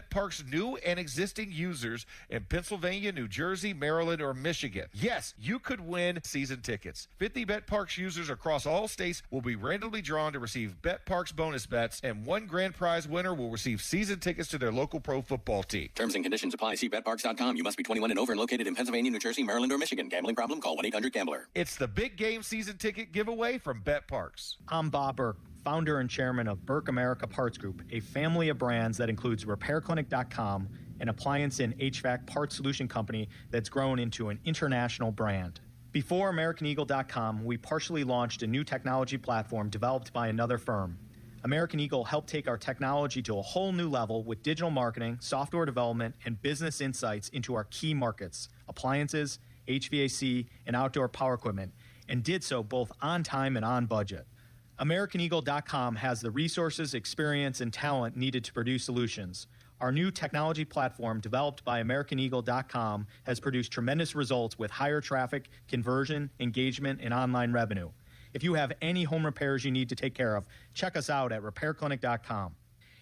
BetParks new and existing users in Pennsylvania, New Jersey, Maryland, or Michigan. Yes, you could win season tickets. 50 BetParks users across all states will be randomly drawn to receive BetParks bonus bets, and one grand prize winner will receive season tickets to their local pro football team. Terms and conditions apply. See BetParks.com. You must be 21 and over and located in Pennsylvania, New Jersey, Maryland, or Michigan. Gambling problem? Call 1-800-GAMBLER. It's the big game season ticket giveaway from BetParks. I'm Bob Burke, founder and chairman of Burke America Parts Group, a family of brands that includes RepairClinic.com, an appliance and HVAC parts solution company that's grown into an international brand. Before AmericanEagle.com, we partially launched a new technology platform developed by another firm. American Eagle helped take our technology to a whole new level with digital marketing, software development, and business insights into our key markets, appliances, HVAC, and outdoor power equipment, and did so both on time and on budget. AmericanEagle.com has the resources, experience, and talent needed to produce solutions. Our new technology platform, developed by AmericanEagle.com, has produced tremendous results with higher traffic, conversion, engagement, and online revenue. If you have any home repairs you need to take care of, check us out at RepairClinic.com.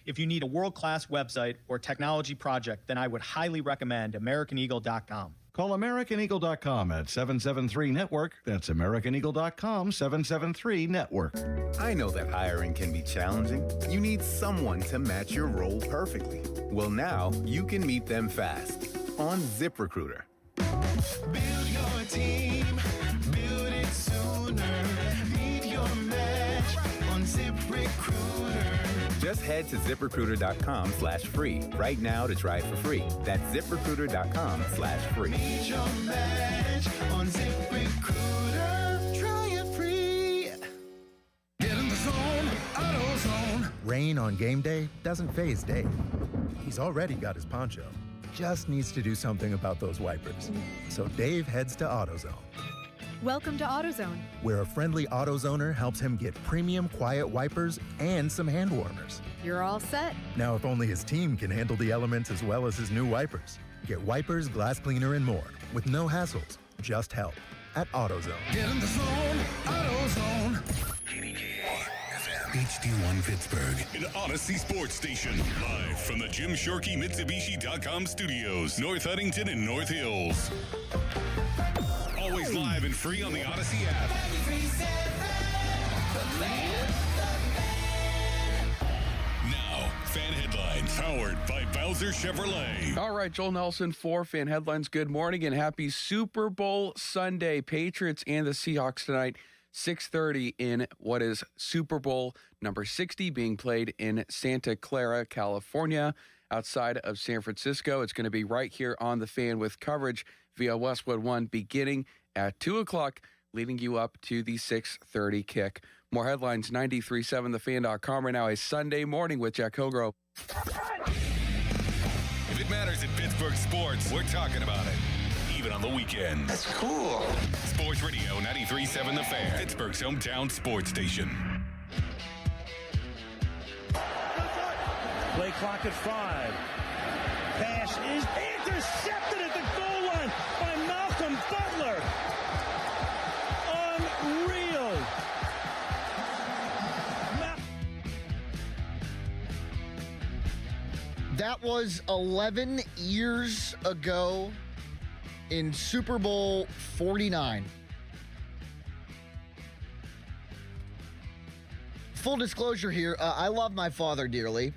If you need a world-class website or technology project, then I would highly recommend AmericanEagle.com. Call AmericanEagle.com at 773-NETWORK. That's AmericanEagle.com, 773-NETWORK. I know that hiring can be challenging. You need someone to match your role perfectly. Well, now you can meet them fast on ZipRecruiter. Build your team, build it sooner. Meet your match on ZipRecruiter. Just head to ZipRecruiter.com/free right now to try it for free. That's ZipRecruiter.com/free. Meet your match on ZipRecruiter. Try it free. Get in the zone, AutoZone. Rain on game day doesn't faze Dave. He's already got his poncho. Just needs to do something about those wipers. So Dave heads to AutoZone, Welcome to AutoZone. where a friendly AutoZoner helps him get premium quiet wipers and some hand warmers. You're all set. Now, if only his team can handle the elements as well as his new wipers. Get wipers, glass cleaner, and more with no hassles, just help at AutoZone. Get in the zone, AutoZone. HD1 Pittsburgh, an Odyssey sports station. Live from the Jim Shorkey Mitsubishi.com studios, North Huntington and North Hills. Always live and free on the Odyssey app. Now, fan headlines powered by Bowser Chevrolet. All right, Joel Nelson for Fan Headlines. Good morning and happy Super Bowl Sunday. Patriots and the Seahawks tonight. 6:30 in what is Super Bowl number 60 being played in Santa Clara, California, outside of San Francisco. It's going to be right here on The Fan with coverage via Westwood One beginning at 2 o'clock, leading you up to the 6:30 kick. More headlines, 93.7thefan.com right now, a Sunday morning with Jack Hillgrove. If it matters in Pittsburgh sports, we're talking about it. Even on the weekend. That's cool. Sports Radio 93.7 The Fan, Pittsburgh's hometown sports station. Play clock at 5. Pass is intercepted at the goal line by Malcolm Butler. Unreal. That was 11 years ago in Super Bowl 49. Full disclosure here, I love my father dearly,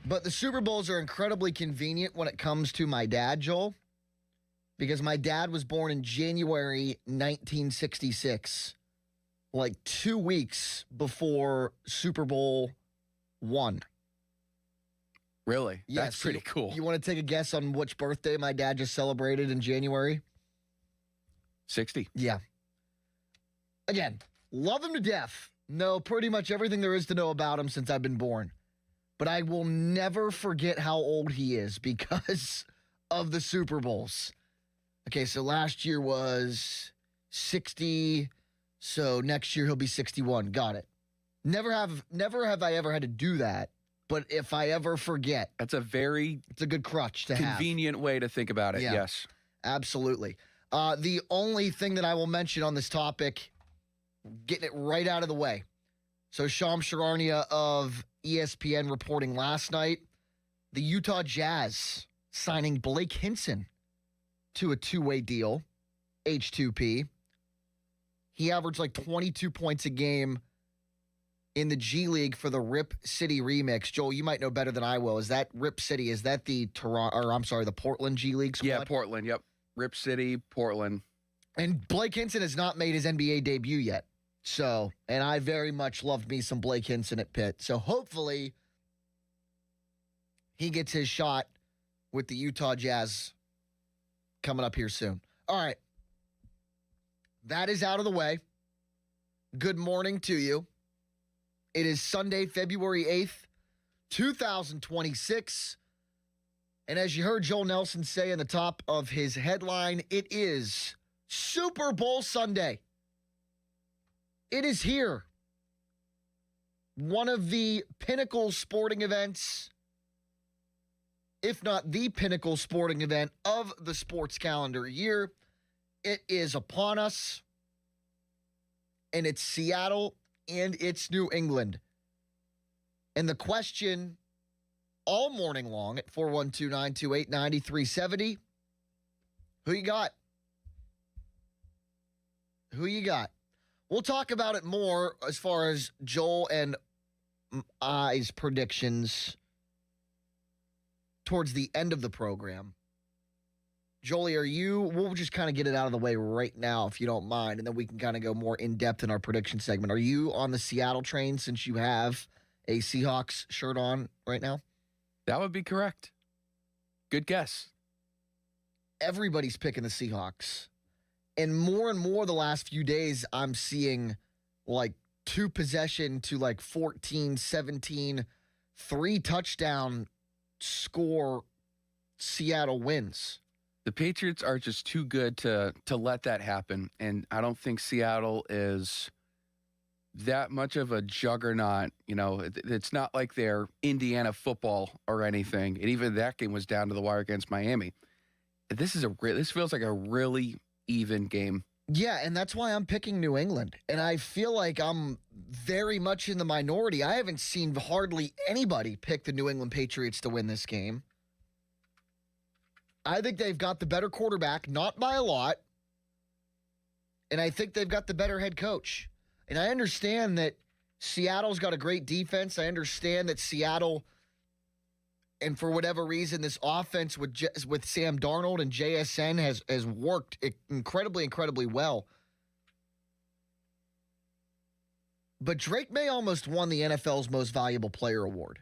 but the Super Bowls are incredibly convenient when it comes to my dad, Joel, because my dad was born in January 1966, like 2 weeks before Super Bowl I. Really? Yes, That's pretty cool. You want to take a guess on which birthday my dad just celebrated in January? 60. Yeah. Again, love him to death. Know pretty much everything there is to know about him since I've been born. But I will never forget how old he is because of the Super Bowls. Okay, so last year was 60, so next year he'll be 61. Got it. Never have I ever had to do that. But if I ever forget, it's a good crutch to have. Convenient way to think about it, Yeah, yes. Absolutely. The only thing that I will mention on this topic, getting it right out of the way. So Shams Charania of ESPN reporting last night the Utah Jazz signing Blake Hinson to a two-way deal, H2P. He averaged like 22 points a game in the G League for the Rip City remix. Joel, you might know better than I will. Is that Rip City? Is that the the Portland G League squad? Yeah, Portland. Yep. Rip City, Portland. And Blake Hinson has not made his NBA debut yet. So, and I very much loved me some Blake Hinson at Pitt. So hopefully he gets his shot with the Utah Jazz coming up here soon. All right. That is out of the way. Good morning to you. It is Sunday, February 8th, 2026. And as you heard Joel Nelson say in the top of his headline, it is Super Bowl Sunday. It is here. One of the pinnacle sporting events, if not the pinnacle sporting event of the sports calendar year. It is upon us. And it's Seattle and it's New England. And the question all morning long at 412-928-9370, who you got? Who you got? We'll talk about it more as far as Joel and I's predictions towards the end of the program. Jolie, we'll just kind of get it out of the way right now, if you don't mind, and then we can kind of go more in-depth in our prediction segment. Are you on the Seattle train since you have a Seahawks shirt on right now? That would be correct. Good guess. Everybody's picking the Seahawks. And more the last few days, I'm seeing like 2 possession to like 14, 17, 3 touchdown score Seattle wins. The Patriots are just too good to let that happen. And I don't think Seattle is that much of a juggernaut. You know, it's not like they're Indiana football or anything. And even that game was down to the wire against Miami. This feels like a really even game. Yeah, and that's why I'm picking New England. And I feel like I'm very much in the minority. I haven't seen hardly anybody pick the New England Patriots to win this game. I think they've got the better quarterback, not by a lot. And I think they've got the better head coach. And I understand that Seattle's got a great defense. I understand that Seattle, and for whatever reason, this offense with Sam Darnold and JSN has worked incredibly, incredibly well. But Drake May almost won the NFL's Most Valuable Player award.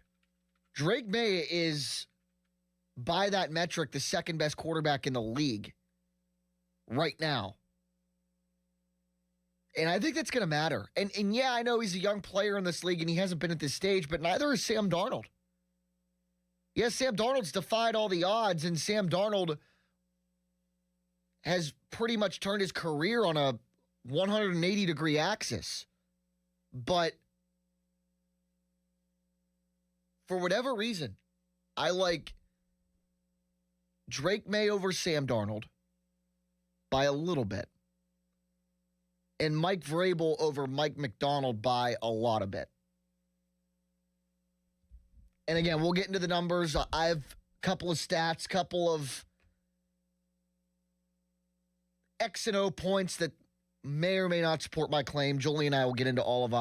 Drake May is, by that metric, the second best quarterback in the league right now. And I think that's going to matter. And yeah, I know he's a young player in this league and he hasn't been at this stage, but neither is Sam Darnold. Yes, Sam Darnold's defied all the odds, and Sam Darnold has pretty much turned his career on a 180-degree axis. But for whatever reason, I like Drake May over Sam Darnold by a little bit, and Mike Vrabel over Mike McDonald by a lot of bit. And again, we'll get into the numbers. I have a couple of stats, couple of X and O points that may or may not support my claim. Jolie and I will get into all of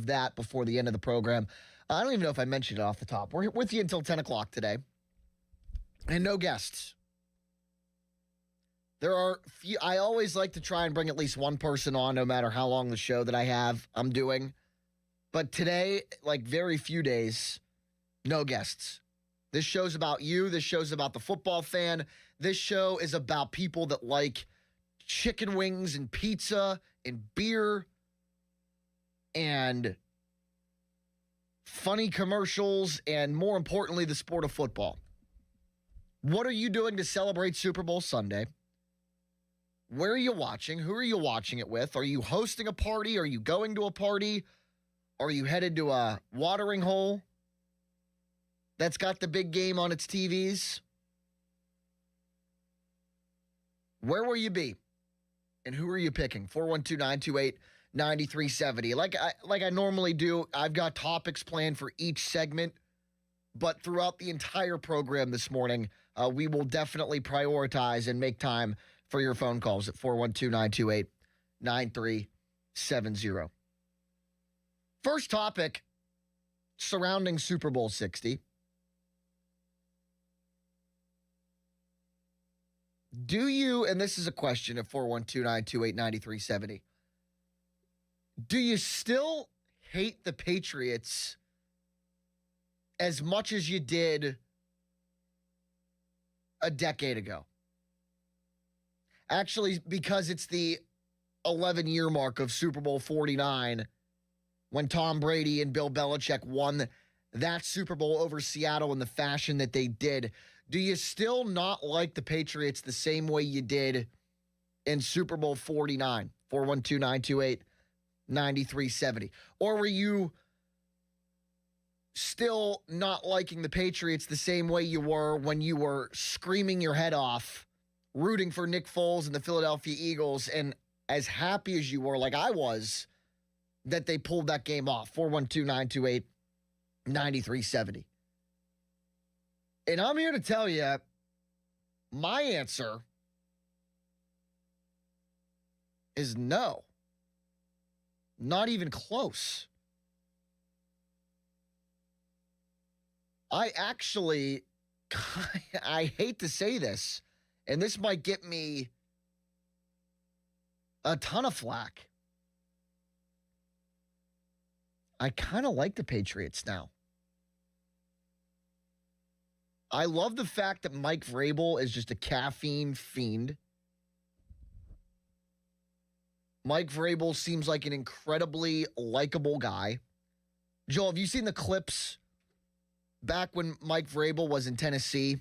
that before the end of the program. I don't even know if I mentioned it off the top. We're with you until 10 o'clock today. And no guests. There are few. I always like to try and bring at least one person on, no matter how long the show that I'm doing. But today, like very few days, no guests. This show's about you. This show's about the football fan. This show is about people that like chicken wings and pizza and beer and funny commercials and, more importantly, the sport of football. What are you doing to celebrate Super Bowl Sunday? Where are you watching? Who are you watching it with? Are you hosting a party? Are you going to a party? Are you headed to a watering hole that's got the big game on its TVs? Where will you be? And who are you picking? 412-928-9370. Like I normally do, I've got topics planned for each segment. but throughout the entire program this morning, we will definitely prioritize and make time for your phone calls at 412-928-9370. First topic surrounding Super Bowl 60. Do you, and this is a question at 412-928-9370, do you still hate the Patriots as much as you did a decade ago? Actually, because it's the 11-year mark of Super Bowl 49 when Tom Brady and Bill Belichick won that Super Bowl over Seattle in the fashion that they did. Do you still not like the Patriots the same way you did in Super Bowl 49? 412-928-9370. Or were you still not liking the Patriots the same way you were when you were screaming your head off, rooting for Nick Foles and the Philadelphia Eagles, and as happy as you were, like I was, that they pulled that game off? 412-928-9370. And I'm here to tell you, my answer is no. Not even close. I actually, I hate to say this, and this might get me a ton of flack. I kind of like the Patriots now. I love the fact that Mike Vrabel is just a caffeine fiend. Mike Vrabel seems like an incredibly likable guy. Joel, have you seen the clips back when Mike Vrabel was in Tennessee?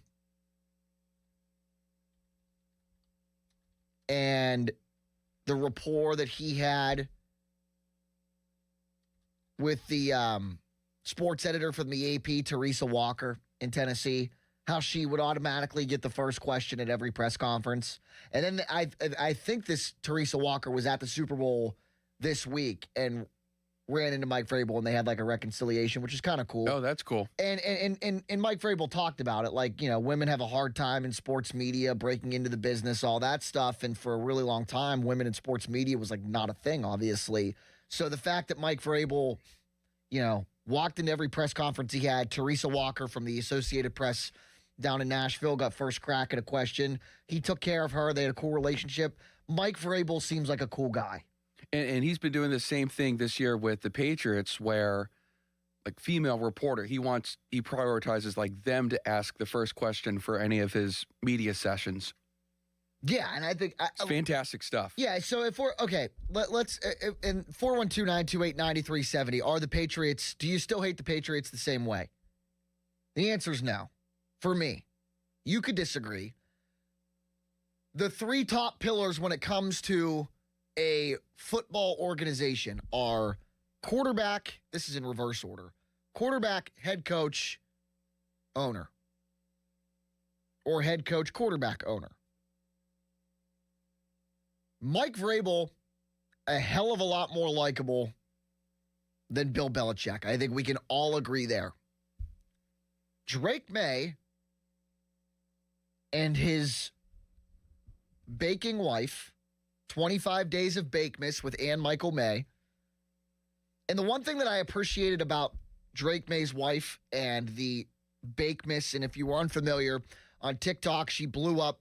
And the rapport that he had with the sports editor from the AP, Teresa Walker, in Tennessee, how she would automatically get the first question at every press conference. And then I think this Teresa Walker was at the Super Bowl this week and ran into Mike Vrabel, and they had like a reconciliation, which is kind of cool. Oh, that's cool. And Mike Vrabel talked about it, like, you know, women have a hard time in sports media, breaking into the business, all that stuff. And for a really long time, women in sports media was like not a thing, obviously. So the fact that Mike Vrabel, you know, walked into every press conference he had, Teresa Walker from the Associated Press down in Nashville got first crack at a question. He took care of her. They had a cool relationship. Mike Vrabel seems like a cool guy. And he's been doing the same thing this year with the Patriots, where like female reporter, he prioritizes like them to ask the first question for any of his media sessions. Yeah, and I think it's fantastic stuff. Yeah, so if we're okay, let's in 412-928-9370, are the Patriots, do you still hate the Patriots the same way? The answer is no. For me, you could disagree. The three top pillars when it comes to a football organization are quarterback, this is in reverse order, quarterback, head coach, owner. Or head coach, quarterback, owner. Mike Vrabel, a hell of a lot more likable than Bill Belichick. I think we can all agree there. Drake May and his baking wife, 25 Days of Bakemas with Ann Michael May. And the one thing that I appreciated about Drake May's wife and the Bakemas, and if you were unfamiliar, on TikTok, she blew up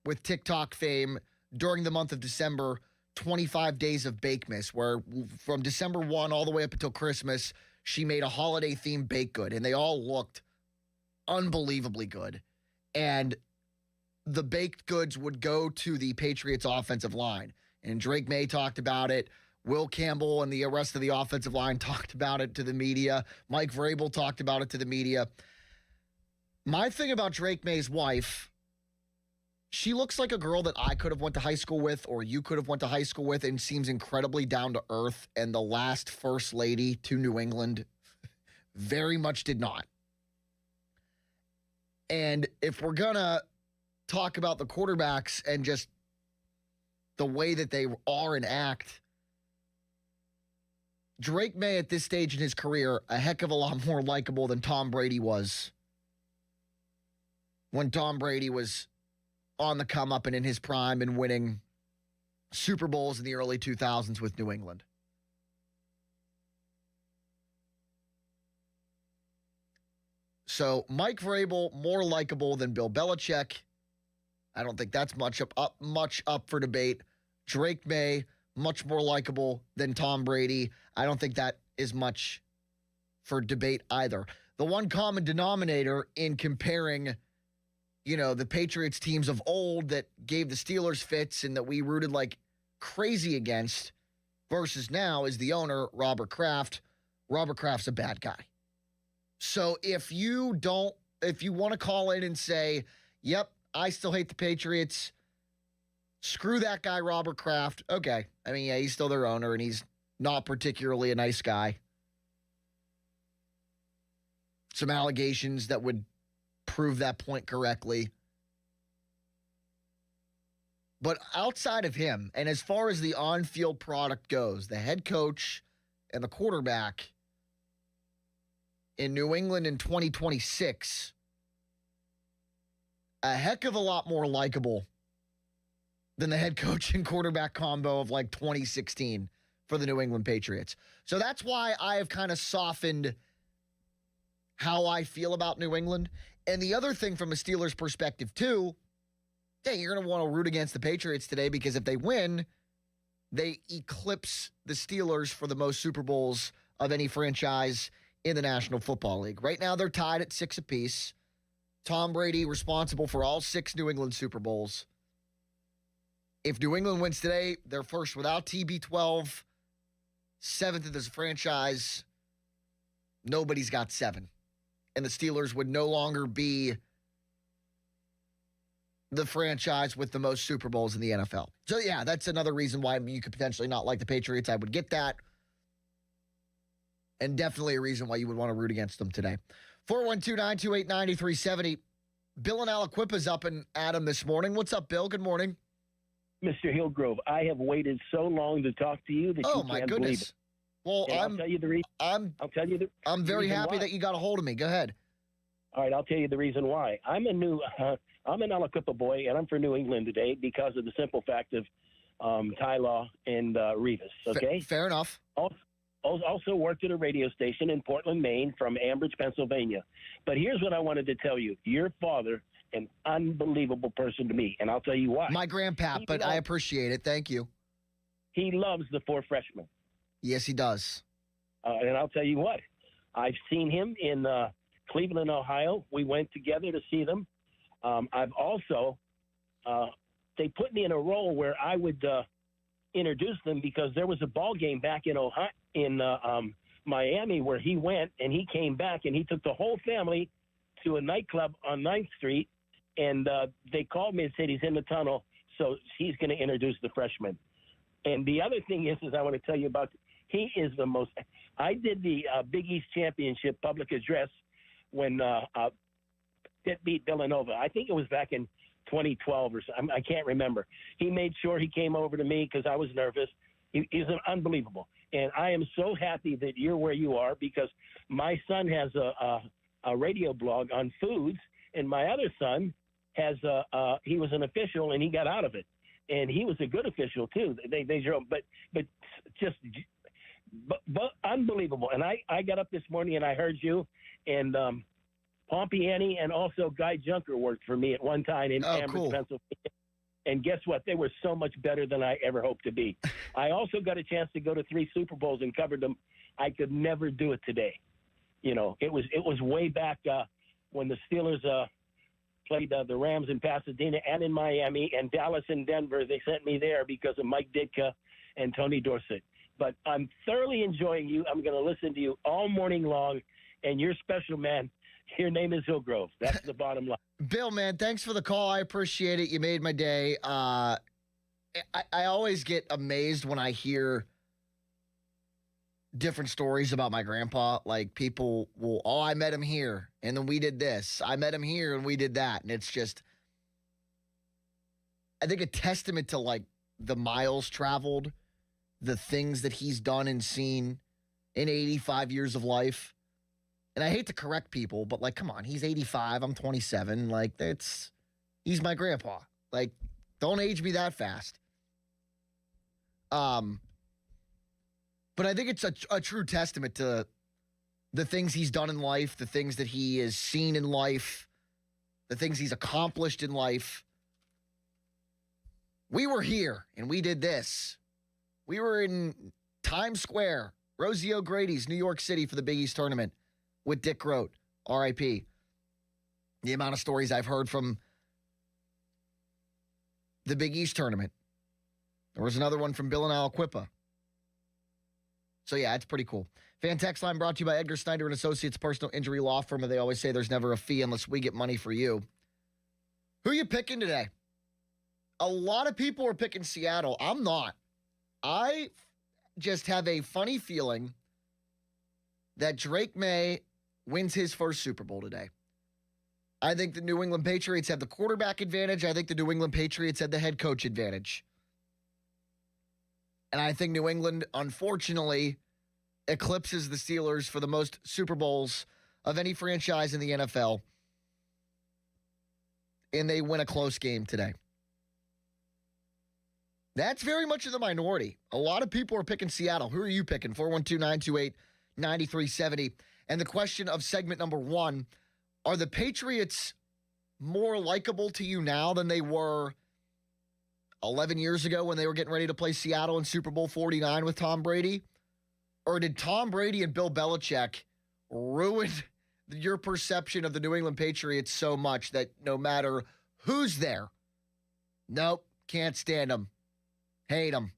with TikTok fame during the month of December, 25 Days of Bakemas, where from December 1 all the way up until Christmas, she made a holiday-themed baked good, and they all looked unbelievably good. And the baked goods would go to the Patriots offensive line. And Drake May talked about it. Will Campbell and the rest of the offensive line talked about it to the media. Mike Vrabel talked about it to the media. My thing about Drake May's wife, she looks like a girl that I could have went to high school with, or you could have went to high school with, and seems incredibly down to earth. And the last first lady to New England very much did not. And if we're going to talk about the quarterbacks and just the way that they are and act, Drake May at this stage in his career, a heck of a lot more likable than Tom Brady was when Tom Brady was on the come up and in his prime and winning Super Bowls in the early 2000s with New England. So Mike Vrabel, more likable than Bill Belichick. I don't think that's much up for debate. Drake May, much more likable than Tom Brady. I don't think that is much for debate either. The one common denominator in comparing, the Patriots teams of old that gave the Steelers fits and that we rooted like crazy against versus now is the owner, Robert Kraft. Robert Kraft's a bad guy. So if you want to call in and say, yep, I still hate the Patriots, screw that guy, Robert Kraft. Okay. I mean, yeah, he's still their owner, and he's not particularly a nice guy. Some allegations that would prove that point correctly. But outside of him, and as far as the on-field product goes, the head coach and the quarterback in New England in 2026, a heck of a lot more likable than the head coach and quarterback combo of like 2016 for the New England Patriots. So that's why I have kind of softened how I feel about New England. And the other thing from a Steelers perspective too, you're going to want to root against the Patriots today because if they win, they eclipse the Steelers for the most Super Bowls of any franchise in the National Football League. Right now, they're tied at 6 apiece. Tom Brady responsible for all 6 New England Super Bowls. If New England wins today, they're first without TB12, 7th in this franchise. Nobody's got 7. And the Steelers would no longer be the franchise with the most Super Bowls in the NFL. So, yeah, that's another reason why you could potentially not like the Patriots. I would get that. And definitely a reason why you would want to root against them today. 412-928-9370. Bill and Aliquippa's up and Adam this morning. What's up, Bill? Good morning. Mr. Hillgrove, I have waited so long to talk to you that you my can't goodness. believe it. Well, I'll tell you the reason. I'm very reason happy why. that you got a hold of me. Go ahead. All right, I'll tell you the reason why. I'm an Aliquippa boy, and I'm for New England today because of the simple fact of Ty Law and Revis. Okay, fair enough. Also worked at a radio station in Portland, Maine, from Ambridge, Pennsylvania. But here's what I wanted to tell you: your father, an unbelievable person to me, and I'll tell you why. My grandpap, but I appreciate it. Thank you. He loves the 4 freshmen. Yes, he does. And I'll tell you what, I've seen him in Cleveland, Ohio. We went together to see them. I've also, they put me in a role where I would introduce them because there was a ball game back in Ohio, in Miami where he went, and he came back and he took the whole family to a nightclub on 9th Street, and they called me and said he's in the tunnel, so he's going to introduce the freshmen. And the other thing is I want to tell you about, he is the most, I did the Big East Championship public address when Pitt beat Villanova. I think it was back in 2012 or something. I can't remember. He made sure he came over to me because I was nervous. He's unbelievable. And I am so happy that you're where you are because my son has a radio blog on foods, and my other son has he was an official and he got out of it. And he was a good official too. They drove, but just unbelievable. And I got up this morning and I heard you, and Pompey Annie and also Guy Junker worked for me at one time in Ambridge, Pennsylvania. And guess what? They were so much better than I ever hoped to be. I also got a chance to go to 3 Super Bowls and covered them. I could never do it today. You know, it was way back when the Steelers played the Rams in Pasadena and in Miami, and Dallas and Denver. They sent me there because of Mike Ditka and Tony Dorsett. But I'm thoroughly enjoying you. I'm going to listen to you all morning long, and you're special, man. Your name is Hillgrove. That's the bottom line. Bill, man, thanks for the call. I appreciate it. You made my day. I always get amazed when I hear different stories about my grandpa. Like people will, I met him here and then we did this. I met him here and we did that. And it's just, I think a testament to like the miles traveled, the things that he's done and seen, in 85 years of life. And I hate to correct people, but like, come on, he's 85. I'm 27. Like, he's my grandpa. Like, don't age me that fast. But I think it's a true testament to the things he's done in life, the things that he has seen in life, the things he's accomplished in life. We were here and we did this. We were in Times Square, Rosie O'Grady's New York City for the Big East tournament with Dick Grote, RIP. The amount of stories I've heard from the Big East tournament. There was another one from Bill and Al Quippa. So, yeah, it's pretty cool. Fan text line brought to you by Edgar Snyder and Associates Personal Injury Law Firm. And they always say there's never a fee unless we get money for you. Who are you picking today? A lot of people are picking Seattle. I'm not. I just have a funny feeling that Drake May wins his first Super Bowl today. I think the New England Patriots have the quarterback advantage. I think the New England Patriots have the head coach advantage. And I think New England, unfortunately, eclipses the Steelers for the most Super Bowls of any franchise in the NFL. And they win a close game today. That's very much in the minority. A lot of people are picking Seattle. Who are you picking? 412-928-9370. And the question of segment number 1, are the Patriots more likable to you now than they were 11 years ago when they were getting ready to play Seattle in Super Bowl 49 with Tom Brady? Or did Tom Brady and Bill Belichick ruin your perception of the New England Patriots so much that no matter who's there, nope, can't stand them, hate them?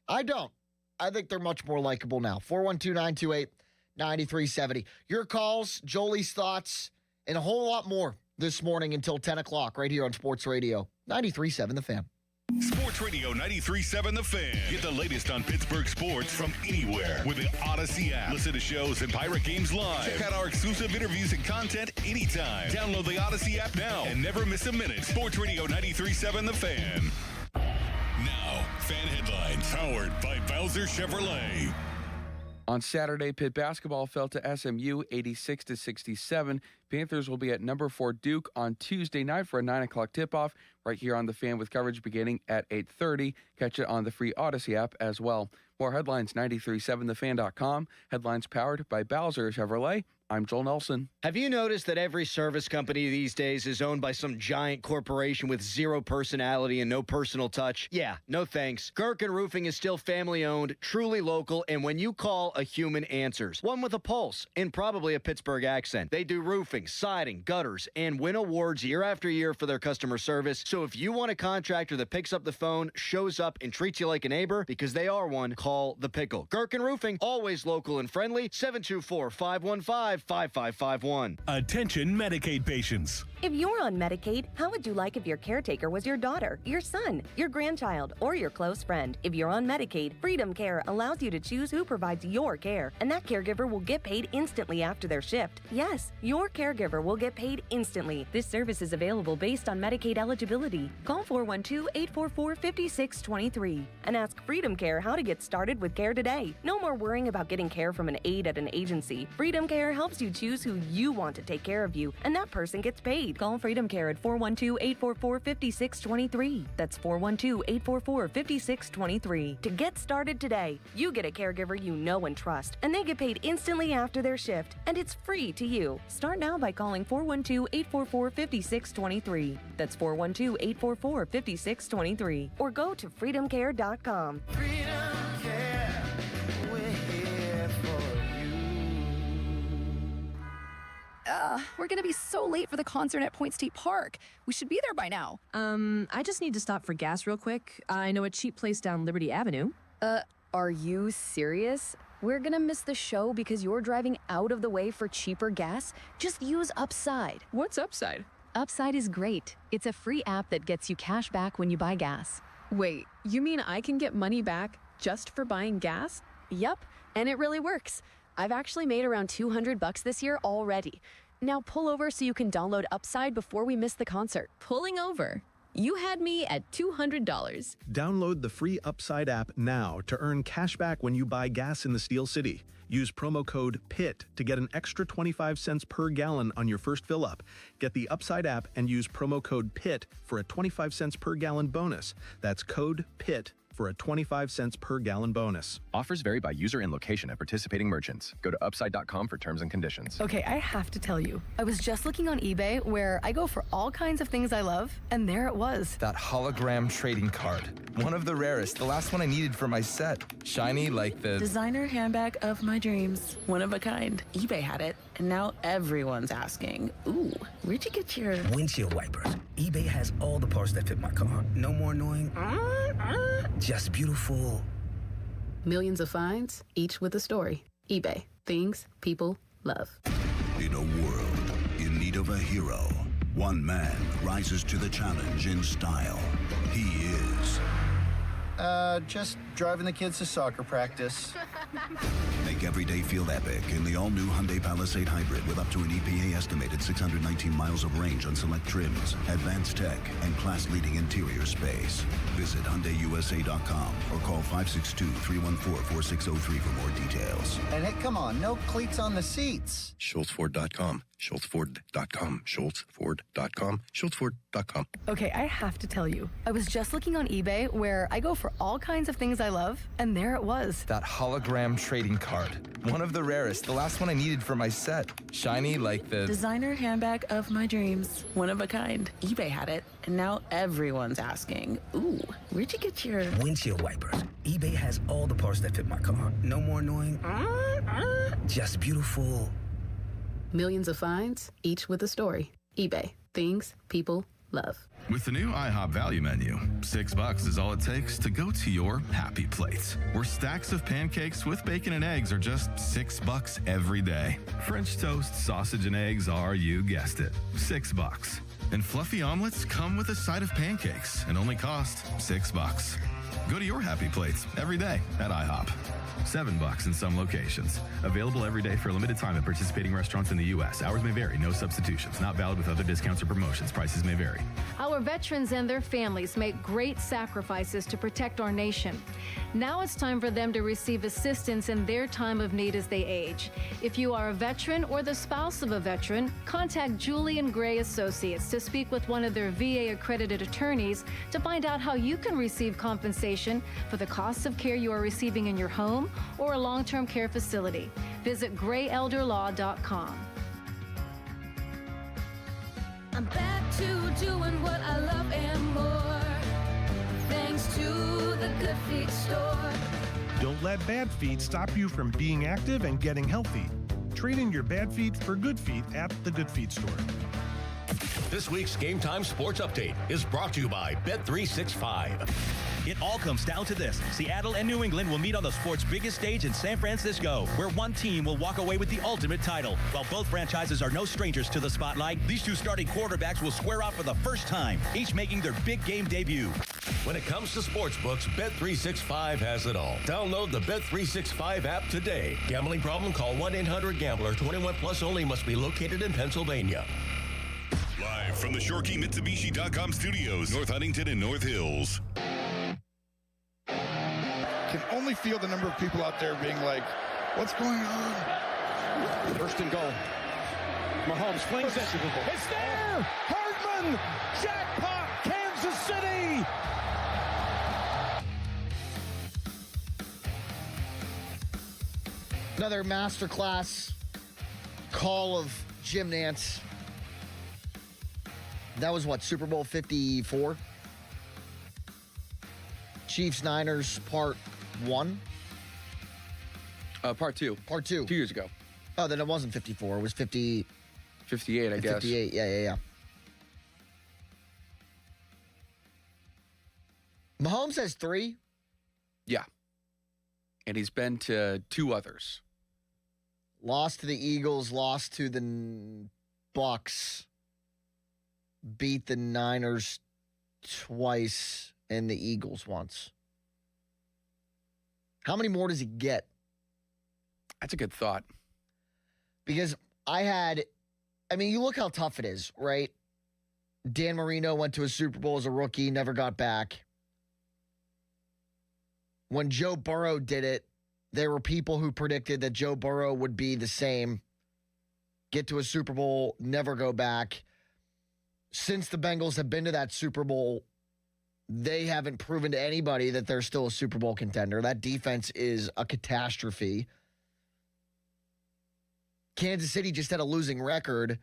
I don't. I think they're much more likable now. 412-928-9370. Your calls, Jolie's thoughts, and a whole lot more this morning until 10 o'clock right here on Sports Radio 93.7 The Fan. Sports Radio 93.7 The Fan. Get the latest on Pittsburgh sports from anywhere with the Odyssey app. Listen to shows and Pirate Games live. Check out our exclusive interviews and content anytime. Download the Odyssey app now and never miss a minute. Sports Radio 93.7 The Fan. Now, fan headlines powered by Bowser Chevrolet. On Saturday, Pitt basketball fell to SMU 86-67. Panthers will be at number 4 Duke on Tuesday night for a 9 o'clock tip-off right here on The Fan with coverage beginning at 8:30. Catch it on the free Odyssey app as well. More headlines, 937thefan.com. Headlines powered by Bowser Chevrolet. I'm Joel Nelson. Have you noticed that every service company these days is owned by some giant corporation with zero personality and no personal touch? Yeah, no thanks. Gherkin Roofing is still family-owned, truly local, and when you call, a human answers. One with a pulse and probably a Pittsburgh accent. They do roofing, siding, gutters, and win awards year after year for their customer service. So if you want a contractor that picks up the phone, shows up, and treats you like a neighbor, because they are one, call The Pickle. Gherkin Roofing, always local and friendly, 724-515-5551. Attention Medicaid patients. If you're on Medicaid, how would you like if your caretaker was your daughter, your son, your grandchild, or your close friend? If you're on Medicaid, Freedom Care allows you to choose who provides your care, and that caregiver will get paid instantly after their shift. Yes, your caregiver will get paid instantly. This service is available based on Medicaid eligibility. Call 412-844-5623 and ask Freedom Care how to get started with care today. No more worrying about getting care from an aide at an agency. Freedom Care helps you choose who you want to take care of you, and that person gets paid. Call Freedom Care at 412-844-5623. That's 412-844-5623. To get started today, you get a caregiver you know and trust, and they get paid instantly after their shift, and it's free to you. Start now by calling 412-844-5623. That's 412-844-5623. Or go to freedomcare.com. Freedom Care, we're here for We're gonna be so late for the concert at Point State Park. We should be there by now. I just need to stop for gas real quick. I know a cheap place down Liberty Avenue. Are you serious? We're gonna miss the show because you're driving out of the way for cheaper gas? Just use Upside. What's Upside? Upside is great. It's a free app that gets you cash back when you buy gas. Wait, you mean I can get money back just for buying gas? Yep, and it really works. I've actually made around $200 this year already. Now pull over so you can download Upside before we miss the concert. Pulling over? You had me at $200. Download the free Upside app now to earn cash back when you buy gas in the Steel City. Use promo code PIT to get an extra 25 cents per gallon on your first fill up. Get the Upside app and use promo code PIT for a 25 cents per gallon bonus. That's code PIT for a 25 cents per gallon bonus. Offers vary by user and location at participating merchants. Go to upside.com for terms and conditions. Okay, I have to tell you, I was just looking on eBay where I go for all kinds of things I love, and there it was. That hologram trading card. One of the rarest. The last one I needed for my set. Shiny like the designer handbag of my dreams. One of a kind. eBay had it, and now everyone's asking, ooh, where'd you get your windshield wipers? eBay has all the parts that fit my car. No more annoying. Just beautiful. Millions of finds, each with a story. eBay. Things people love. In a world in need of a hero, one man rises to the challenge in style. He is... just driving the kids to soccer practice. Make every day feel epic in the all-new Hyundai Palisade Hybrid with up to an EPA estimated 619 miles of range on select trims, advanced tech, and class-leading interior space. Visit HyundaiUSA.com or call 562-314-4603 for more details. And hey, come on, no cleats on the seats. SchultzFord.com. SchultzFord.com. SchultzFord.com. SchultzFord.com. Okay, I have to tell you, I was just looking on eBay where I go for all kinds of things I love, and there it was. That hologram trading card. One of the rarest. The last one I needed for my set. Shiny like the designer handbag of my dreams. One of a kind. eBay had it, and now everyone's asking, ooh, where'd you get your windshield wipers? eBay has all the parts that fit my car. No more annoying. Just beautiful. Millions of finds, each with a story. eBay. Things people love. With the new IHOP value menu, $6 is all it takes to go to your happy place, where stacks of pancakes with bacon and eggs are just $6 every day. French toast, sausage, and eggs are, you guessed it, $6. And fluffy omelets come with a side of pancakes and only cost $6. Go to your happy place every day at IHOP. $7 in some locations. Available every day for a limited time at participating restaurants in the U.S. Hours may vary. No substitutions. Not valid with other discounts or promotions. Prices may vary. Our veterans and their families make great sacrifices to protect our nation. Now it's time for them to receive assistance in their time of need as they age. If you are a veteran or the spouse of a veteran, contact Julian Gray Associates to speak with one of their VA-accredited attorneys to find out how you can receive compensation for the costs of care you are receiving in your home or a long-term care facility. Visit grayelderlaw.com. I'm back to doing what I love and more, thanks to the Good Feet store. Don't let bad feet stop you from being active and getting healthy. Trade in your bad feet for good feet at the Good Feet store. This week's Game Time Sports Update is brought to you by Bet365. It all comes down to this. Seattle and New England will meet on the sport's biggest stage in San Francisco, where one team will walk away with the ultimate title. While both franchises are no strangers to the spotlight, these two starting quarterbacks will square off for the first time, each making their big game debut. When it comes to sportsbooks, Bet365 has it all. Download the Bet365 app today. Gambling problem? Call 1-800-GAMBLER. 21 plus only. Must be located in Pennsylvania. Live from the ShorkeyMitsubishi.com studios, North Huntington and North Hills. Can only feel the number of people out there being like, what's going on? First and goal. Mahomes flings it. It's there! Hardman! Jackpot! Kansas City! Another masterclass call of Jim Nantz. That was what, Super Bowl 54? Chiefs Niners Part 1? Part 2. Part 2. 2 years ago. Oh, then it wasn't 54. It was 50. 58, I guess. 58, yeah. Mahomes has 3? Yeah. And he's been to 2 others. Lost to the Eagles, lost to the Bucks, beat the Niners twice, and the Eagles once. How many more does he get? That's a good thought. Because you look how tough it is, right? Dan Marino went to a Super Bowl as a rookie, never got back. When Joe Burrow did it, there were people who predicted that Joe Burrow would be the same, get to a Super Bowl, never go back. Since the Bengals have been to that Super Bowl, they haven't proven to anybody that they're still a Super Bowl contender. That defense is a catastrophe. Kansas City just had a losing record,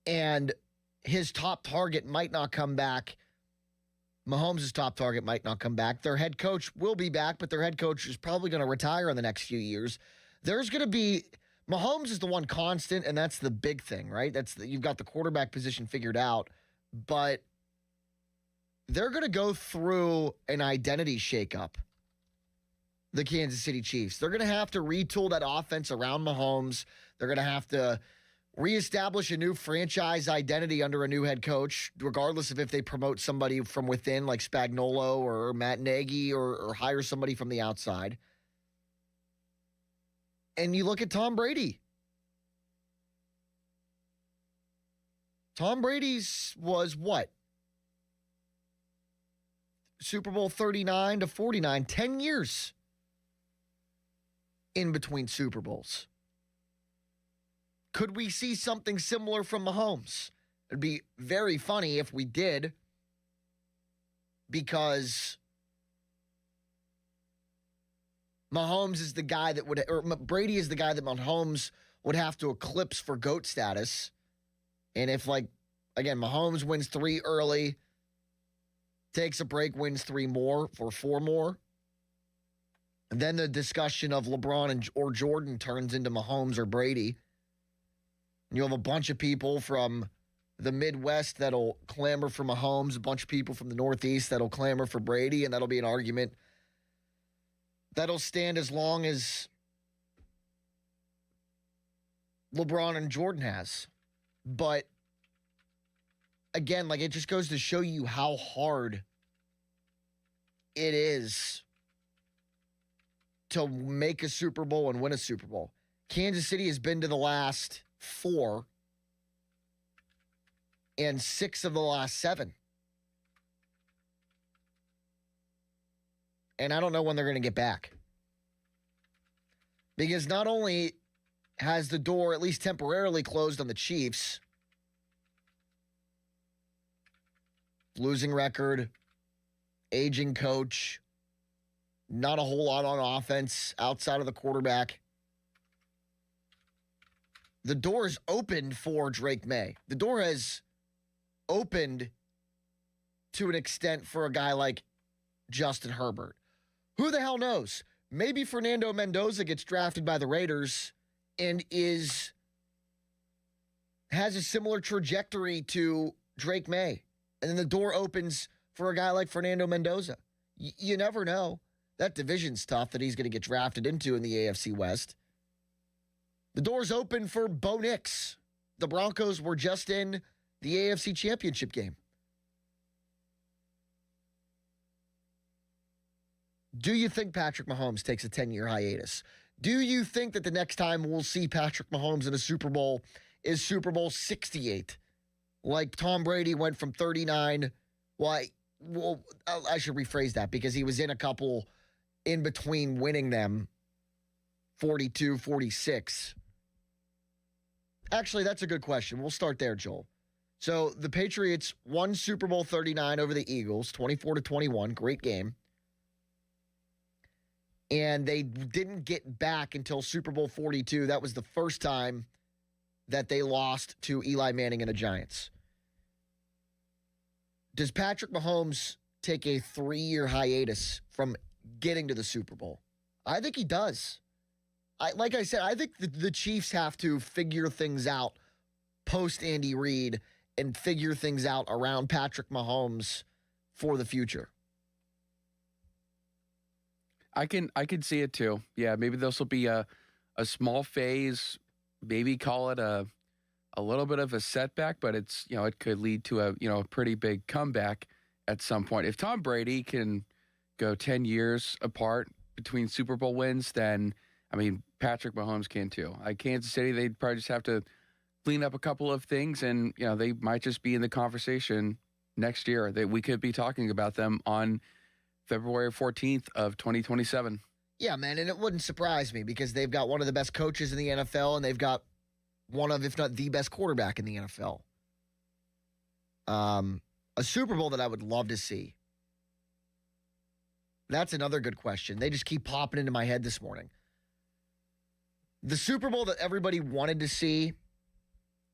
and his top target might not come back. Mahomes' top target might not come back. Their head coach will be back, but their head coach is probably going to retire in the next few years. There's going to be Mahomes is the one constant, and that's the big thing, right? You've got the quarterback position figured out, but they're going to go through an identity shakeup. The Kansas City Chiefs. They're going to have to retool that offense around Mahomes. They're going to have to reestablish a new franchise identity under a new head coach, regardless of if they promote somebody from within like Spagnuolo or Matt Nagy or hire somebody from the outside. And you look at Tom Brady. Tom Brady's was what? Super Bowl 39 to 49, 10 years in between Super Bowls. Could we see something similar from Mahomes? It'd be very funny if we did, because Mahomes is the guy that would, or Brady is the guy that Mahomes would have to eclipse for GOAT status. And if, like, again, Mahomes wins 3 early, takes a break, wins 3 more for 4 more, and then the discussion of LeBron or Jordan turns into Mahomes or Brady. And you have a bunch of people from the Midwest that'll clamor for Mahomes, a bunch of people from the Northeast that'll clamor for Brady, and that'll be an argument that'll stand as long as LeBron and Jordan has. But again, like, it just goes to show you how hard it is to make a Super Bowl and win a Super Bowl. Kansas City has been to the last 4 and 6 of the last 7. And I don't know when they're going to get back. Because not only has the door at least temporarily closed on the Chiefs, losing record, aging coach, not a whole lot on offense outside of the quarterback. The door is opened for Drake May. The door has opened to an extent for a guy like Justin Herbert. Who the hell knows? Maybe Fernando Mendoza gets drafted by the Raiders and has a similar trajectory to Drake May. And then the door opens for a guy like Fernando Mendoza. You never know. That division's tough that he's going to get drafted into in the AFC West. The door's open for Bo Nix. The Broncos were just in the AFC Championship game. Do you think Patrick Mahomes takes a 10-year hiatus? Do you think that the next time we'll see Patrick Mahomes in a Super Bowl is Super Bowl 68? Like Tom Brady went from 39. Well, I should rephrase that, because he was in a couple in between winning them, 42, 46. Actually, that's a good question. We'll start there, Joel. So the Patriots won Super Bowl 39 over the Eagles, 24-21. Great game. And they didn't get back until Super Bowl 42. That was the first time that they lost to Eli Manning and the Giants. Does Patrick Mahomes take a 3-year hiatus from getting to the Super Bowl? I think he does. Like I said, I think the Chiefs have to figure things out post Andy Reid and figure things out around Patrick Mahomes for the future. I can see it too. Yeah, maybe this will be a small phase. Maybe call it a little bit of a setback, but it's, it could lead to a pretty big comeback at some point. If Tom Brady can go 10 years apart between Super Bowl wins, then Patrick Mahomes can too. Kansas City, they'd probably just have to clean up a couple of things, and they might just be in the conversation next year. That we could be talking about them on February 14th of 2027. Yeah, man, and it wouldn't surprise me because they've got one of the best coaches in the NFL, and they've got one of, if not the best quarterback in the NFL. A Super Bowl that I would love to see. That's another good question. They just keep popping into my head this morning. The Super Bowl that everybody wanted to see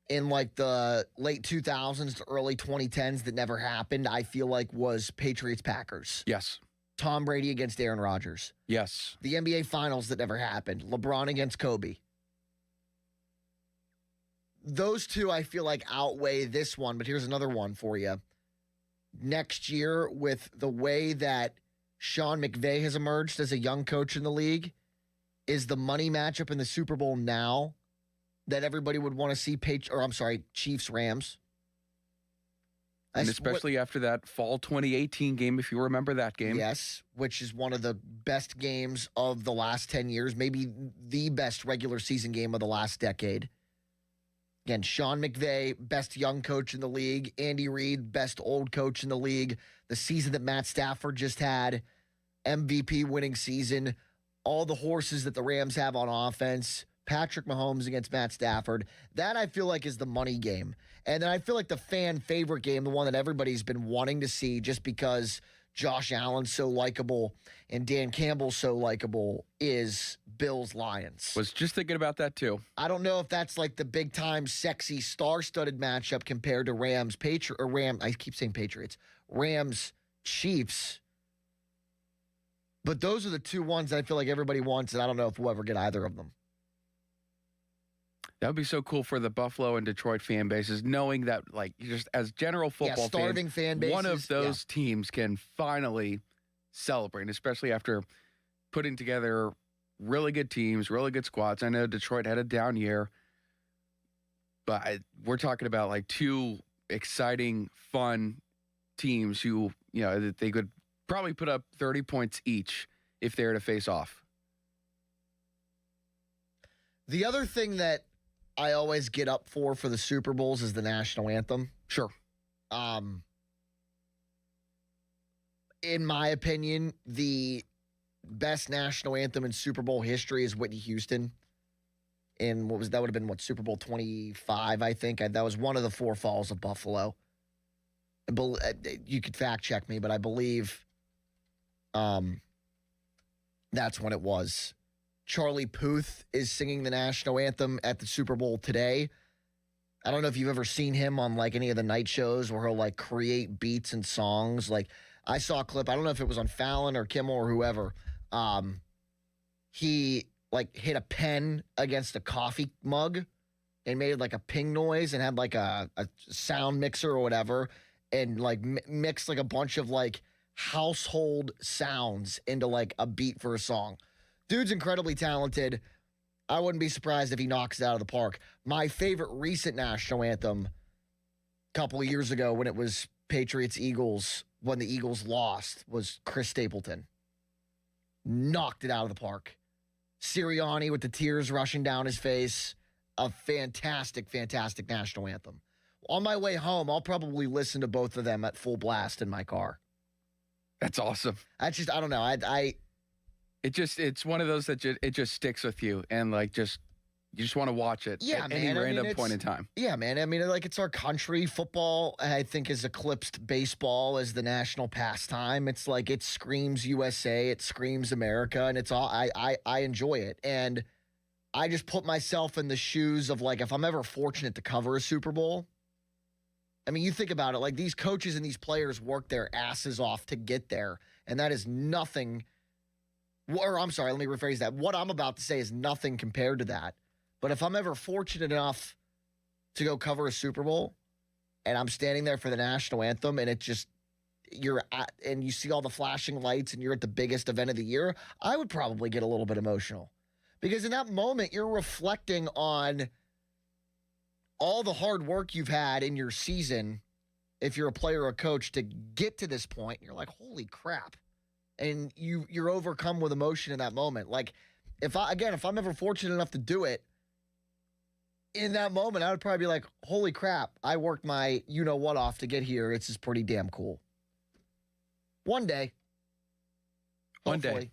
in like the late 2000s to early 2010s that never happened, I feel like was Patriots-Packers. Yes. Tom Brady against Aaron Rodgers. Yes. The NBA Finals that never happened. LeBron against Kobe. Those two I feel like outweigh this one, but here's another one for you. Next year, with the way that Sean McVay has emerged as a young coach in the league, is the money matchup in the Super Bowl now that everybody would want to see Chiefs-Rams. And especially after that fall 2018 game, if you remember that game. Yes, which is one of the best games of the last 10 years, maybe the best regular season game of the last decade. Again, Sean McVay, best young coach in the league. Andy Reid, best old coach in the league. The season that Matt Stafford just had, MVP winning season. All the horses that the Rams have on offense. Patrick Mahomes against Matt Stafford. That I feel like is the money game. And then I feel like the fan favorite game, the one that everybody's been wanting to see just because Josh Allen's so likable and Dan Campbell's so likable, is Bills-Lions. Was just thinking about that too. I don't know if that's like the big-time, sexy, star-studded matchup compared to I keep saying Patriots. Rams-Chiefs. But those are the two ones that I feel like everybody wants, and I don't know if we'll ever get either of them. That would be so cool for the Buffalo and Detroit fan bases, knowing that, like, just as general football starving fan bases, one of those teams can finally celebrate, especially after putting together really good teams, really good squads. I know Detroit had a down year, but we're talking about like two exciting, fun teams who, that they could probably put up 30 points each if they were to face off. The other thing that I always get up for the Super Bowls is the national anthem. Sure. In my opinion, the best national anthem in Super Bowl history is Whitney Houston. And that would have been Super Bowl 25, I think. That was one of the four falls of Buffalo. You could fact check me, but I believe that's when it was. Charlie Puth is singing the national anthem at the Super Bowl today. I don't know if you've ever seen him on like any of the night shows where he'll like create beats and songs. Like I saw a clip, I don't know if it was on Fallon or Kimmel or whoever. He like hit a pen against a coffee mug and made like a ping noise and had like a sound mixer or whatever and like mixed like a bunch of like household sounds into like a beat for a song. Dude's incredibly talented. I wouldn't be surprised if he knocks it out of the park. My favorite recent national anthem a couple of years ago when it was Patriots-Eagles, when the Eagles lost, was Chris Stapleton. Knocked it out of the park. Sirianni with the tears rushing down his face. A fantastic, fantastic national anthem. On my way home, I'll probably listen to both of them at full blast in my car. That's awesome. I don't know. It's one of those that it just sticks with you and like you just want to watch it at any random point in time. Yeah, man. I mean, like it's our country. Football, I think, has eclipsed baseball as the national pastime. It's like it screams USA, it screams America, and it's all I enjoy it. And I just put myself in the shoes of like if I'm ever fortunate to cover a Super Bowl. I mean, you think about it, like these coaches and these players work their asses off to get there, and that is nothing. Or I'm sorry, let me rephrase that. What I'm about to say is nothing compared to that. But if I'm ever fortunate enough to go cover a Super Bowl and I'm standing there for the national anthem and and you see all the flashing lights and you're at the biggest event of the year, I would probably get a little bit emotional. Because in that moment, you're reflecting on all the hard work you've had in your season, if you're a player or a coach, to get to this point. You're like, holy crap. And you're overcome with emotion in that moment. Like, if I'm ever fortunate enough to do it, in that moment, I would probably be like, holy crap, I worked my you-know-what off to get here. It's just pretty damn cool. One day. One day.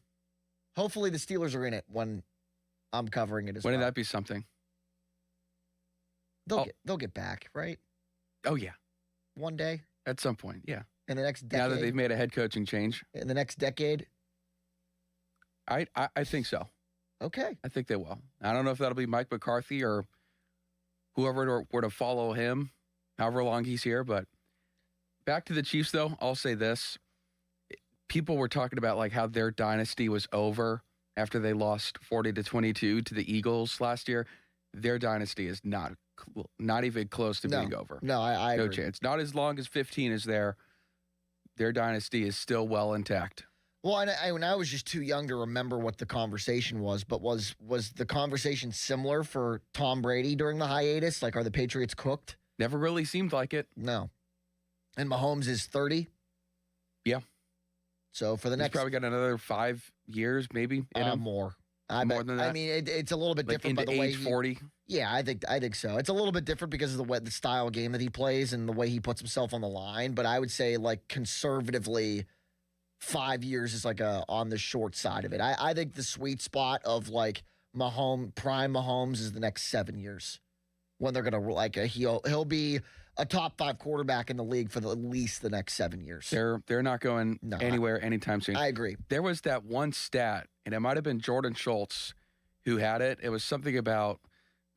Hopefully the Steelers are in it when I'm covering it as well. Wouldn't that be something? They'll get back, right? Oh, yeah. One day? At some point, yeah. In the next decade? Now that they've made a head coaching change. In the next decade? I think so. Okay. I think they will. I don't know if that'll be Mike McCarthy or whoever were to follow him, however long he's here. But back to the Chiefs, though, I'll say this. People were talking about like how their dynasty was over after they lost 40-22 to the Eagles last year. Their dynasty is not even close to being over. No, I no agree. chance. Not as long as 15 is there. Their dynasty is still well intact. Well, and I was just too young to remember what the conversation was, but was the conversation similar for Tom Brady during the hiatus? Like, are the Patriots cooked? Never really seemed like it. No. And Mahomes is 30? Yeah. So for the He's next... probably got another 5 years, maybe, in him. More. More than that? I mean, it's a little bit Like different by into the way age 40? Yeah, I think so. It's a little bit different because of the style game that he plays and the way he puts himself on the line. But I would say, like, conservatively, 5 years is like on the short side of it. I think the sweet spot of like prime Mahomes is the next 7 years when they're gonna he'll be a top 5 quarterback in the league for at least the next 7 years. They're not going anywhere anytime soon. I agree. There was that one stat, and it might have been Jordan Schultz who had it. It was something about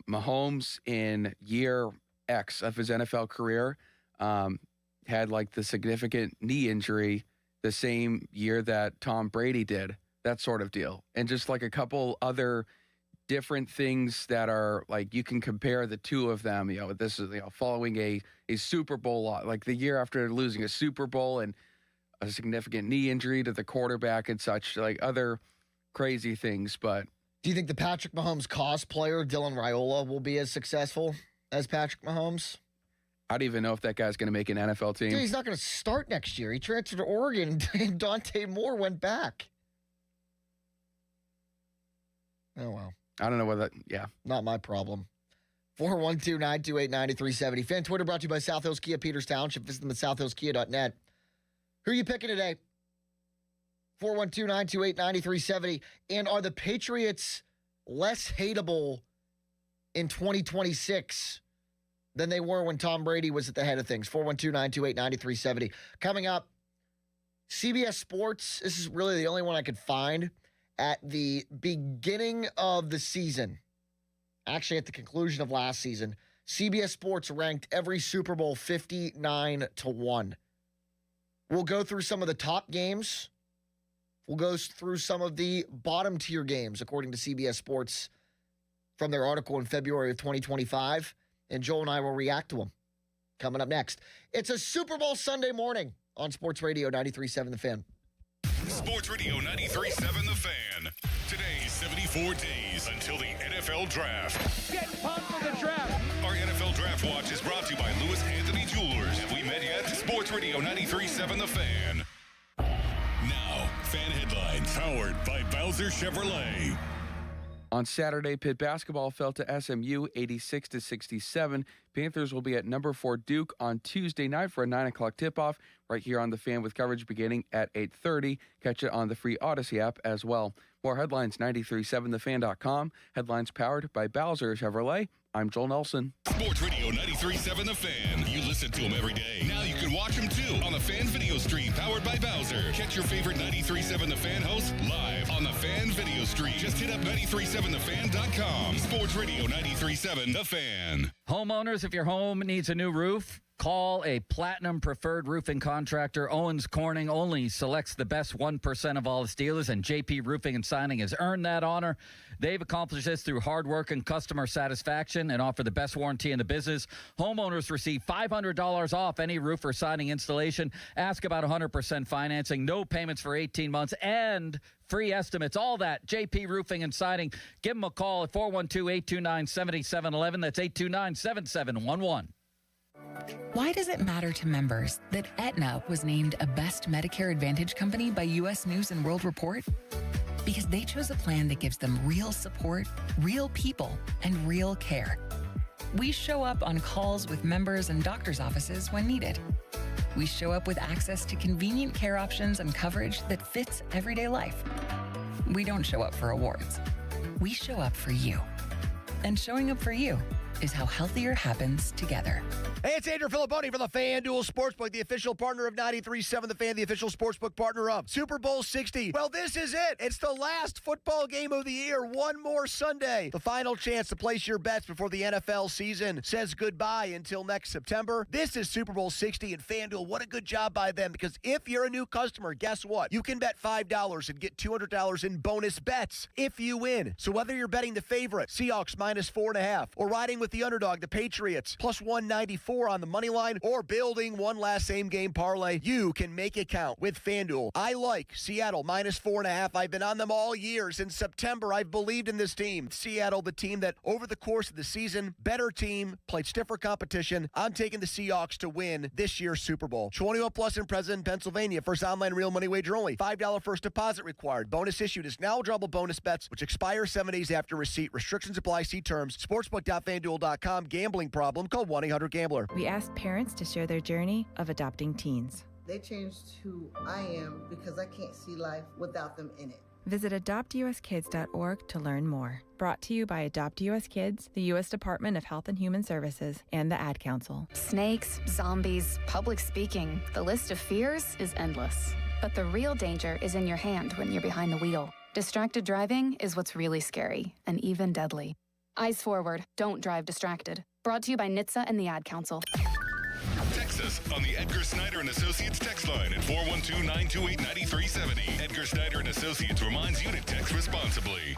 Mahomes in year X of his NFL career had like the significant knee injury the same year that Tom Brady did, that sort of deal. And just like a couple other different things that are like you can compare the two of them. This is following a Super Bowl, like the year after losing a Super Bowl and a significant knee injury to the quarterback and such, like other crazy things. But do you think the Patrick Mahomes cosplayer, Dylan Raiola, will be as successful as Patrick Mahomes? I don't even know if that guy's going to make an NFL team. Dude, he's not going to start next year. He transferred to Oregon, and Dante Moore went back. Oh, well. I don't know whether, Not my problem. 412-928-9370. Fan Twitter brought to you by South Hills Kia, Peters Township. Visit them at southhillskia.net. Who are you picking today? 412-928-9370. And are the Patriots less hateable in 2026 than they were when Tom Brady was at the head of things? 412-928-9370. Coming up, CBS Sports. This is really the only one I could find at the beginning of the season. Actually, at the conclusion of last season, CBS Sports ranked every Super Bowl 59-1. We'll go through some of the top games. We'll go through some of the bottom tier games, according to CBS Sports, from their article in February of 2025. And Joel and I will react to them. Coming up next, it's a Super Bowl Sunday morning on Sports Radio 93.7 The Fan. Sports Radio 93.7 The Fan. Today's 74 days until the NFL Draft. Get pumped for the draft. Our NFL Draft Watch is brought to you by Lewis Anthony Jewelers. Have we met yet? Sports Radio 93.7 The Fan. Now, fan headlines powered by Bowser Chevrolet. On Saturday, Pitt basketball fell to SMU 86-67. Panthers will be at number 4 Duke on Tuesday night for a 9 o'clock tip-off right here on The Fan with coverage beginning at 8:30. Catch it on the free Odyssey app as well. More headlines, 937thefan.com. Headlines powered by Bowser Chevrolet. I'm Joel Nelson. Sports Radio 93.7 The Fan. You listen to them every day. Now you can watch them too on the Fan video stream powered by Bowser. Catch your favorite 93.7 The Fan hosts live on the Fan video stream. Just hit up 937thefan.com. Sports Radio 93.7 The Fan. Homeowners, if your home needs a new roof, call a Platinum Preferred Roofing Contractor. Owens Corning only selects the best 1% of all its dealers, and JP Roofing and Signing has earned that honor. They've accomplished this through hard work and customer satisfaction and offer the best warranty in the business. Homeowners receive $500 off any roof or siding installation. Ask about 100% financing, no payments for 18 months, and free estimates. All that, JP Roofing and Siding. Give them a call at 412-829-7711. That's 829-7711. Why does it matter to members that Aetna was named a Best Medicare Advantage company by U.S. News and World Report? Because they chose a plan that gives them real support, real people, and real care. We show up on calls with members and doctors' offices when needed. We show up with access to convenient care options and coverage that fits everyday life. We don't show up for awards. We show up for you. And showing up for you is how healthier happens together. Hey, it's Andrew Filipponi for the FanDuel Sportsbook, the official partner of 93.7 The Fan, the official sportsbook partner of Super Bowl 60. Well, this is it. It's the last football game of the year. One more Sunday. The final chance to place your bets before the NFL season says goodbye until next September. This is Super Bowl 60 and FanDuel. What a good job by them, because if you're a new customer, guess what? You can bet $5 and get $200 in bonus bets if you win. So whether you're betting the favorite, Seahawks -4.5, or riding with the underdog, the Patriots, +194 on the money line, or building one last same game parlay, you can make it count with FanDuel. I like Seattle -4.5. I've been on them all year. Since September, I've believed in this team. Seattle, the team that over the course of the season, better team, played stiffer competition. I'm taking the Seahawks to win this year's Super Bowl. 21 plus and present in Pennsylvania. First online real money wager only. $5 first deposit required. Bonus issued is now withdrawable bonus bets, which expire 7 days after receipt. Restrictions apply. See terms. Sportsbook.fanduel.com. Gambling problem? Call 1-800-GAMBLER. We asked parents to share their journey of adopting teens. They changed who I am because I can't see life without them in it. Visit adoptuskids.org to learn more. Brought to you by Adopt US Kids, the U.S. Department of Health and Human Services, and the Ad Council. Snakes, zombies, public speaking. The list of fears is endless. But the real danger is in your hand when you're behind the wheel. Distracted driving is what's really scary and even deadly. Eyes forward. Don't drive distracted. Brought to you by NHTSA and the Ad Council. Text us on the Edgar Snyder and Associates text line at 412-928-9370. Edgar Snyder and Associates reminds you to text responsibly.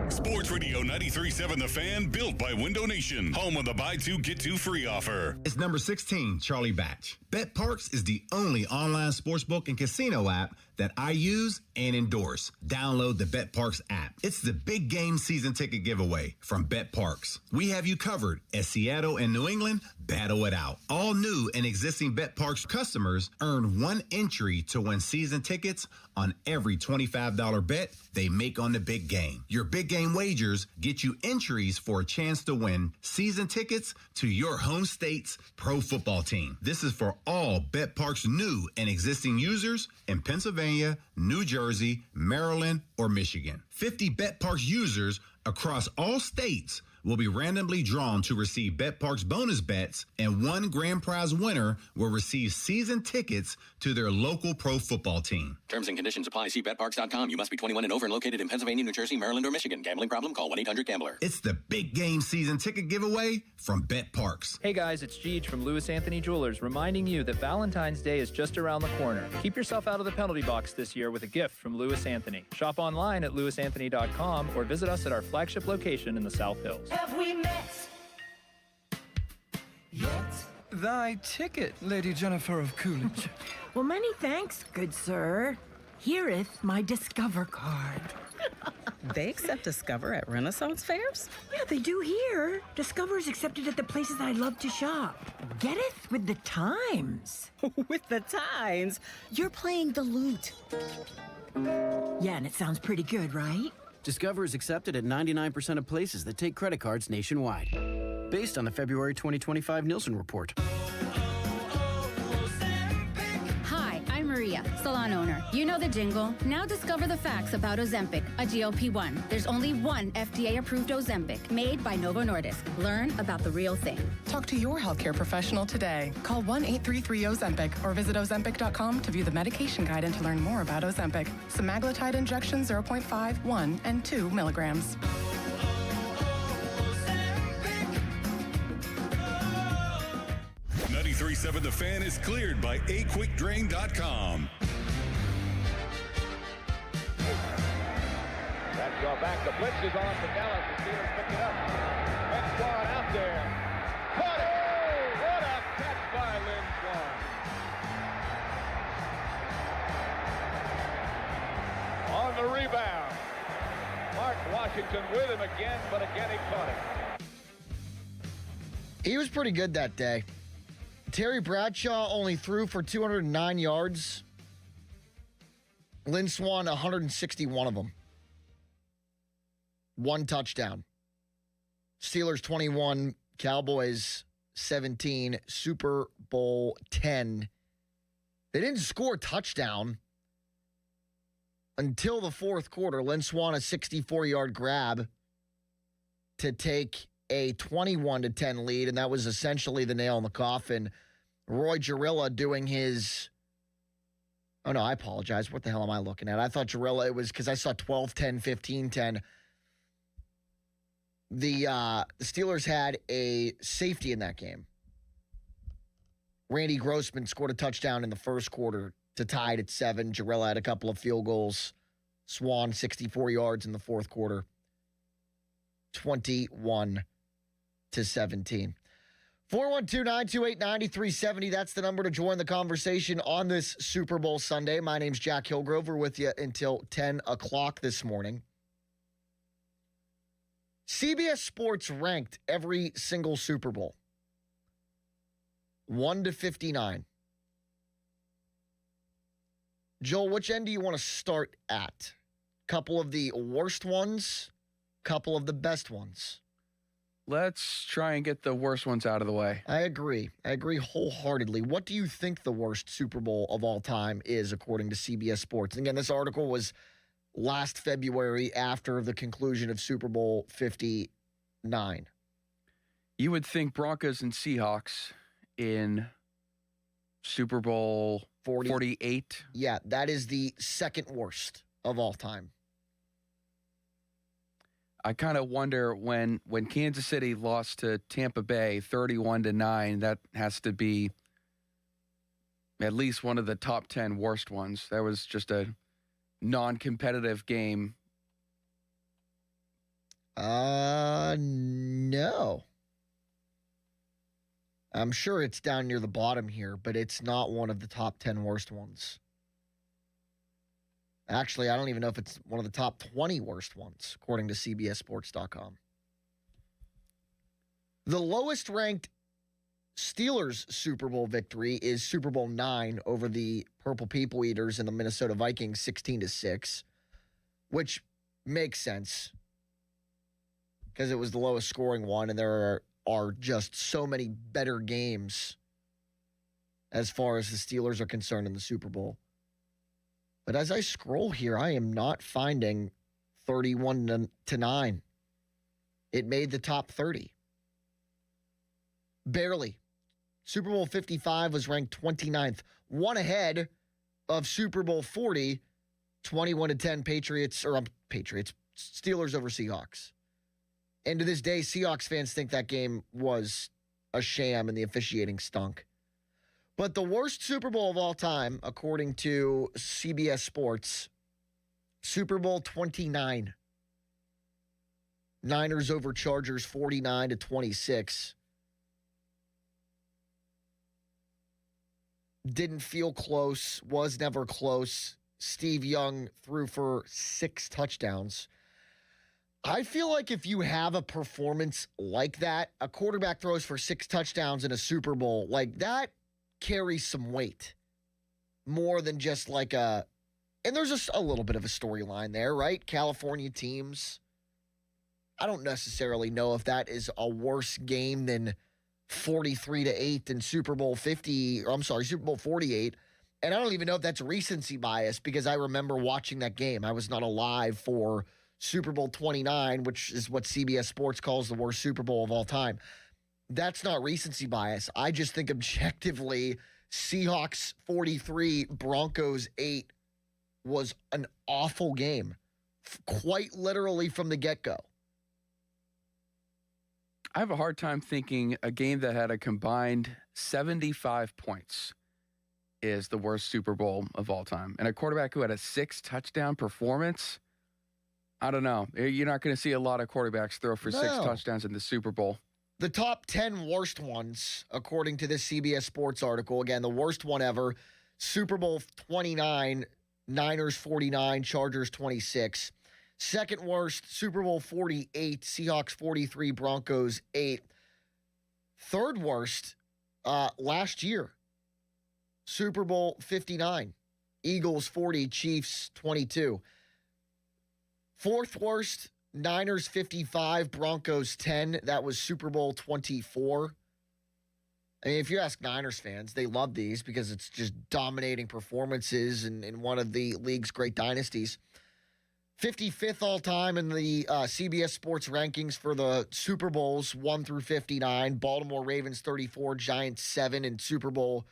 Sports Radio 93.7 The Fan, built by Window Nation, home of the buy two, get two free offer. It's number 16, Charlie Batch. BetParks is the only online sportsbook and casino app that I use and endorse. Download the BetParks app. It's the big game season ticket giveaway from BetParks. We have you covered as Seattle and New England battle it out. All new and existing BetParks customers earn one entry to win season tickets on every $25 bet they make on the big game. Your big game wagers get you entries for a chance to win season tickets to your home state's pro football team. This is for all BetParks new and existing users in Pennsylvania, New Jersey, Maryland, or Michigan. 50 BetParks users across all states will be randomly drawn to receive BetParks bonus bets, and one grand prize winner will receive season tickets to their local pro football team. Terms and conditions apply. See BetParks.com. You must be 21 and over and located in Pennsylvania, New Jersey, Maryland, or Michigan. Gambling problem? Call 1-800-GAMBLER. It's the big game season ticket giveaway from BetParks. Hey guys, it's Jeej from Lewis Anthony Jewelers, reminding you that Valentine's Day is just around the corner. Keep yourself out of the penalty box this year with a gift from Lewis Anthony. Shop online at lewisanthony.com or visit us at our flagship location in the South Hills. Have we met yet? Thy ticket, Lady Jennifer of Coolidge. Well, many thanks, good sir. Here'th my Discover card. They accept Discover at Renaissance fairs? Yeah, they do here. Discover is accepted at the places I love to shop. Getteth with the times. With the times? You're playing the lute. Yeah, and it sounds pretty good, right? Discover is accepted at 99% of places that take credit cards nationwide. Based on the February 2025 Nielsen report. Hi, I'm Maria, salon owner. You know the jingle. Now discover the facts about Ozempic, a GLP-1. There's only one FDA-approved Ozempic, made by Novo Nordisk. Learn about the real thing. Talk to your healthcare professional today. Call 1-833-OZEMPIC or visit Ozempic.com to view the medication guide and to learn more about Ozempic. Semaglutide injection 0.5, 1, and 2 milligrams. 93.7 The Fan is cleared by aquickdrain.com. Bradshaw back. The blitz is on for Dallas. The Steelers pick it up. Lynn Swan out there. Caught it! What a catch by Lynn Swan. On the rebound. Mark Washington with him again, but again he caught it. He was pretty good that day. Terry Bradshaw only threw for 209 yards. Lynn Swan, 161 of them. One touchdown. Steelers 21, Cowboys 17, Super Bowl 10. They didn't score a touchdown until the fourth quarter. Lynn Swann, a 64-yard grab to take a 21-10 lead, and that was essentially the nail in the coffin. Roy Jarilla doing his... Oh, no, I apologize. What the hell am I looking at? I thought Jarilla, it was because I saw 12-10, 15-10. The Steelers had a safety in that game. Randy Grossman scored a touchdown in the first quarter to tie it at 7. Jarilla had a couple of field goals. Swann, 64 yards in the fourth quarter. 21-17. 412-928-9370. That's the number to join the conversation on this Super Bowl Sunday. My name's Jack Hillgrove. We're with you until 10 o'clock this morning. CBS Sports ranked every single Super Bowl 1 to 59. Joel, which end do you want to start at? Couple of the worst ones, couple of the best ones. Let's try and get the worst ones out of the way. I agree wholeheartedly. What do you think the worst Super Bowl of all time is, according to CBS Sports? And again, this article was last February after the conclusion of Super Bowl 59. You would think Broncos and Seahawks in Super Bowl 48. Yeah, that is the second worst of all time. I kind of wonder when Kansas City lost to Tampa Bay 31-9, that has to be at least one of the top 10 worst ones. That was just a non-competitive game. No. I'm sure it's down near the bottom here, but it's not one of the top 10 worst ones. Actually, I don't even know if it's one of the top 20 worst ones, according to CBSSports.com. The lowest ranked Steelers Super Bowl victory is Super Bowl 9 over the Purple People Eaters and the Minnesota Vikings, 16-6, which makes sense because it was the lowest scoring one, and there are just so many better games as far as the Steelers are concerned in the Super Bowl. But as I scroll here, I am not finding 31-9. It made the top 30. Barely. Super Bowl 55 was ranked 29th, one ahead of Super Bowl 40, 21-10 Steelers over Seahawks. And to this day, Seahawks fans think that game was a sham and the officiating stunk. But the worst Super Bowl of all time, according to CBS Sports, Super Bowl 29. Niners over Chargers 49-26. Didn't feel close, was never close. Steve Young threw for 6 touchdowns. I feel like if you have a performance like that, a quarterback throws for 6 touchdowns in a Super Bowl, like that carries some weight more than just like and there's just a little bit of a storyline there, right? California teams. I don't necessarily know if that is a worse game than 43-8 in Super Bowl 48. And I don't even know if that's recency bias because I remember watching that game. I was not alive for Super Bowl 29, which is what CBS Sports calls the worst Super Bowl of all time. That's not recency bias. I just think objectively, Seahawks 43, Broncos 8 was an awful game, quite literally from the get-go. I have a hard time thinking a game that had a combined 75 points is the worst Super Bowl of all time. And a quarterback who had a 6-touchdown performance, I don't know. You're not going to see a lot of quarterbacks throw for 6 touchdowns in the Super Bowl. The top 10 worst ones, according to this CBS Sports article, again, the worst one ever, Super Bowl 29, Niners 49, Chargers 26. Second worst, Super Bowl 48, Seahawks 43, Broncos 8. Third worst, last year, Super Bowl 59, Eagles 40, Chiefs 22. Fourth worst, Niners 55, Broncos 10. That was Super Bowl 24. I mean, if you ask Niners fans, they love these because it's just dominating performances in one of the league's great dynasties. 55th all-time in the CBS Sports rankings for the Super Bowls 1 through 59. Baltimore Ravens 34, Giants 7 in Super Bowl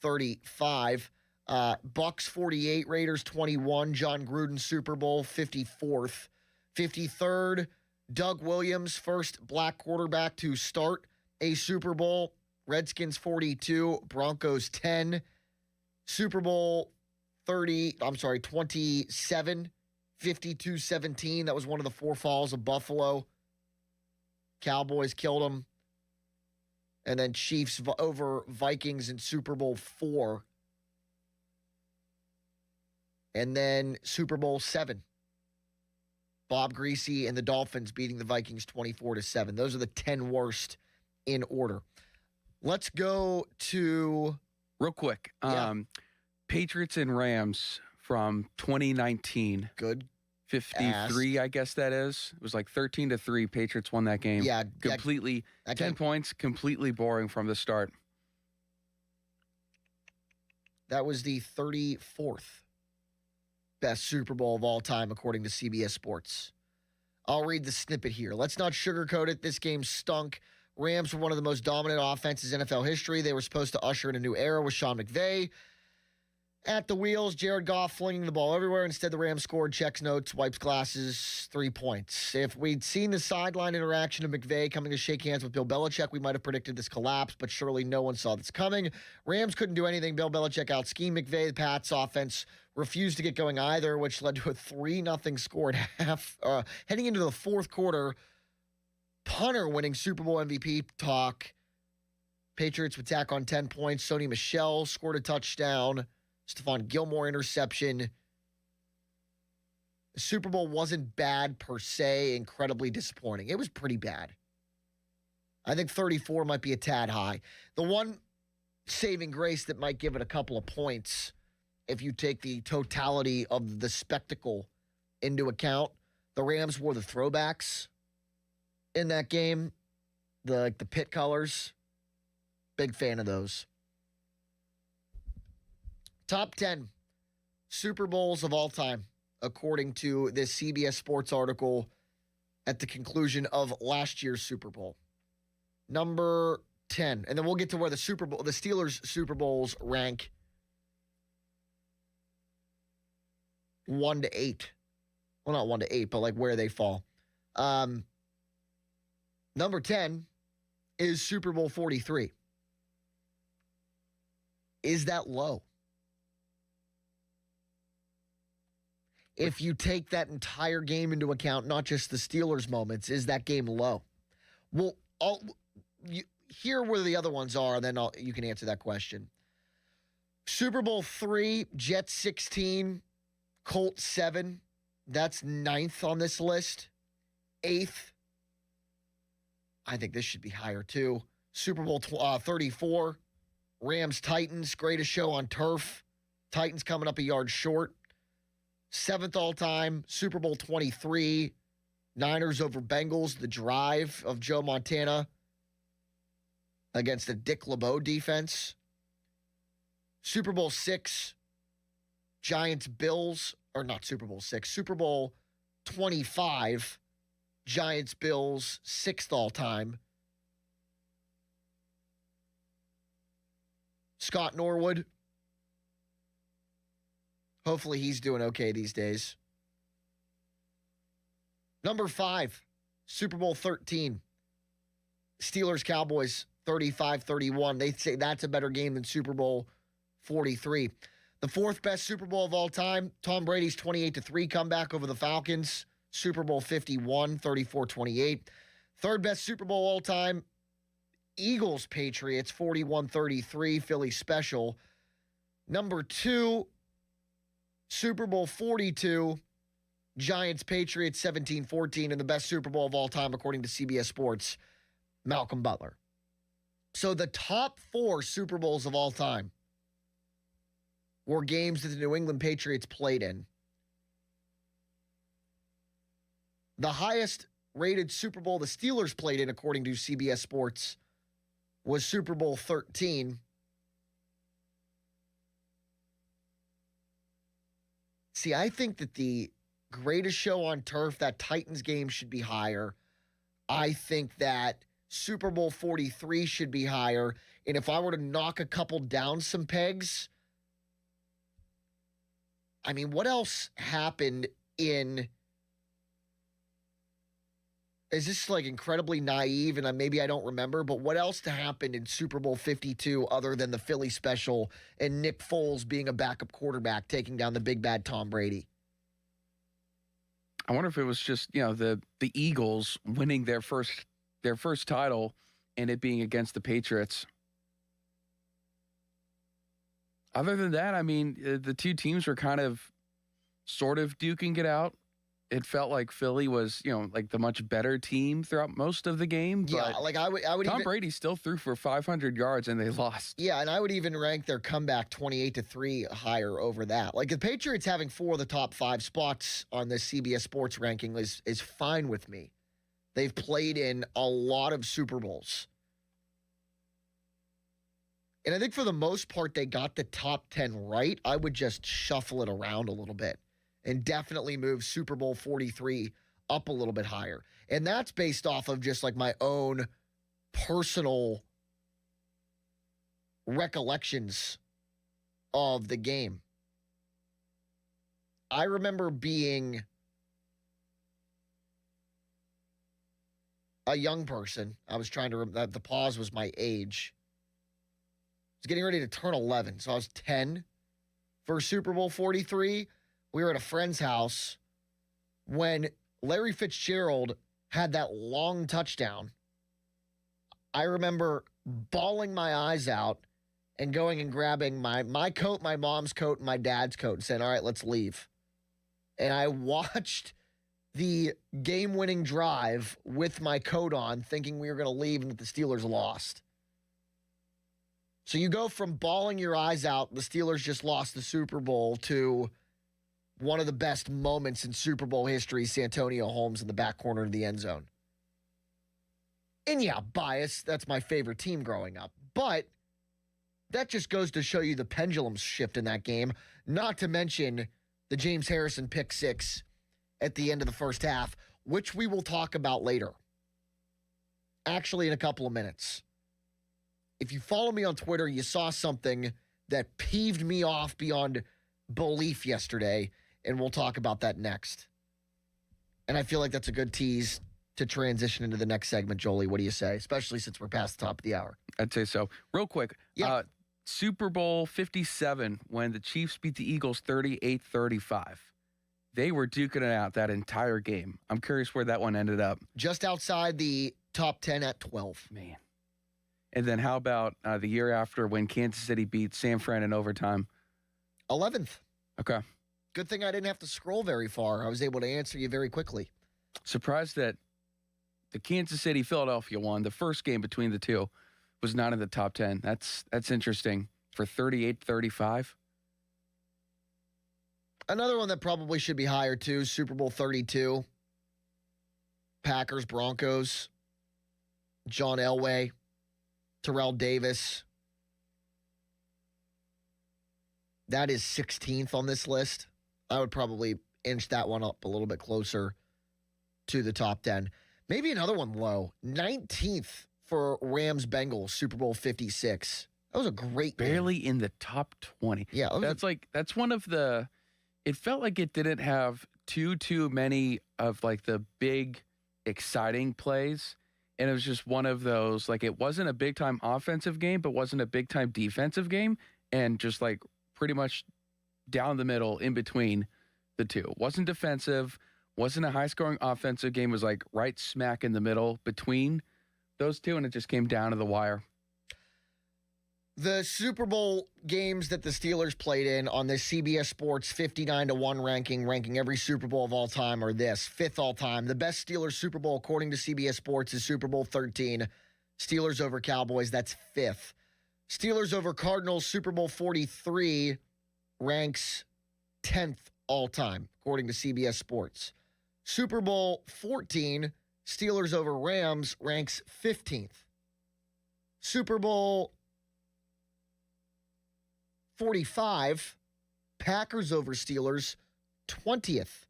35. Bucks 48, Raiders 21. John Gruden Super Bowl 54th. 53rd, Doug Williams, first black quarterback to start a Super Bowl. Redskins 42, Broncos 10. Super Bowl 27, 52-17. That was one of the four falls of Buffalo. Cowboys killed them. And then Chiefs over Vikings in Super Bowl 4. And then Super Bowl 7. Bob Greasy and the Dolphins beating the Vikings 24-7. Those are the 10 worst in order. Let's go to... Real quick. Patriots and Rams from 2019. Good. 53, I guess that is. It was like 13-3. Patriots won that game. Yeah. Completely. 10 points, completely boring from the start. That was the 34th best Super Bowl of all time, according to CBS Sports. I'll read the snippet here. Let's not sugarcoat it. This game stunk. Rams were one of the most dominant offenses in NFL history. They were supposed to usher in a new era with Sean McVay at the wheels. Jared Goff flinging the ball everywhere. Instead, the Rams scored, checks notes, wipes glasses, 3 points. If we'd seen the sideline interaction of McVay coming to shake hands with Bill Belichick, we might have predicted this collapse, but surely no one saw this coming. Rams couldn't do anything. Bill Belichick out-schemed McVay. The Pats offense refused to get going either, which led to a 3-0 score at half. Heading into the fourth quarter, punter winning Super Bowl MVP talk. Patriots would tack on 10 points. Sony Michel scored a touchdown. Stephon Gilmore interception. The Super Bowl wasn't bad per se, incredibly disappointing. It was pretty bad. I think 34 might be a tad high. The one saving grace that might give it a couple of points, if you take the totality of the spectacle into account, the Rams wore the throwbacks in that game, the pit colors. Big fan of those. Top 10 Super Bowls of all time, according to this CBS Sports article at the conclusion of last year's Super Bowl. Number 10. And then we'll get to where the Steelers Super Bowls rank 1 to 8. Well, not 1 to 8, but like where they fall. Number 10 is Super Bowl 43. Is that low? If you take that entire game into account, not just the Steelers' moments, is that game low? Well, hear where the other ones are, then you can answer that question. Super Bowl 3, Jets 16, Colts 7. That's 9th on this list. 8th. I think this should be higher too. Super Bowl 34, Rams Titans, greatest show on turf. Titans coming up a yard short. 7th all time, Super Bowl 23, Niners over Bengals, the drive of Joe Montana against the Dick LeBeau defense. Super Bowl 6, Giants Bills, or not Super Bowl 6, Super Bowl 25, Giants Bills, 6th all time. Scott Norwood. Hopefully he's doing okay these days. Number 5, Super Bowl 13. Steelers Cowboys 35-31. They say that's a better game than Super Bowl 43. The 4th best Super Bowl of all time, Tom Brady's 28-3 comeback over the Falcons. Super Bowl 51, 34-28. 3rd best Super Bowl all time, Eagles Patriots 41-33, Philly special. Number 2, Super Bowl 42, Giants Patriots 17-14, and the best Super Bowl of all time according to CBS Sports, Malcolm Butler. So the top 4 Super Bowls of all time were games that the New England Patriots played in. The highest rated Super Bowl the Steelers played in, according to CBS Sports, was Super Bowl 13. See, I think that the greatest show on turf, that Titans game, should be higher. I think that Super Bowl 43 should be higher. And if I were to knock a couple down some pegs, I mean, what else happened in... Is this like incredibly naive and maybe I don't remember, but what else happened in Super Bowl 52 other than the Philly special and Nick Foles being a backup quarterback taking down the big bad Tom Brady? I wonder if it was just, the Eagles winning their first title and it being against the Patriots. Other than that, I mean, the two teams were kind of sort of duking it out. It felt like Philly was, like the much better team throughout most of the game. Yeah, like I would. Tom Brady still threw for 500 yards and they lost. Yeah, and I would even rank their comeback 28-3 higher over that. Like the Patriots having 4 of the top 5 spots on the CBS Sports ranking is fine with me. They've played in a lot of Super Bowls. And I think for the most part, they got the top 10 right. I would just shuffle it around a little bit and definitely move Super Bowl 43 up a little bit higher. And that's based off of just like my own personal recollections of the game. I remember being a young person. I was trying to the pause was my age. I was getting ready to turn 11, so I was 10 for Super Bowl 43. We were at a friend's house when Larry Fitzgerald had that long touchdown. I remember bawling my eyes out and going and grabbing my coat, my mom's coat, and my dad's coat and saying, all right, let's leave. And I watched the game-winning drive with my coat on, thinking we were going to leave and that the Steelers lost. So you go from bawling your eyes out, the Steelers just lost the Super Bowl, to one of the best moments in Super Bowl history, Santonio Holmes in the back corner of the end zone. And yeah, bias, that's my favorite team growing up. But that just goes to show you the pendulum shift in that game, not to mention the James Harrison pick 6 at the end of the first half, which we will talk about later. Actually, in a couple of minutes. If you follow me on Twitter, you saw something that peeved me off beyond belief yesterday, and we'll talk about that next. And I feel like that's a good tease to transition into the next segment, Jolie. What do you say? Especially since we're past the top of the hour. I'd say so. Real quick, Super Bowl 57, when the Chiefs beat the Eagles 38-35. They were duking it out that entire game. I'm curious where that one ended up. Just outside the top 10 at 12. Man. And then how about the year after when Kansas City beat San Fran in overtime? 11th. Okay. Good thing I didn't have to scroll very far. I was able to answer you very quickly. Surprised that the Kansas City-Philadelphia one, the first game between the two, was not in the top 10. That's interesting for 38-35. Another one that probably should be higher too, Super Bowl 32. Packers, Broncos, John Elway, Terrell Davis. That is 16th on this list. I would probably inch that one up a little bit closer to the top 10. Maybe another one low. 19th for Rams-Bengals, Super Bowl 56. That was a great game. Barely in the top 20. Yeah. That's one of the, it felt like it didn't have too many of like the big exciting plays. And it was just one of those, like it wasn't a big time offensive game, but wasn't a big time defensive game. And just like pretty much down the middle in between the two. It wasn't defensive, wasn't a high scoring offensive game, it was like right smack in the middle between those two. And it just came down to the wire. The Super Bowl games that the Steelers played in on the CBS Sports 59-1 ranking every Super Bowl of all time are this. 5th all time. The best Steelers Super Bowl, according to CBS Sports, is Super Bowl 13. Steelers over Cowboys, that's 5th. Steelers over Cardinals, Super Bowl 43 ranks 10th all time, according to CBS Sports. Super Bowl 14, Steelers over Rams, ranks 15th. Super Bowl 45, Packers over Steelers, 20th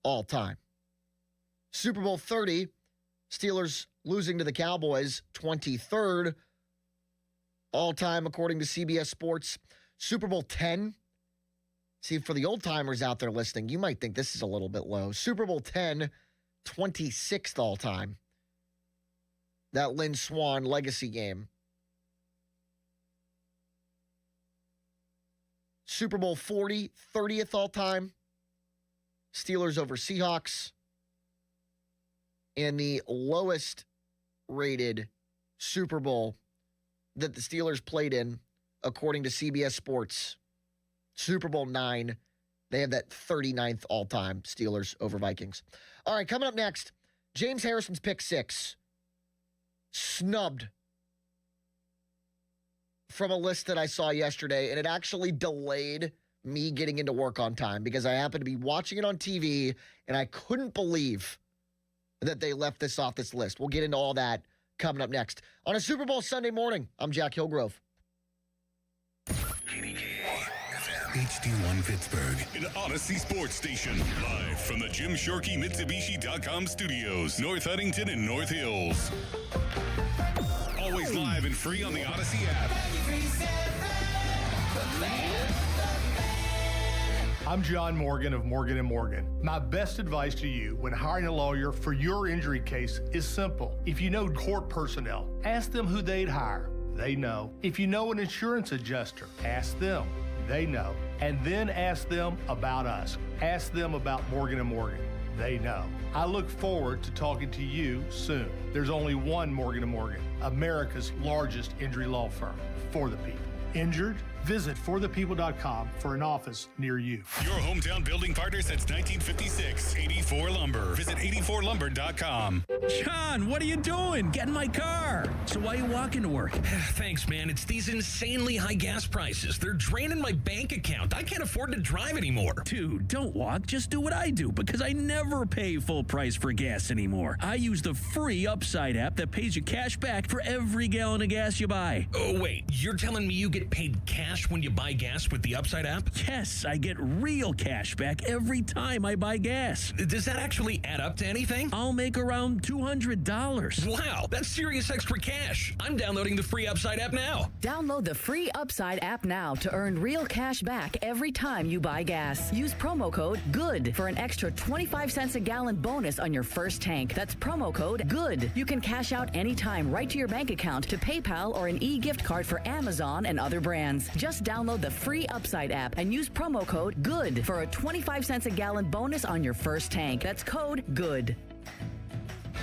all time. Super Bowl 30, Steelers losing to the Cowboys, 23rd all time according to CBS Sports. Super Bowl 10, see, for the old timers out there listening, you might think this is a little bit low. Super Bowl 10, 26th all time. That Lynn Swann legacy game. Super Bowl 40, 30th all time. Steelers over Seahawks. And the lowest rated Super Bowl that the Steelers played in, according to CBS Sports, Super Bowl 9. They have that 39th all-time, Steelers over Vikings. All right, coming up next, James Harrison's pick 6. Snubbed from a list that I saw yesterday, and it actually delayed me getting into work on time because I happened to be watching it on TV, and I couldn't believe that they left this off this list. We'll get into all that coming up next. On a Super Bowl Sunday morning, I'm Jack Hillgrove. HD1 Pittsburgh, an Odyssey Sports Station, live from the Jim Shorkey Mitsubishi.com studios, North Huntington and North Hills. Always live and free on the Odyssey app. I'm John Morgan of Morgan & Morgan. My best advice to you when hiring a lawyer for your injury case is simple. If you know court personnel, ask them who they'd hire. They know. If you know an insurance adjuster, ask them. They know. And then ask them about us. Ask them about Morgan & Morgan. They know. I look forward to talking to you soon. There's only one Morgan & Morgan, America's largest injury law firm, for the people. Injured? Visit forthepeople.com for an office near you. Your hometown building partner since 1956, 84 Lumber. Visit 84lumber.com. John, what are you doing? Get in my car. So why are you walking to work? Thanks, man. It's these insanely high gas prices. They're draining my bank account. I can't afford to drive anymore. Dude, don't walk. Just do what I do because I never pay full price for gas anymore. I use the free Upside app that pays you cash back for every gallon of gas you buy. Oh, wait. You're telling me you get paid cash when you buy gas with the Upside app? Yes, I get real cash back every time I buy gas. Does that actually add up to anything? I'll make around $200. Wow, that's serious extra cash. I'm downloading the free Upside app now. Download the free Upside app now to earn real cash back every time you buy gas. Use promo code GOOD for an extra 25 cents a gallon bonus on your first tank. That's promo code GOOD. You can cash out anytime right to your bank account, to PayPal, or an e-gift card for Amazon and other brands. Just download the free Upside app and use promo code GOOD for a 25 cents a gallon bonus on your first tank. That's code GOOD.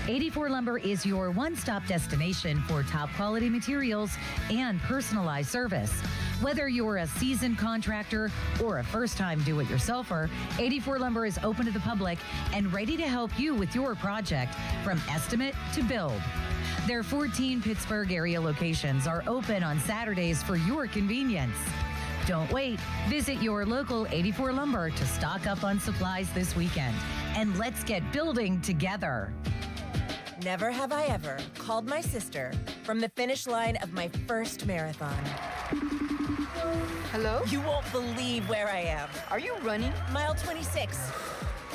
84 Lumber is your one-stop destination for top quality materials and personalized service. Whether you're a seasoned contractor or a first-time do-it-yourselfer, 84 Lumber is open to the public and ready to help you with your project from estimate to build. Their 14 Pittsburgh area locations are open on Saturdays for your convenience. Don't wait. Visit your local 84 Lumber to stock up on supplies this weekend. And let's get building together. Never have I ever called my sister from the finish line of my first marathon. Hello? You won't believe where I am. Are you running? Mile 26.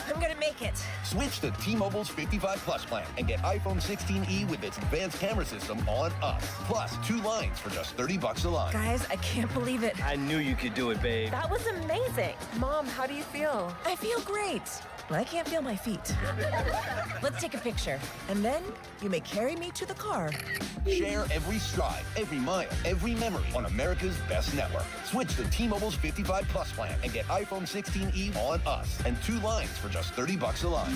I'm gonna make it. Switch to T-Mobile's 55 Plus plan and get iPhone 16e with its advanced camera system on us. Plus 2 lines for just $30 a line. Guys, I can't believe it. I knew you could do it, babe. That was amazing. Mom, how do you feel? I feel great. But I can't feel my feet. Let's take a picture. And then you may carry me to the car. Share every stride, every mile, every memory on America's best network. Switch to T-Mobile's 55 Plus plan and get iPhone 16e on us and 2 lines for just $30 a line.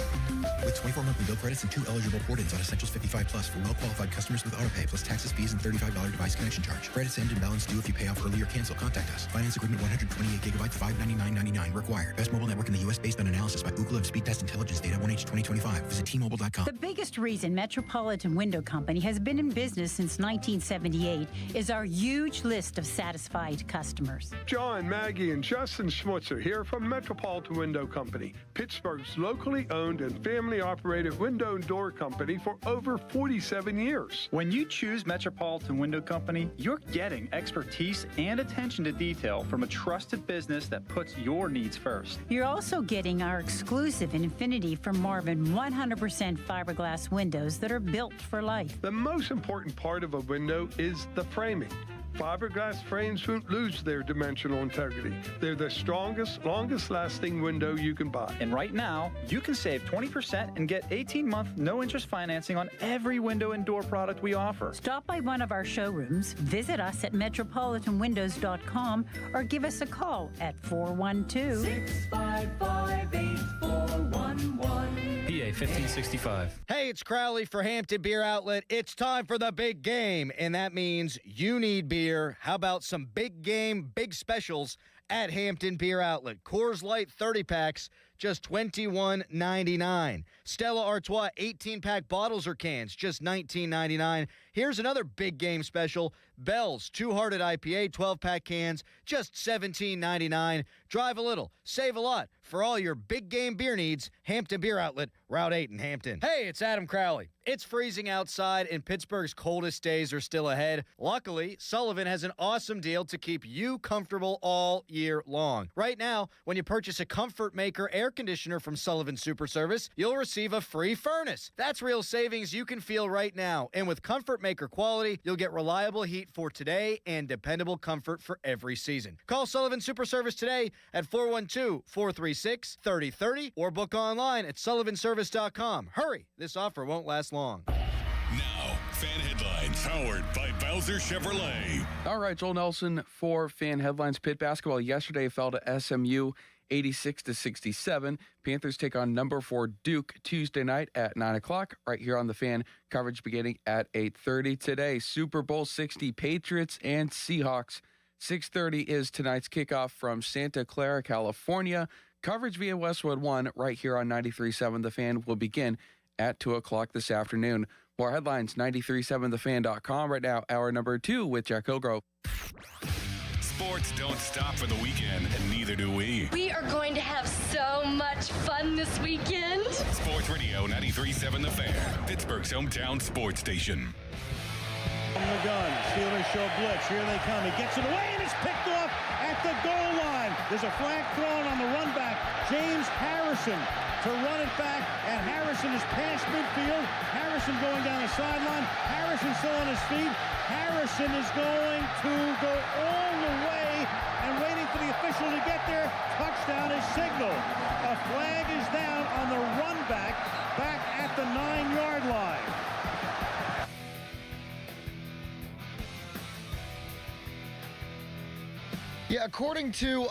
With 24 monthly bill credits and 2 eligible port-ins on Essentials 55 Plus for well-qualified customers with autopay plus taxes, fees, and $35 device connection charge. Credits end and balance due if you pay off early or cancel. Contact us. Finance agreement 128 gigabytes, $599.99 required. Best mobile network in the U.S. based on analysis by Ookla Download Speed Test Intelligence Data 1H 2025. Visit T-Mobile.com. The biggest reason Metropolitan Window Company has been in business since 1978 is our huge list of satisfied customers. John, Maggie, and Justin Schmutzer here from Metropolitan Window Company, Pittsburgh's locally owned and family-operated window and door company for over 47 years. When you choose Metropolitan Window Company, you're getting expertise and attention to detail from a trusted business that puts your needs first. You're also getting our exclusive Infinity from Marvin 100% fiberglass windows that are built for life. The most important part of a window is the framing. Fiberglass frames won't lose their dimensional integrity. They're the strongest, longest-lasting window you can buy. And right now, you can save 20% and get 18-month no-interest financing on every window and door product we offer. Stop by one of our showrooms, visit us at metropolitanwindows.com, or give us a call at 412-655-8411. PA 1565. Hey, it's Crowley for Hampton Beer Outlet. It's time for the big game, and that means you need beer. How about some big game, big specials at Hampton Beer Outlet? Coors Light 30 packs, just $21.99. Stella Artois 18-pack bottles or cans, just $19.99. Here's another big game special. Bell's Two Hearted IPA 12-pack cans, just $17.99. Drive a little, save a lot. For all your big game beer needs, Hampton Beer Outlet, Route 8 in Hampton. Hey, it's Adam Crowley. It's freezing outside, and Pittsburgh's coldest days are still ahead. Luckily, Sullivan has an awesome deal to keep you comfortable all year long. Right now, when you purchase a Comfort Maker air conditioner from Sullivan Super Service, you'll receive a free furnace. That's real savings you can feel right now. And with Comfort Maker quality, you'll get reliable heat for today and dependable comfort for every season. Call Sullivan Super Service today at 412-436-3030 or book online at sullivanservice.com. Hurry, this offer won't last long. Now, fan headlines powered by Bowser Chevrolet. All right, Joel Nelson for fan headlines. Pitt basketball yesterday fell to SMU 86-67. Panthers take on number 4 Duke Tuesday night at 9 o'clock right here on the Fan. Coverage beginning at 8:30 today. Super Bowl 60 Patriots and Seahawks. 6:30 is tonight's kickoff from Santa Clara, California. Coverage via Westwood One right here on 93.7 The Fan will begin at 2 o'clock this afternoon. More headlines, 937thefan.com. Right now, hour number 2 with Jack Hillgrove. Sports don't stop for the weekend, and neither do we. We are going to have so much fun this weekend. Sports Radio 93.7 The Fan, Pittsburgh's hometown sports station. From the gun, Steelers show blitz. Here they come. He gets it away, and it's picked off at the goal line. There's a flag thrown on the run back, James Harrison, to run it back, and Harrison is past midfield. Harrison going down the sideline. Harrison still on his feet. Harrison is going to go all the way and waiting for the official to get there. Touchdown is signaled. A flag is down on the run back at the 9-yard line. Yeah, according to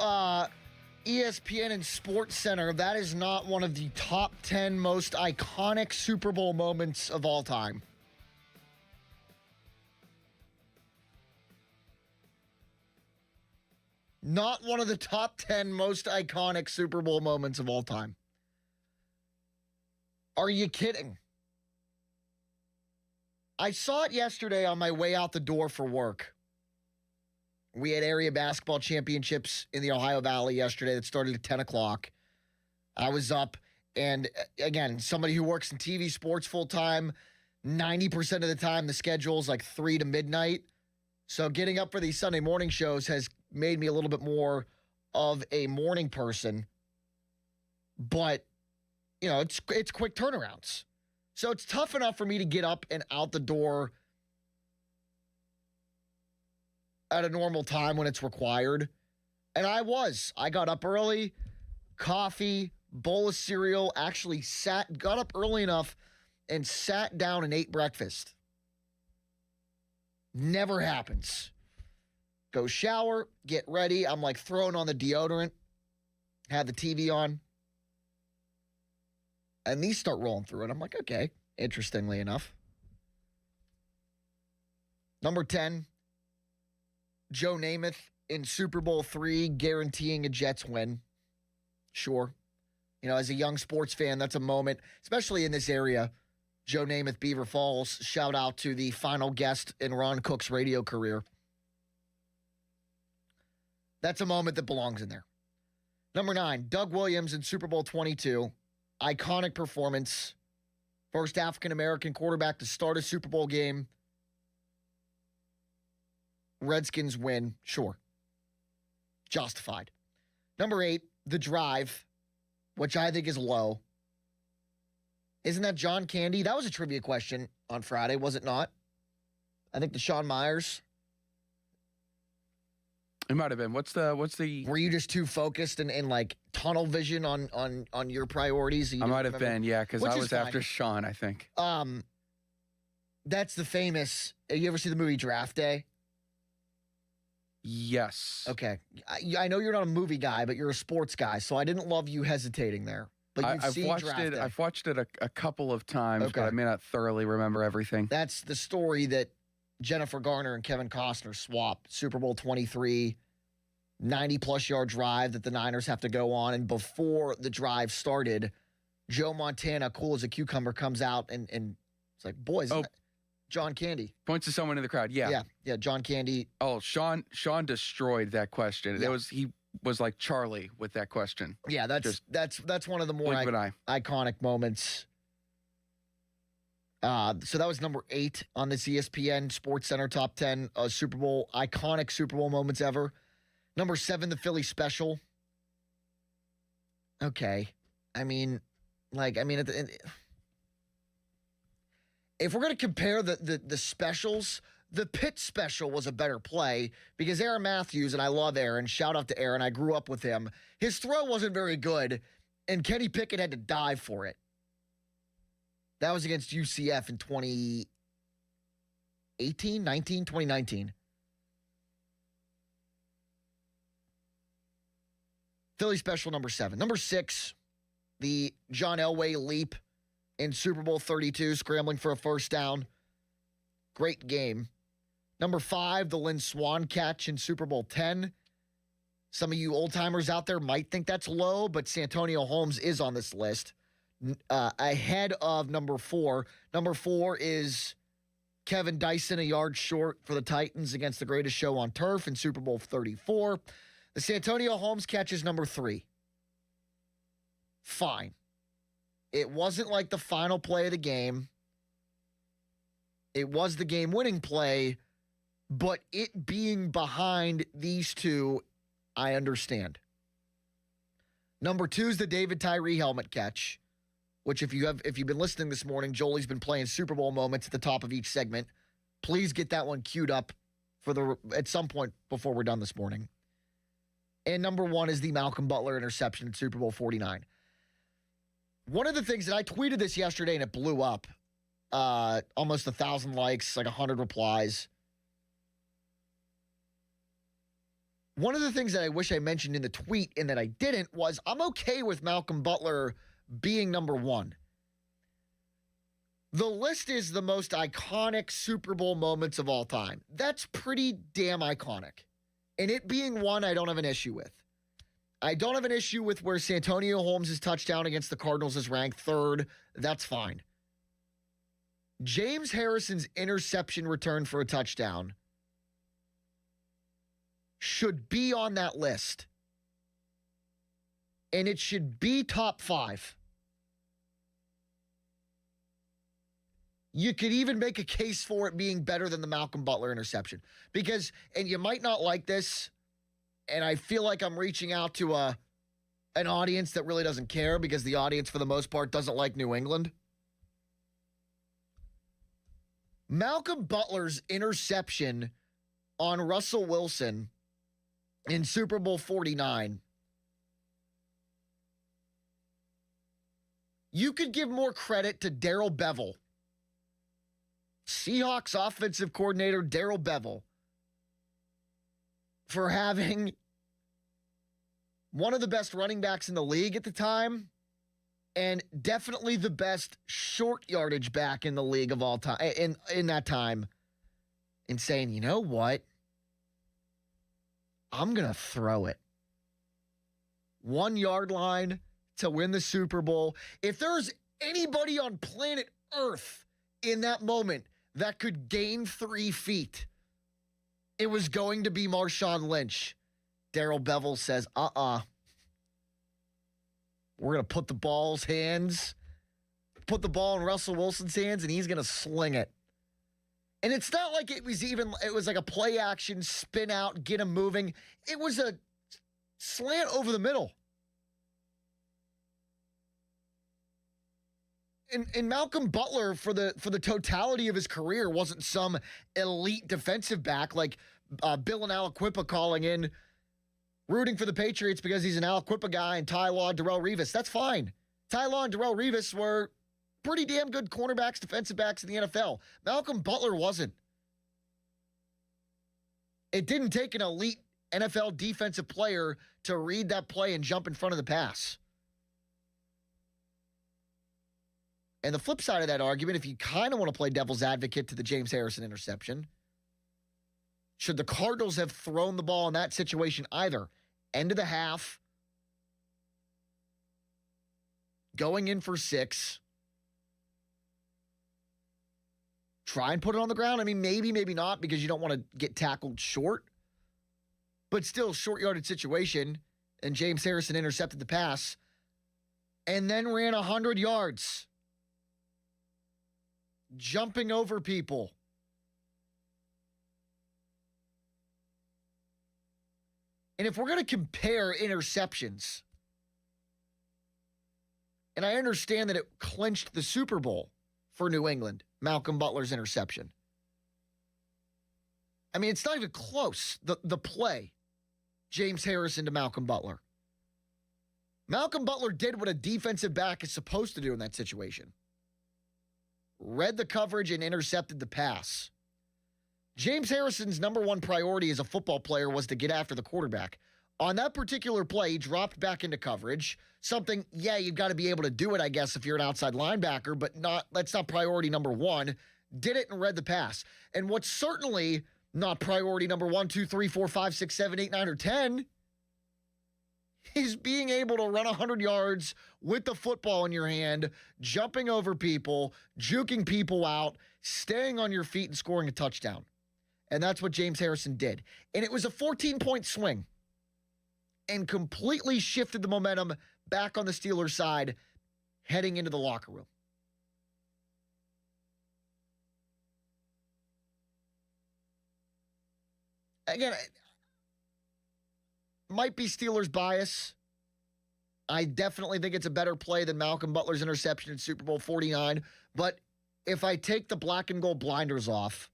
ESPN and SportsCenter, that is not one of the top 10 most iconic Super Bowl moments of all time. Not one of the top 10 most iconic Super Bowl moments of all time. Are you kidding? I saw it yesterday on my way out the door for work. We had area basketball championships in the Ohio Valley yesterday that started at 10 o'clock. I was up, and again, somebody who works in TV sports full-time, 90% of the time the schedule is like 3 to midnight. So getting up for these Sunday morning shows has made me a little bit more of a morning person. But, you know, it's quick turnarounds. So it's tough enough for me to get up and out the door at a normal time when it's required. And I got up early, coffee, bowl of cereal, actually got up early enough and sat down and ate breakfast. Never happens. Go shower, get ready. I'm like throwing on the deodorant, have the TV on. And these start rolling through, and I'm like, okay, interestingly enough. Number 10, Joe Namath in Super Bowl III, guaranteeing a Jets win. Sure. As a young sports fan, that's a moment, especially in this area. Joe Namath, Beaver Falls, shout out to the final guest in Ron Cook's radio career. That's a moment that belongs in there. Number 9, Doug Williams in Super Bowl 22. Iconic performance. First African-American quarterback to start a Super Bowl game. Redskins win, sure. Justified. Number 8, The Drive, which I think is low. Isn't that John Candy? That was a trivia question on Friday, was it not? I think the Sean Myers. It might have been. What's the? Were you just too focused and like tunnel vision on your priorities? I might have been, yeah, because I was fine. after Sean, I think. That's the famous. You ever see the movie Draft Day? Yes. Okay. I know you're not a movie guy, but you're a sports guy, so I didn't love you hesitating there. But I've watched it a couple of times, but I may not thoroughly remember everything. That's the story that Jennifer Garner and Kevin Costner swapped. Super Bowl 23, 90-plus yard drive that the Niners have to go on. And before the drive started, Joe Montana, cool as a cucumber, comes out and it's like, boys, John Candy. Points to someone in the crowd, yeah. Yeah, John Candy. Oh, Sean destroyed that question. Yeah. He was like Charlie with that question. Yeah, that's one of the more iconic moments. So that was number 8 on this ESPN Sports Center Top 10 Super Bowl, iconic Super Bowl moments ever. Number 7, the Philly Special. Okay. If we're going to compare the specials, the Pitt Special was a better play because Aaron Matthews, and I love Aaron, shout out to Aaron, I grew up with him. His throw wasn't very good, and Kenny Pickett had to dive for it. That was against UCF in 2019. Philly Special number 7. Number 6, the John Elway leap in Super Bowl 32, scrambling for a first down. Great game. Number 5, the Lynn Swann catch in Super Bowl 10. Some of you old-timers out there might think that's low, but Santonio Holmes is on this list. Ahead of number 4. Number 4 is Kevin Dyson, a yard short for the Titans against the greatest show on turf in Super Bowl 34. The Santonio Holmes catch is number 3. Fine. It wasn't like the final play of the game. It was the game-winning play, but it being behind these two, I understand. Number 2 is the David Tyree helmet catch, which if you've been listening this morning, Jolie's been playing Super Bowl moments at the top of each segment. Please get that one queued up at some point before we're done this morning. And number 1 is the Malcolm Butler interception in Super Bowl 49. One of the things that I tweeted this yesterday and it blew up, almost 1,000 likes, like 100 replies. One of the things that I wish I mentioned in the tweet and that I didn't was I'm okay with Malcolm Butler being number 1. The list is the most iconic Super Bowl moments of all time. That's pretty damn iconic. And it being 1, I don't have an issue with. I don't have an issue with where Santonio Holmes' touchdown against the Cardinals is ranked 3rd. That's fine. James Harrison's interception return for a touchdown should be on that list. And it should be top 5. You could even make a case for it being better than the Malcolm Butler interception. Because, and you might not like this, and I feel like I'm reaching out to an audience that really doesn't care because the audience, for the most part, doesn't like New England. Malcolm Butler's interception on Russell Wilson in Super Bowl 49, you could give more credit to Darrell Bevell, Seahawks offensive coordinator Darrell Bevell, for having one of the best running backs in the league at the time and definitely the best short yardage back in the league of all time in that time, and saying, you know what? I'm going to throw it. 1 yard line to win the Super Bowl. If there's anybody on planet Earth in that moment that could gain 3 feet, it was going to be Marshawn Lynch. Darrell Bevell says, We're going to put the ball in Russell Wilson's hands, and he's going to sling it. And it's not like it was like a play action, spin out, get him moving. It was a slant over the middle. And Malcolm Butler, for the totality of his career, wasn't some elite defensive back like Bill and Aliquippa calling in, rooting for the Patriots because he's an Aliquippa guy, and Ty Law and Darrelle Revis. That's fine. Ty Law and Darrelle Revis were pretty damn good cornerbacks, defensive backs in the NFL. Malcolm Butler wasn't. It didn't take an elite NFL defensive player to read that play and jump in front of the pass. And the flip side of that argument, if you kind of want to play devil's advocate to the James Harrison interception, should the Cardinals have thrown the ball in that situation either? End of the half, going in for 6, try and put it on the ground? I mean, maybe not, because you don't want to get tackled short. But still, short yardage situation, and James Harrison intercepted the pass and then ran 100 yards, jumping over people. And if we're going to compare interceptions, and I understand that it clinched the Super Bowl for New England, Malcolm Butler's interception. I mean, it's not even close, the play, James Harrison to Malcolm Butler. Malcolm Butler did what a defensive back is supposed to do in that situation. Read the coverage and intercepted the pass. James Harrison's number one priority as a football player was to get after the quarterback. On that particular play, he dropped back into coverage. Something, you've got to be able to do it, I guess, if you're an outside linebacker, but that's not priority number one. Did it and read the pass. And what's certainly not priority number 1, 2, 3, 4, 5, 6, 7, 8, 9, or 10 is being able to run 100 yards with the football in your hand, jumping over people, juking people out, staying on your feet, and scoring a touchdown. And that's what James Harrison did. And it was a 14-point swing and completely shifted the momentum back on the Steelers' side heading into the locker room. Again, might be Steelers bias. I definitely think it's a better play than Malcolm Butler's interception in Super Bowl 49. But if I take the black and gold blinders off,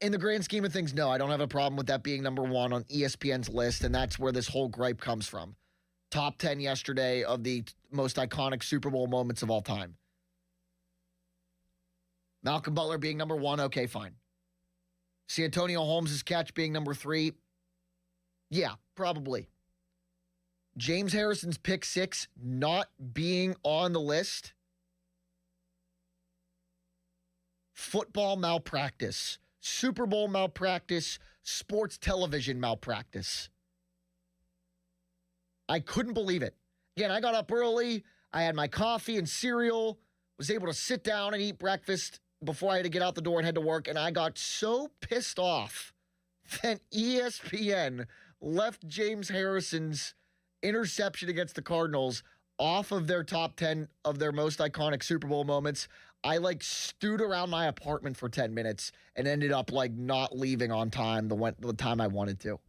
in the grand scheme of things, no, I don't have a problem with that being number 1 on ESPN's list, and that's where this whole gripe comes from. Top 10 yesterday of the most iconic Super Bowl moments of all time. Malcolm Butler being number 1, okay, fine. See Antonio Holmes' catch being number 3? Yeah, probably. James Harrison's pick 6 not being on the list? Football malpractice. Super Bowl malpractice, sports television malpractice. I couldn't believe it. Again, I got up early. I had my coffee and cereal, was able to sit down and eat breakfast before I had to get out the door and head to work, and I got so pissed off that ESPN left James Harrison's interception against the Cardinals off of their top 10 of their most iconic Super Bowl moments. I stewed around my apartment for 10 minutes and ended up not leaving on time the time I wanted to.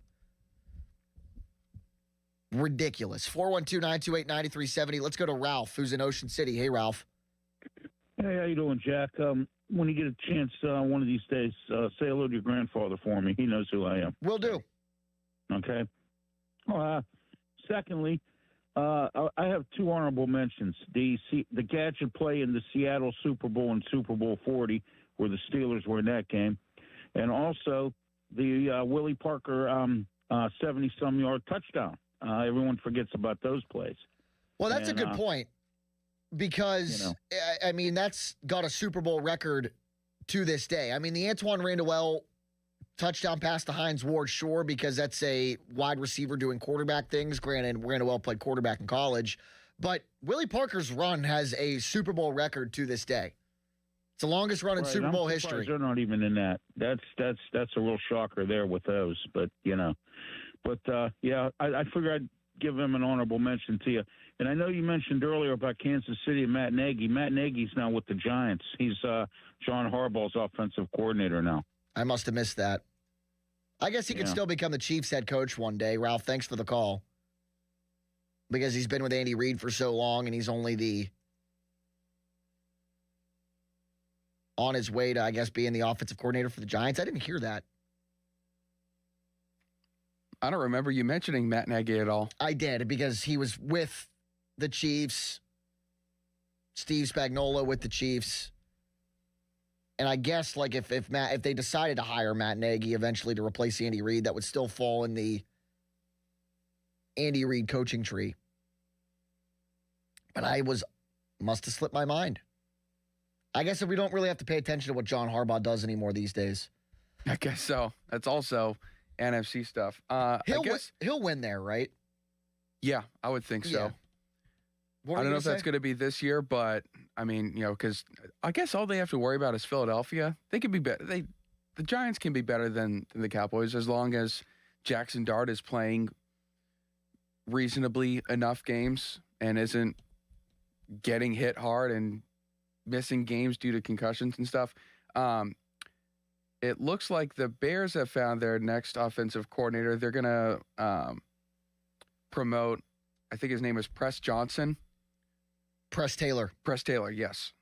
Ridiculous. 412-928-9370. Let's go to Ralph, who's in Ocean City. Hey, Ralph. Hey, how you doing, Jack? When you get a chance one of these days, say hello to your grandfather for me. He knows who I am. Will do. Okay. Secondly, I have 2 honorable mentions. The gadget play in the Seattle Super Bowl and Super Bowl 40, where the Steelers were in that game, and also the Willie Parker 70-some yard touchdown. Everyone forgets about those plays. Well, that's a good point, because I mean, that's got a Super Bowl record to this day. I mean, the Antoine Randall touchdown pass to Hines Ward, sure, because that's a wide receiver doing quarterback things. Granted, Randall played quarterback in college. But Willie Parker's run has a Super Bowl record to this day. It's the longest run in Super Bowl history. They're not even in that. That's a real shocker there with those. But, yeah, I figured I'd give him an honorable mention to you. And I know you mentioned earlier about Kansas City and Matt Nagy. Matt Nagy's now with the Giants. He's John Harbaugh's offensive coordinator now. I must have missed that. I guess he could still become the Chiefs head coach one day. Ralph, thanks for the call. Because he's been with Andy Reid for so long, and he's only on his way to, I guess, being the offensive coordinator for the Giants. I didn't hear that. I don't remember you mentioning Matt Nagy at all. I did, because he was with the Chiefs, Steve Spagnuolo with the Chiefs. And I guess, like, if they decided to hire Matt Nagy eventually to replace Andy Reid, that would still fall in the Andy Reid coaching tree. But must have slipped my mind. I guess if we don't really have to pay attention to what John Harbaugh does anymore these days. I guess so. That's also NFC stuff. He'll win there, right? Yeah, I would think so. Yeah. I don't know if that's going to be this year, but I mean, because I guess all they have to worry about is Philadelphia. They could be better. The Giants can be better than the Cowboys as long as Jackson Dart is playing reasonably enough games and isn't getting hit hard and missing games due to concussions and stuff. It looks like the Bears have found their next offensive coordinator. They're going to promote, I think his name is Press Johnson. Press Taylor, yes.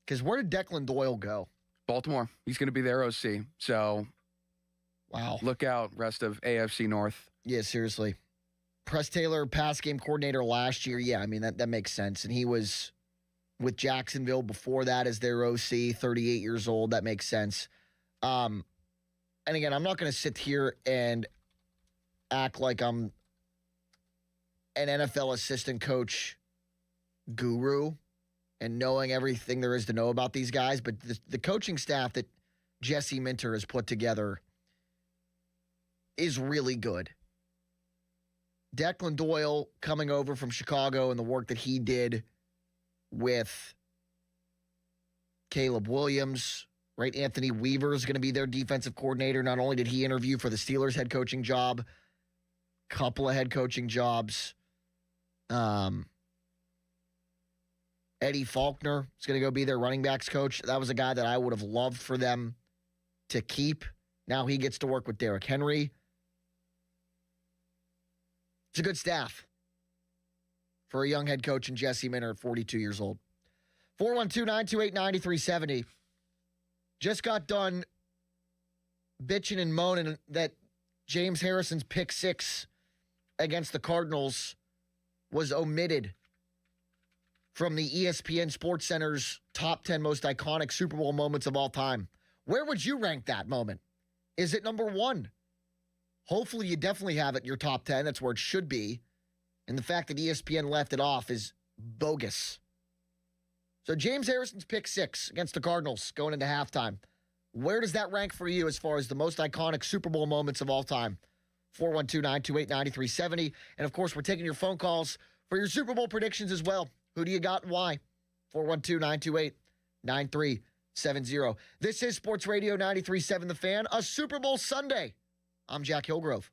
Because where did Declan Doyle go? Baltimore. He's going to be their OC. So, wow. Look out, rest of AFC North. Yeah, seriously. Press Taylor, pass game coordinator last year. Yeah, I mean, that makes sense. And he was with Jacksonville before that as their OC, 38 years old. That makes sense. And again, I'm not going to sit here and act like I'm an NFL assistant coach guru and knowing everything there is to know about these guys, but the coaching staff that Jesse Minter has put together is really good. Declan Doyle coming over from Chicago and the work that he did with Caleb Williams, right? Anthony Weaver is going to be their defensive coordinator. Not only did he interview for the Steelers head coaching job, couple of head coaching jobs. Eddie Faulkner is going to go be their running backs coach. That was a guy that I would have loved for them to keep. Now he gets to work with Derrick Henry. It's a good staff for a young head coach in Jesse Minter at 42 years old. 412-928-9370. Just got done bitching and moaning that James Harrison's pick six against the Cardinals was omitted from the ESPN SportsCenter's top 10 most iconic Super Bowl moments of all time. Where would you rank that moment? Is it number one? Hopefully you definitely have it in your top 10. That's where it should be. And the fact that ESPN left it off is bogus. So James Harrison's pick six against the Cardinals going into halftime. Where does that rank for you as far as the most iconic Super Bowl moments of all time? 412-928-9370. And, of course, we're taking your phone calls for your Super Bowl predictions as well. Who do you got and why? 412-928-9370. This is Sports Radio 93.7 The Fan, a Super Bowl Sunday. I'm Jack Hillgrove.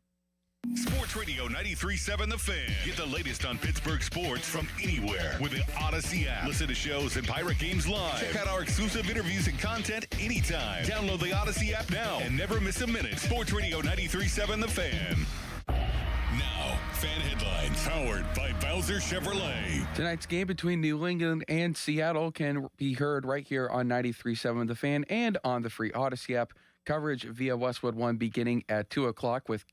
Sports Radio 93.7 The Fan. Get the latest on Pittsburgh sports from anywhere with the Odyssey app. Listen to shows and Pirate Games live. Check out our exclusive interviews and content anytime. Download the Odyssey app now and never miss a minute. Sports Radio 93.7 The Fan. Now, fan headlines powered by Bowser Chevrolet. Tonight's game between New England and Seattle can be heard right here on 93.7 The Fan and on the free Odyssey app. Coverage via Westwood One beginning at 2 o'clock with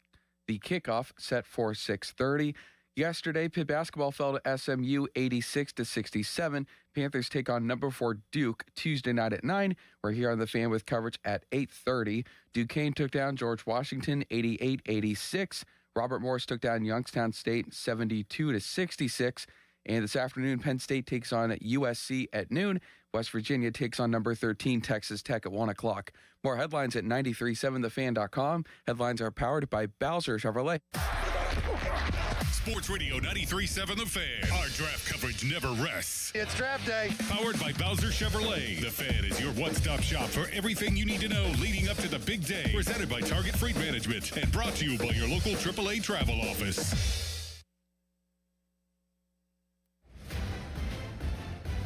the kickoff set for 6:30. Yesterday, Pitt basketball fell to SMU 86-67. Panthers take on number 4 Duke Tuesday night at 9. We're here on The Fan with coverage at 8:30. Duquesne took down George Washington 88-86. Robert Morris took down Youngstown State 72-66. And this afternoon, Penn State takes on USC at noon. West Virginia takes on number 13 Texas Tech at 1 o'clock. More headlines at 937thefan.com. Headlines are powered by Bowser Chevrolet. Sports Radio 93.7 The Fan. Our draft coverage never rests. It's draft day. Powered by Bowser Chevrolet. The Fan is your one-stop shop for everything you need to know leading up to the big day. Presented by Target Freight Management and brought to you by your local AAA travel office.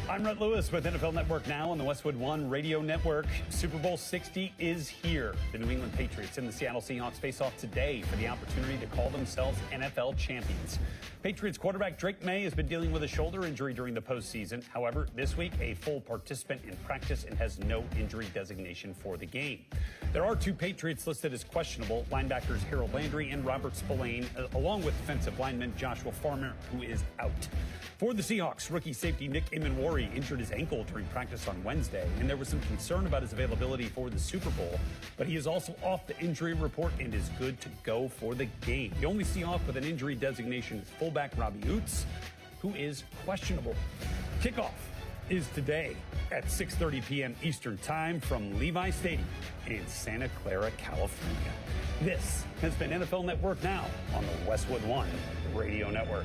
I'm Rhett Lewis with NFL Network Now on the Westwood One Radio Network. Super Bowl 60 is here. The New England Patriots and the Seattle Seahawks face off today for the opportunity to call themselves NFL champions. Patriots quarterback Drake May has been dealing with a shoulder injury during the postseason. However, this week, a full participant in practice and has no injury designation for the game. There are 2 Patriots listed as questionable, linebackers Harold Landry and Robert Spillane, along with defensive lineman Joshua Farmer, who is out. For the Seahawks, rookie safety Nick Imanwari injured his ankle during practice on Wednesday, and there was some concern about his availability for the Super Bowl, but he is also off the injury report and is good to go for the game. The only Seahawk with an injury designation is fullback Robbie Oots, who is questionable. Kickoff is today at 6:30 p.m. Eastern Time from Levi Stadium in Santa Clara, California. This has been NFL Network Now on the Westwood One Radio Network.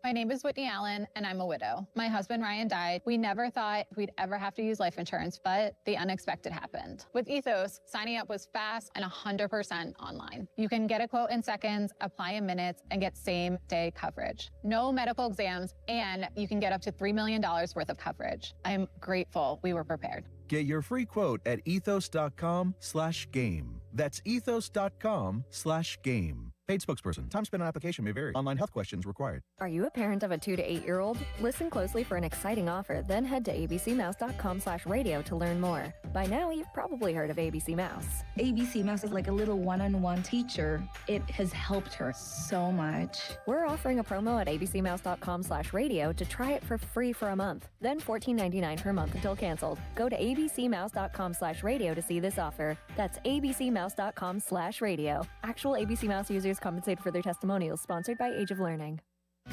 My name is Whitney Allen, and I'm a widow. My husband, Ryan, died. We never thought we'd ever have to use life insurance, but the unexpected happened. With Ethos, signing up was fast and 100% online. You can get a quote in seconds, apply in minutes, and get same-day coverage. No medical exams, and you can get up to $3 million worth of coverage. I'm grateful we were prepared. Get your free quote at ethos.com/game. That's ethos.com/game. Paid spokesperson. Time spent on application may vary. Online health questions required. Are you a parent of a 2 to 8-year-old? Listen closely for an exciting offer, then head to abcmouse.com/radio to learn more. By now, you've probably heard of ABC Mouse. ABC Mouse is like a little one-on-one teacher. It has helped her so much. We're offering a promo at abcmouse.com/radio to try it for free for a month, then $14.99 per month until canceled. Go to abcmouse.com/radio to see this offer. That's abcmouse.com/radio. Actual ABC Mouse users compensated for their testimonials, sponsored by Age of Learning.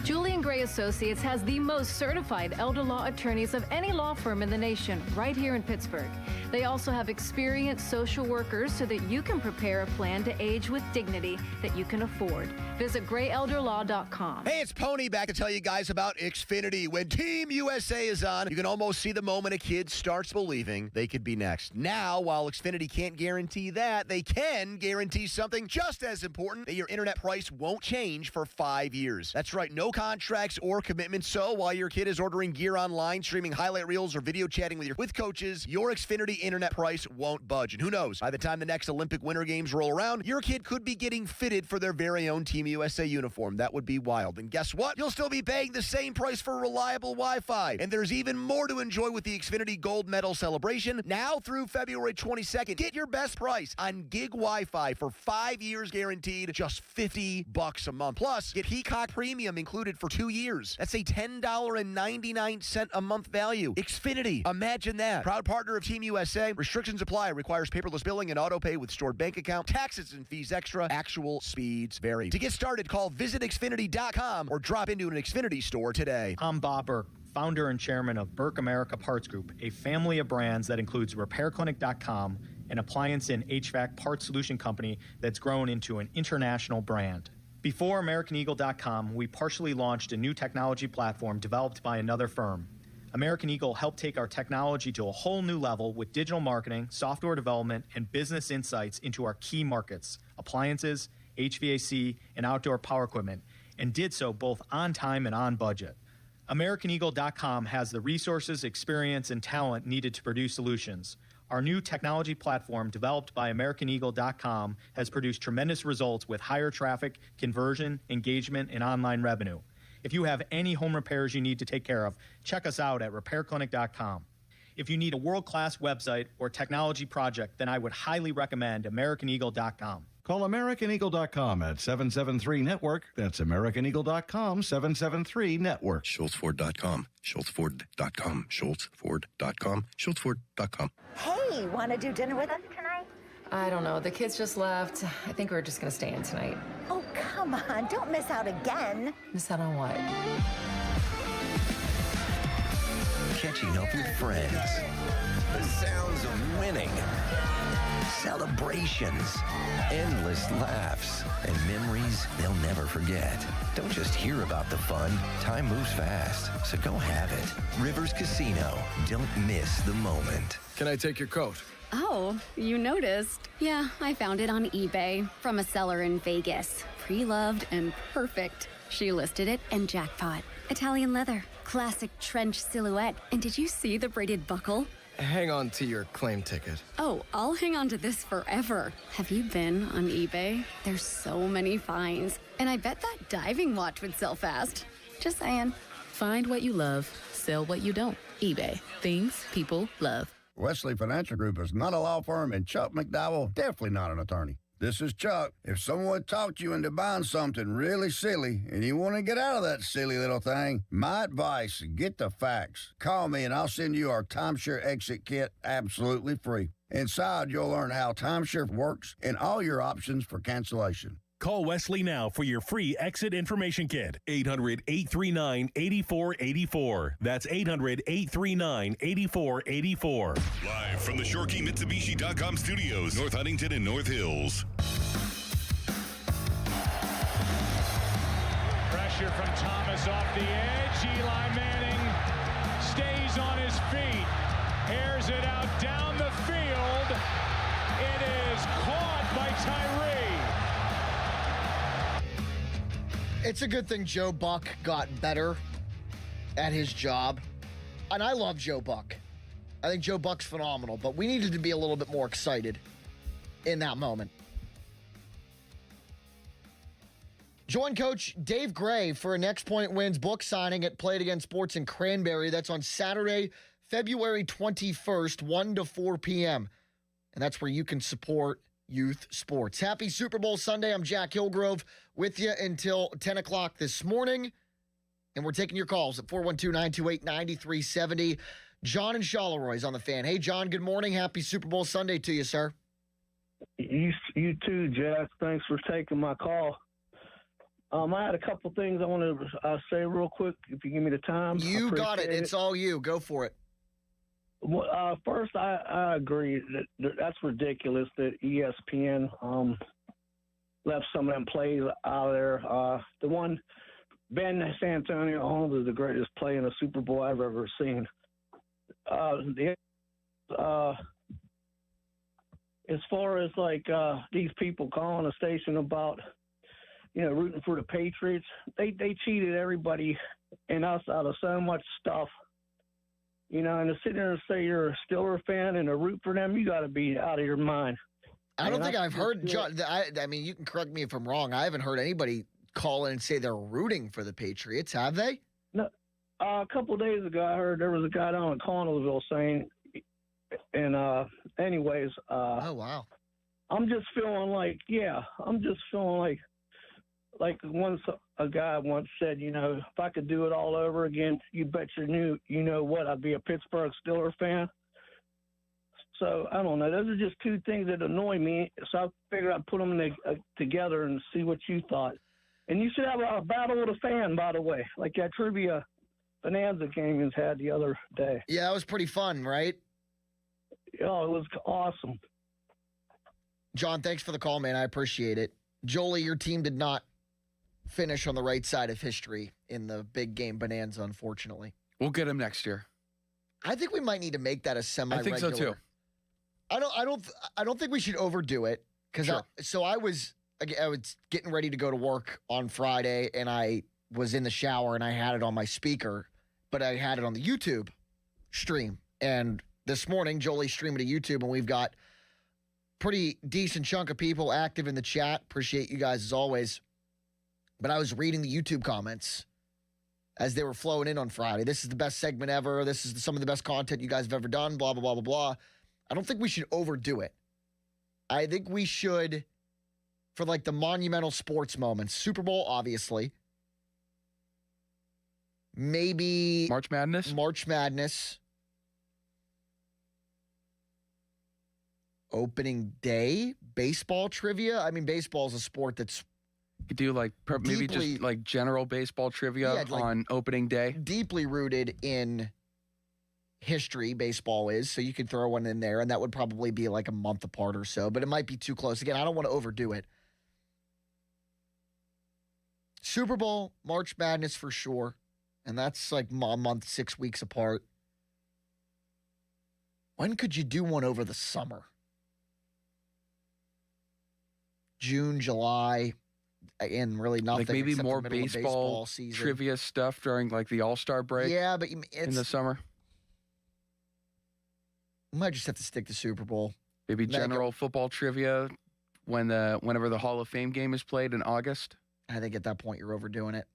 Julian Gray Associates has the most certified elder law attorneys of any law firm in the nation, right here in Pittsburgh. They also have experienced social workers so that you can prepare a plan to age with dignity that you can afford. Visit grayelderlaw.com. Hey, it's Pony back to tell you guys about Xfinity. When Team USA is on, you can almost see the moment a kid starts believing they could be next. Now, while Xfinity can't guarantee that, they can guarantee something just as important, that your internet price won't change for 5 years. That's right, no contracts or commitments. So while your kid is ordering gear online, streaming highlight reels, or video chatting with coaches, your Xfinity internet price won't budge. And who knows, by the time the next Olympic Winter Games roll around, your kid could be getting fitted for their very own Team USA uniform. That would be wild. And guess what? You'll still be paying the same price for reliable Wi-Fi. And there's even more to enjoy with the Xfinity Gold Medal celebration. Now through February 22nd, get your best price on gig Wi-Fi for 5 years guaranteed, just $50 a month. Plus, get Peacock Premium included for 2 years. That's a $10.99 a month value. Xfinity, imagine that. Proud partner of Team USA. Restrictions apply. Requires paperless billing and auto pay with stored bank account. Taxes and fees extra. Actual speeds vary. To get started, call visitxfinity.com or drop into an Xfinity store today. I'm Bob Burke, founder and chairman of Burke America Parts Group, a family of brands that includes RepairClinic.com, an appliance and HVAC parts solution company that's grown into an international brand. Before AmericanEagle.com, we partially launched a new technology platform developed by another firm. American Eagle helped take our technology to a whole new level with digital marketing, software development, and business insights into our key markets, appliances, HVAC, and outdoor power equipment, and did so both on time and on budget. AmericanEagle.com has the resources, experience, and talent needed to produce solutions. Our new technology platform, developed by AmericanEagle.com, has produced tremendous results with higher traffic, conversion, engagement, and online revenue. If you have any home repairs you need to take care of, check us out at RepairClinic.com. If you need a world-class website or technology project, then I would highly recommend AmericanEagle.com. Call AmericanEagle.com at 773-NETWORK. That's AmericanEagle.com, 773-NETWORK. SchultzFord.com, SchultzFord.com, SchultzFord.com, SchultzFord.com. Hey, want to do dinner with us tonight? I don't know. The kids just left. I think we're just going to stay in tonight. Oh, come on. Don't miss out again. Miss out on what? catching up with friends, the sounds of winning, celebrations, endless laughs, and memories they'll never forget. Don't just hear about the fun. Time moves fast, so go have it. Rivers Casino. Don't miss the moment. Can I take your coat? Oh, you noticed. Yeah, I found it on eBay from a seller in Vegas. Pre-loved and perfect. She listed it and jackpot. Italian leather, classic trench silhouette. And did you see the braided buckle? Hang on to your claim ticket. Oh, I'll hang on to this forever. Have you been on eBay? There's so many finds. And I bet that diving watch would sell fast. Just saying. Find what you love, sell what you don't. eBay. Things people love. Wesley Financial Group is not a law firm, and Chuck McDowell definitely not an attorney. This is Chuck. If someone talked you into buying something really silly and you want to get out of that silly little thing, my advice, get the facts. Call me and I'll send you our timeshare exit kit absolutely free. Inside, you'll learn how timeshare works and all your options for cancellation. Call Wesley now for your free exit information kit. 800-839-8484. That's 800-839-8484. Live from the ShoreKeyMitsubishi.com studios, North Huntington and North Hills. Pressure from Thomas off the edge. Eli Manning stays on his feet. Airs it out down the field. It is caught by Tyree. It's a good thing Joe Buck got better at his job. And I love Joe Buck. I think Joe Buck's phenomenal, but we needed to be a little bit more excited in that moment. Join Coach Dave Gray for a Next Point Wins book signing at Play It Again Sports in Cranberry. That's on Saturday, February 21st, 1 to 4 p.m. And that's where you can support youth sports. Happy Super Bowl Sunday. I'm Jack Hillgrove with you until 10 o'clock this morning. And we're taking your calls at 412-928-9370. John and Charleroi on the Fan. Hey, John, good morning. Happy Super Bowl Sunday to you, sir. You too, Jack. Thanks for taking my call. I had a couple things I want to say real quick, if you give me the time. You got it. It's all you. Go for it. Well, first, I agree that's ridiculous that ESPN left some of them plays out of there. The one, Ben Santonio Holmes is the greatest play in a Super Bowl I've ever seen. As far as these people calling a station about, rooting for the Patriots, they cheated everybody and us out of so much stuff. And to sit there and say you're a Steeler fan and to root for them, you got to be out of your mind. I don't think I've heard, John, I mean, you can correct me if I'm wrong. I haven't heard anybody call in and say they're rooting for the Patriots, have they? No. A couple of days ago, I heard there was a guy down in Connellsville saying, and anyways. Oh, wow. I'm just feeling like once a guy once said, if I could do it all over again, you bet you know what, I'd be a Pittsburgh Steelers fan. So, I don't know. Those are just two things that annoy me. So I figured I'd put them together and see what you thought. And you should have a battle with a fan, by the way, like that trivia bonanza game you had the other day. Yeah, that was pretty fun, right? Oh, it was awesome. John, thanks for the call, man. I appreciate it. Jolie, your team did not finish on the right side of history in the big game bonanza, unfortunately. We'll get him next year. I think we might need to make that a semi-regular. I think so too. I don't think we should overdo it because I was getting ready to go to work on Friday and I was in the shower and I had it on my speaker, but I had it on the YouTube stream. And this morning, Jolie streamed to YouTube and we've got pretty decent chunk of people active in the chat. Appreciate you guys as always. But I was reading the YouTube comments as they were flowing in on Friday. This is the best segment ever. This is some of the best content you guys have ever done, blah, blah, blah, blah, blah. I don't think we should overdo it. I think we should, for the monumental sports moments, Super Bowl, obviously. Maybe March Madness. Opening day, baseball trivia. I mean, baseball is a sport that's you could do maybe just general baseball trivia on opening day. Deeply rooted in history baseball is, so you could throw one in there, and that would probably be like a month apart or so, but it might be too close. Again, I don't want to overdo it. Super Bowl, March Madness for sure, and that's like a month, 6 weeks apart. When could you do one over the summer? June, July, and really nothing. Like maybe except more the middle of baseball season. trivia stuff during like the All-Star break. Yeah, but in it's the summer. We might just have to stick to Super Bowl. Maybe general football trivia whenever the Hall of Fame game is played in August. I think at that point you're overdoing it.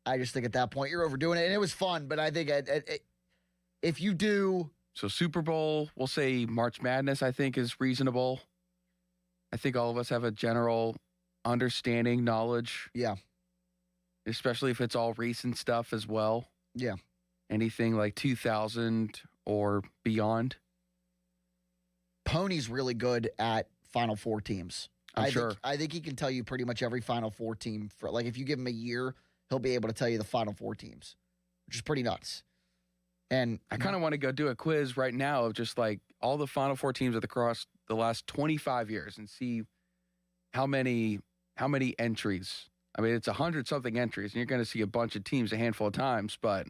I just think at that point you're overdoing it, and it was fun. But I think if you do, so Super Bowl, we'll say March Madness, I think is reasonable. I think all of us have a general understanding, knowledge. Yeah. Especially if it's all recent stuff as well. Yeah. Anything like 2000 or beyond. Pony's really good at Final Four teams. I'm sure. I think he can tell you pretty much every Final Four team. For like, if you give him a year, he'll be able to tell you the Final Four teams, which is pretty nuts. And I kind of want to go do a quiz right now of just like all the Final Four teams across the last 25 years and see how many entries. I mean, it's 100-something entries, and you're going to see a bunch of teams a handful of times, but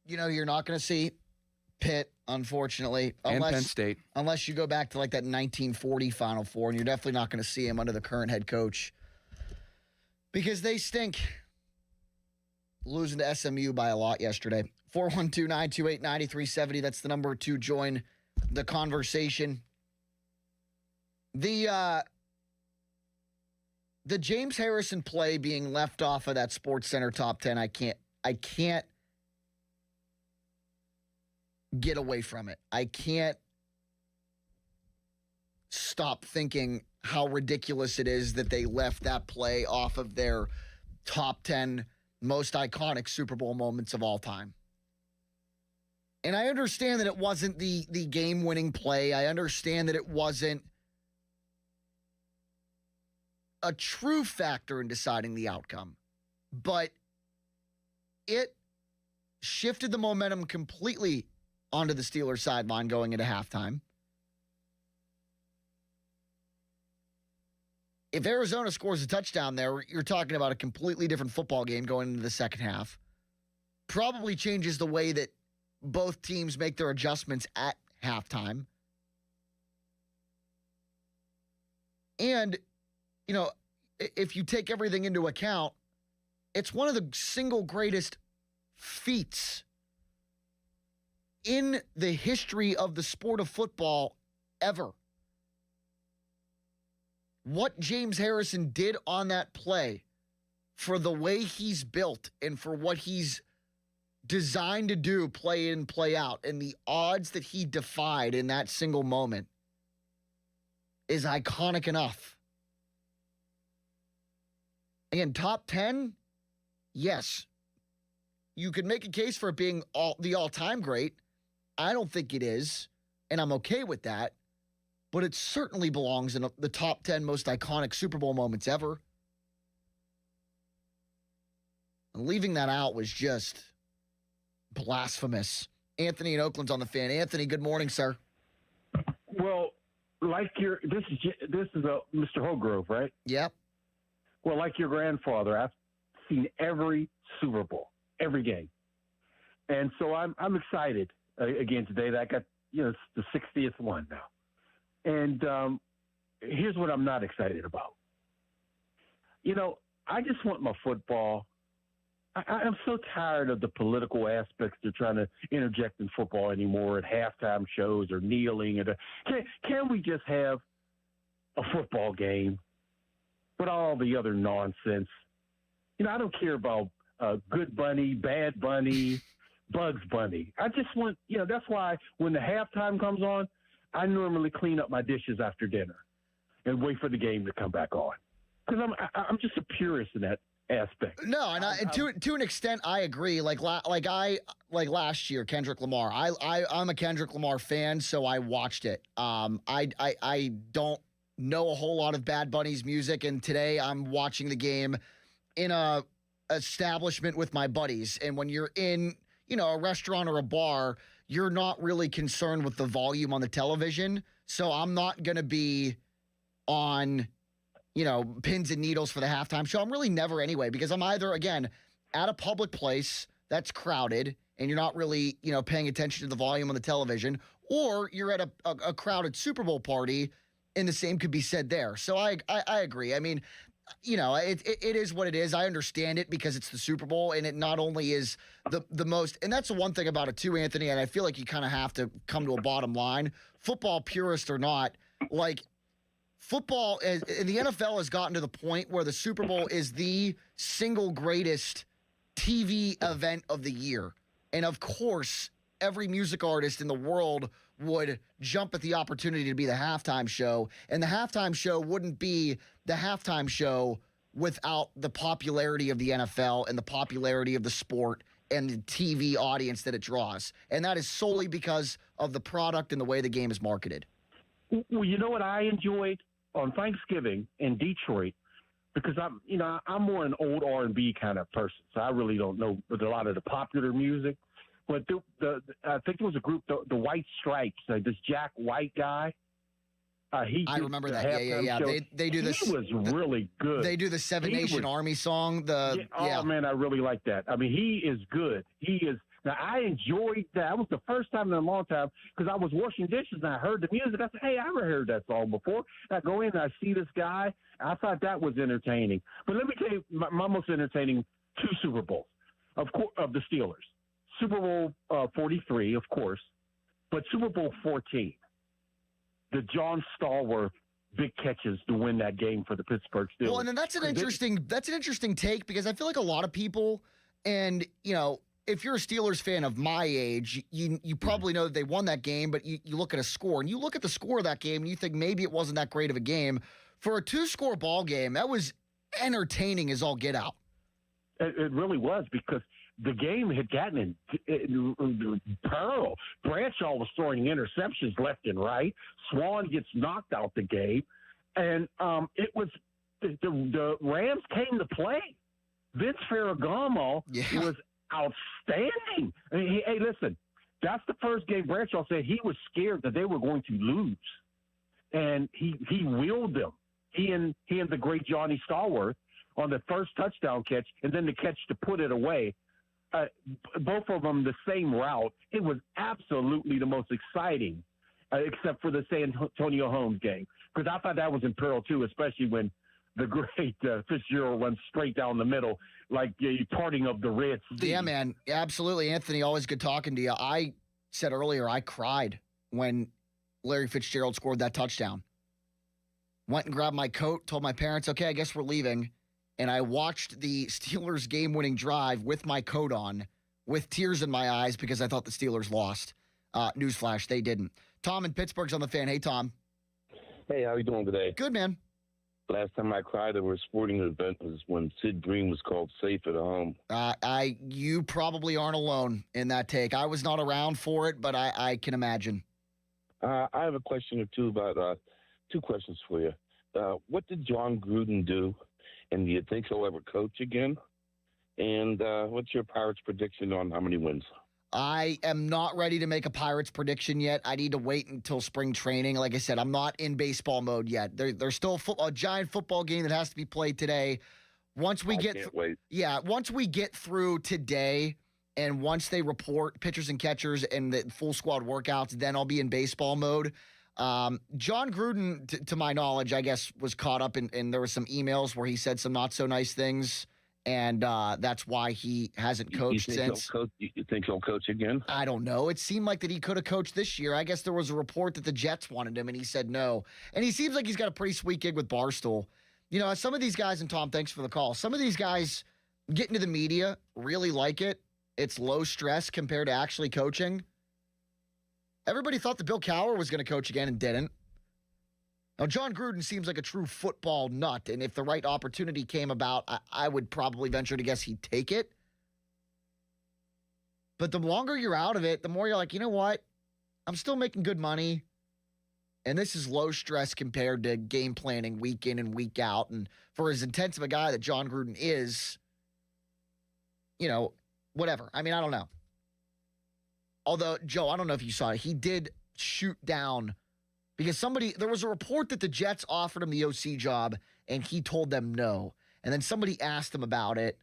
you're not going to see Pitt, unfortunately, and Penn State, unless you go back to like that 1940 Final Four, and you're definitely not going to see him under the current head coach because they stink. Losing to SMU by a lot yesterday. 412-928-9370. That's the number to join the conversation. The James Harrison play being left off of that SportsCenter top 10, I can't get away from it. I can't stop thinking how ridiculous it is that they left that play off of their top 10 most iconic Super Bowl moments of all time. And I understand that it wasn't the game-winning play. I understand that it wasn't a true factor in deciding the outcome. But it shifted the momentum completely onto the Steelers sideline going into halftime. If Arizona scores a touchdown there, you're talking about a completely different football game going into the second half. Probably changes the way that both teams make their adjustments at halftime. And, if you take everything into account, it's one of the single greatest feats in the history of the sport of football ever. What James Harrison did on that play, for the way he's built and for what he's designed to do, play in, play out, and the odds that he defied in that single moment is iconic enough. Again, top 10, yes. You could make a case for it being the all-time great. I don't think it is, and I'm okay with that. But it certainly belongs in the top 10 most iconic Super Bowl moments ever. And leaving that out was just blasphemous. Anthony in Oakland's on the Fan. Anthony, good morning, sir. Well, like this is Mr. Holgrove, right? Yep. Well, like your grandfather, I've seen every Super Bowl, every game, and so I'm excited again today that I got it's the 60th one now. And here's what I'm not excited about. I just want my football. I'm so tired of the political aspects they're trying to interject in football anymore at halftime shows or kneeling. Can we just have a football game with all the other nonsense? I don't care about Good Bunny, Bad Bunny, Bugs Bunny. I just want, that's why when the halftime comes on, I normally clean up my dishes after dinner and wait for the game to come back on because I'm just a purist in that aspect. No, and to an extent, I agree. Like last year, Kendrick Lamar. I'm a Kendrick Lamar fan, so I watched it. I don't know a whole lot of Bad Bunny's music, and today I'm watching the game in a establishment with my buddies. And when you're in a restaurant or a bar, you're not really concerned with the volume on the television. So I'm not going to be on, pins and needles for the halftime show. I'm really never anyway, because I'm either, again, at a public place that's crowded and you're not really, paying attention to the volume on the television, or you're at a crowded Super Bowl party, and the same could be said there. So I agree. I mean, it is what it is. I understand it because it's the Super Bowl, and it not only is the most, and that's the one thing about it too, Anthony, and I feel like you kind of have to come to a bottom line. Football purist or not, like football in the NFL has gotten to the point where the Super Bowl is the single greatest TV event of the year. And of course, every music artist in the world would jump at the opportunity to be the halftime show. And the halftime show wouldn't be the halftime show without the popularity of the NFL and the popularity of the sport and the TV audience that it draws. And that is solely because of the product and the way the game is marketed. Well, you know what I enjoyed on Thanksgiving in Detroit? Because I'm more an old R&B kind of person, so I really don't know a lot of the popular music. But I think there was a group, the White Stripes, this Jack White guy. I remember that. Yeah. They do this. He was really good. They do the Seven Nation Army song. Oh man, I really like that. I mean, he is good. He is. Now I enjoyed that. That was the first time in a long time because I was washing dishes and I heard the music. I said, "Hey, I never heard that song before." I go in and I see this guy. I thought that was entertaining. But let me tell you, my most entertaining 2 Super Bowls of the Steelers. Super Bowl 43, of course, but Super Bowl 14, the John Stallworth big catches to win that game for the Pittsburgh Steelers. Well, and then that's an interesting take because I feel like a lot of people, and if you're a Steelers fan of my age, you probably know that they won that game, but you look at a score and you look at the score of that game and you think maybe it wasn't that great of a game. For a 2-score ball game, that was entertaining as all get out. It really was because the game had gotten in peril. Bradshaw was throwing interceptions left and right. Swan gets knocked out the game. And it was the Rams came to play. Vince Ferragamo was outstanding. I mean, hey, listen, that's the first game Bradshaw said he was scared that they were going to lose. And he willed them. He and the great Johnny Stallworth on the first touchdown catch and then the catch to put it away. Both of them the same route. It was absolutely the most exciting, except for the San Antonio Holmes game. Because I thought that was in peril, too, especially when the great Fitzgerald runs straight down the middle, like parting of the Red Sea. Yeah, man. Absolutely, Anthony. Always good talking to you. I said earlier I cried when Larry Fitzgerald scored that touchdown. Went and grabbed my coat, told my parents, okay, I guess we're leaving. And I watched the Steelers game-winning drive with my coat on, with tears in my eyes because I thought the Steelers lost. Newsflash, they didn't. Tom in Pittsburgh's on the Fan. Hey, Tom. Hey, how you doing today? Good, man. Last time I cried over a sporting event was when Sid Green was called safe at home. You probably aren't alone in that take. I was not around for it, but I can imagine. I have a question or two about 2 questions for you. What did John Gruden do? And do you think he'll ever coach again? And what's your Pirates prediction on how many wins? I am not ready to make a Pirates prediction yet. I need to wait until spring training. Like I said, I'm not in baseball mode yet. There's still a giant football game that has to be played today. Once we get through today, and once they report pitchers and catchers and the full squad workouts, then I'll be in baseball mode. John Gruden, to my knowledge, I guess, was caught up in there were some emails where he said some not so nice things, and that's why he hasn't coached since. You think he'll coach again? I don't know. It seemed like that he could have coached this year. I guess there was a report that the Jets wanted him, and he said no. And he seems like he's got a pretty sweet gig with Barstool. Some of these guys, and Tom, thanks for the call, some of these guys get into the media, really like it. It's low stress compared to actually coaching. Everybody thought that Bill Cowher was going to coach again and didn't. Now, John Gruden seems like a true football nut, and if the right opportunity came about, I would probably venture to guess he'd take it. But the longer you're out of it, the more you're like, you know what? I'm still making good money, and this is low stress compared to game planning week in and week out. And for as intense of a guy that John Gruden is, whatever. I mean, I don't know. Although, Joe, I don't know if you saw it. He did shoot down because there was a report that the Jets offered him the OC job, and he told them no. And then somebody asked him about it,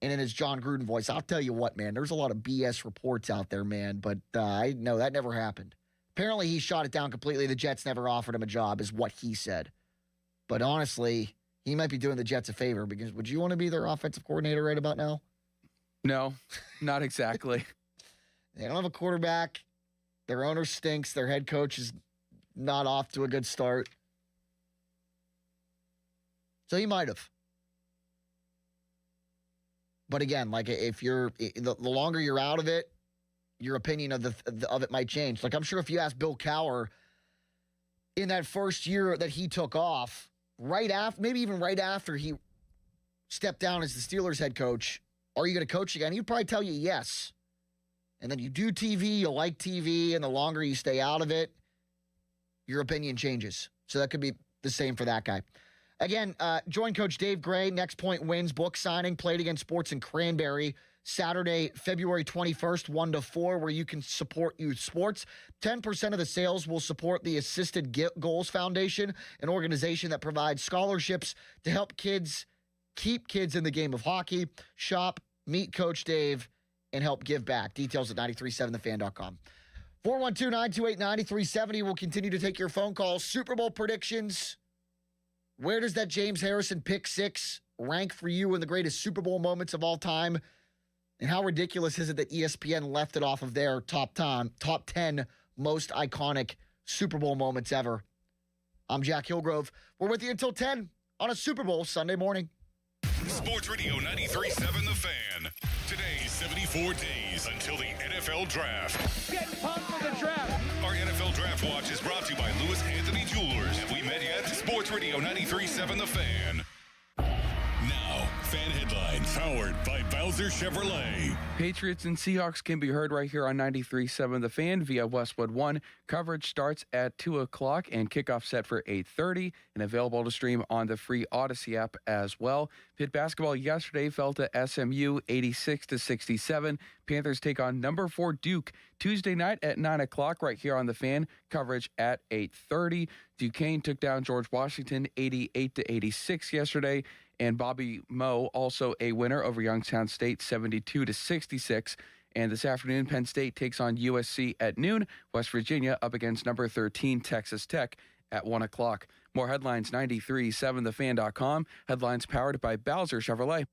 and in his John Gruden voice, I'll tell you what, man, there's a lot of BS reports out there, man, but I know that never happened. Apparently, he shot it down completely. The Jets never offered him a job, is what he said. But honestly, he might be doing the Jets a favor because would you want to be their offensive coordinator right about now? No, not exactly. They don't have a quarterback. Their owner stinks. Their head coach is not off to a good start. So he might have. But again, like if you're the longer you're out of it, your opinion of it might change. Like I'm sure if you ask Bill Cowher in that first year that he took off, maybe even right after he stepped down as the Steelers head coach, are you going to coach again? He'd probably tell you yes. And then you do TV, you like TV, and the longer you stay out of it, your opinion changes. So that could be the same for that guy. Again, join Coach Dave Gray, Next Point Wins book signing, Played Against Sports in Cranberry, Saturday, February 21st, 1 to 4, where you can support youth sports. 10% of the sales will support the Assisted Goals Foundation, an organization that provides scholarships to help keep kids in the game of hockey. Shop, meet Coach Dave, and help give back. Details at 937thefan.com. 412-928-9370. We'll continue to take your phone calls. Super Bowl predictions. Where does that James Harrison pick six rank for you in the greatest Super Bowl moments of all time? And how ridiculous is it that ESPN left it off of their top 10 most iconic Super Bowl moments ever? I'm Jack Hillgrove. We're with you until 10 on a Super Bowl Sunday morning. Sports Radio 93.7 The Fan. Today's 74 days until the NFL Draft. Get pumped for the draft. Our NFL Draft Watch is brought to you by Lewis Anthony Jewelers. Have we met yet? Sports Radio 93.7 The Fan. Now, fan headlines powered by Bowser Chevrolet. Patriots and Seahawks can be heard right here on 93.7 The Fan via Westwood One. Coverage starts at 2 o'clock and kickoff set for 8:30 and available to stream on the free Odyssey app as well. Pitt basketball yesterday fell to SMU 86-67. Panthers take on number 4 Duke Tuesday night at 9 o'clock right here on The Fan. Coverage at 8:30. Duquesne took down George Washington 88-86 yesterday. And Bobby Moe, also a winner over Youngstown State, 72-66. And this afternoon, Penn State takes on USC at noon. West Virginia up against number 13 Texas Tech at 1 o'clock. More headlines, 937thefan.com. Headlines powered by Bowser Chevrolet.